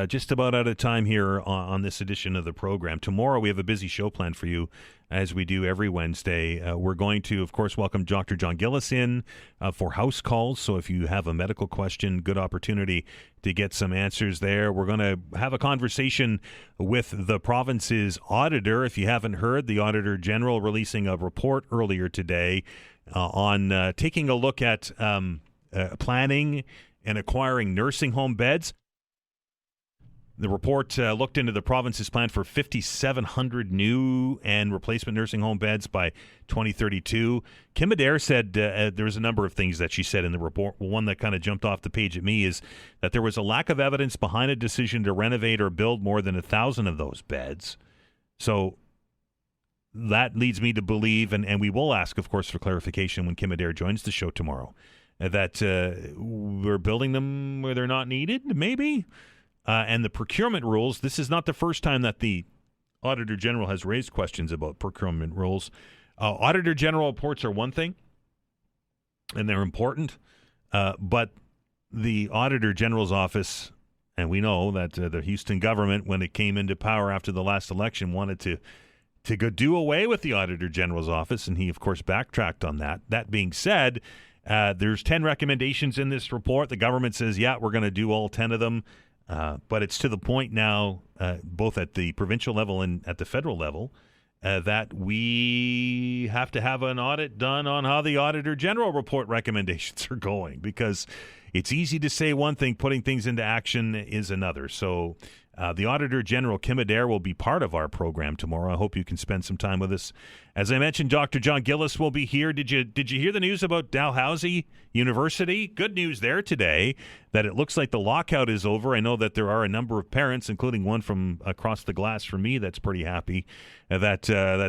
Just about out of time here on this edition of the program. Tomorrow we have a busy show planned for you, as we do every Wednesday. We're going to, of course, welcome Dr. John Gillis in for house calls. So if you have a medical question, good opportunity to get some answers there. We're going to have a conversation with the province's auditor. If you haven't heard, the Auditor General releasing a report earlier today on taking a look at planning and acquiring nursing home beds. The report looked into the province's plan for 5,700 new and replacement nursing home beds by 2032. Kim Adair said there was a number of things that she said in the report. One that kind of jumped off the page at me is that there was a lack of evidence behind a decision to renovate or build more than 1,000 of those beds. So that leads me to believe, and we will ask, of course, for clarification when Kim Adair joins the show tomorrow, that we're building them where they're not needed, maybe. And the procurement rules, this is not the first time that the Auditor General has raised questions about procurement rules. Auditor General reports are one thing, and they're important, but the Auditor General's office, and we know that the Houston government, when it came into power after the last election, wanted to go do away with the Auditor General's office, and he, of course, backtracked on that. That being said, there's 10 recommendations in this report. The government says, we're going to do all 10 of them, but it's to the point now, both at the provincial level and at the federal level, that we have to have an audit done on how the Auditor General report recommendations are going, because it's easy to say one thing, putting things into action is another. So the Auditor General, Kim Adair, will be part of our program tomorrow. I hope you can spend some time with us. As I mentioned, Dr. John Gillis will be here. Did you hear the news about Dalhousie University? Good news there today that it looks like the lockout is over. I know that there are a number of parents, including one from across the glass from me, that's pretty happy that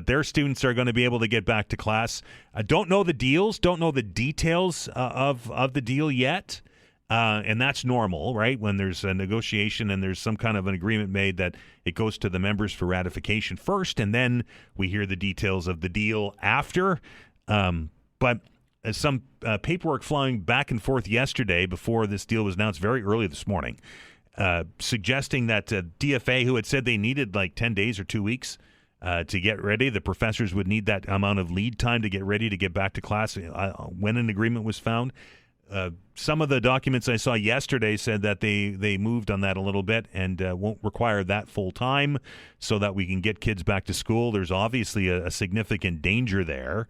their students are going to be able to get back to class. I don't know the deals, don't know the details of the deal yet. And that's normal, right? When there's a negotiation and there's some kind of an agreement made, that it goes to the members for ratification first, and then we hear the details of the deal after. But some paperwork flying back and forth yesterday before this deal was announced very early this morning, suggesting that DFA, who had said they needed like 10 days or 2 weeks to get ready, the professors would need that amount of lead time to get ready to get back to class when an agreement was found. Some of the documents I saw yesterday said that they moved on that a little bit and won't require that full time so that we can get kids back to school. There's obviously a significant danger there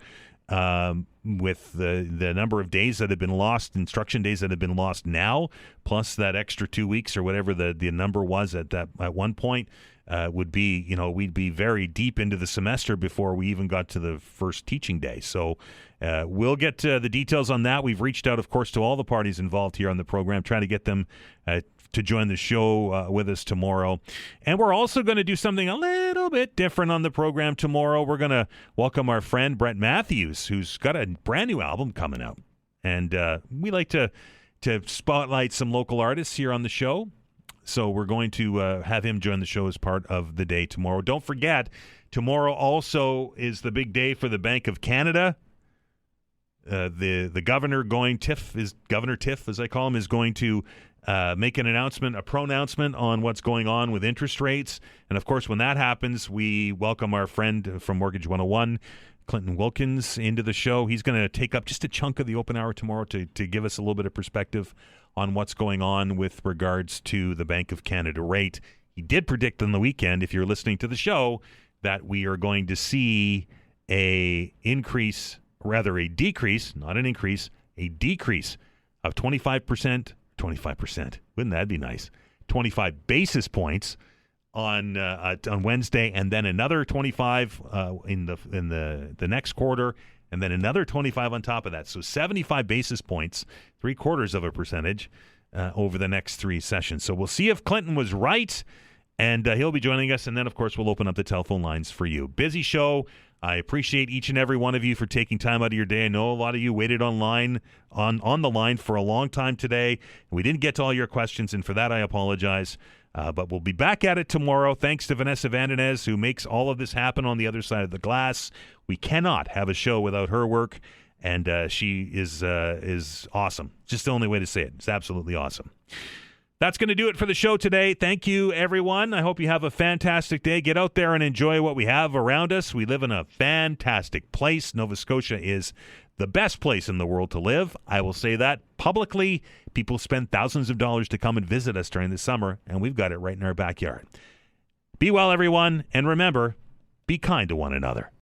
with the number of days that have been lost, instruction days that have been lost now, plus that extra 2 weeks or whatever the number was at one point. Would be, we'd be very deep into the semester before we even got to the first teaching day. So we'll get the details on that. We've reached out, of course, to all the parties involved here on the program, trying to get them to join the show with us tomorrow. And we're also going to do something a little bit different on the program tomorrow. We're going to welcome our friend Brett Matthews, who's got a brand new album coming out. And we like to spotlight some local artists here on the show. So we're going to have him join the show as part of the day tomorrow. Don't forget, tomorrow also is the big day for the Bank of Canada. The governor Governor Tiff, as I call him, is going to make a pronouncement on what's going on with interest rates. And of course, when that happens, we welcome our friend from Mortgage 101, Clinton Wilkins, into the show. He's going to take up just a chunk of the open hour tomorrow to give us a little bit of perspective on what's going on with regards to the Bank of Canada rate. He did predict on the weekend, if you're listening to the show, that we are going to see a decrease, not an increase, a decrease of 25%. Wouldn't that be nice? 25 basis points on Wednesday, and then another 25 in the next quarter, and then another 25 on top of that. So 75 basis points, 0.75% over the next three sessions. So we'll see if Clinton was right, and he'll be joining us. And then, of course, we'll open up the telephone lines for you. Busy show. I appreciate each and every one of you for taking time out of your day. I know a lot of you waited on the line for a long time today. We didn't get to all your questions, and for that I apologize. But we'll be back at it tomorrow. Thanks to Vanessa Vandenez, who makes all of this happen on the other side of the glass. We cannot have a show without her work, and she is awesome. Just the only way to say it. It's absolutely awesome. That's going to do it for the show today. Thank you, everyone. I hope you have a fantastic day. Get out there and enjoy what we have around us. We live in a fantastic place. Nova Scotia is the best place in the world to live. I will say that publicly. People spend thousands of dollars to come and visit us during the summer, and we've got it right in our backyard. Be well, everyone, and remember, be kind to one another.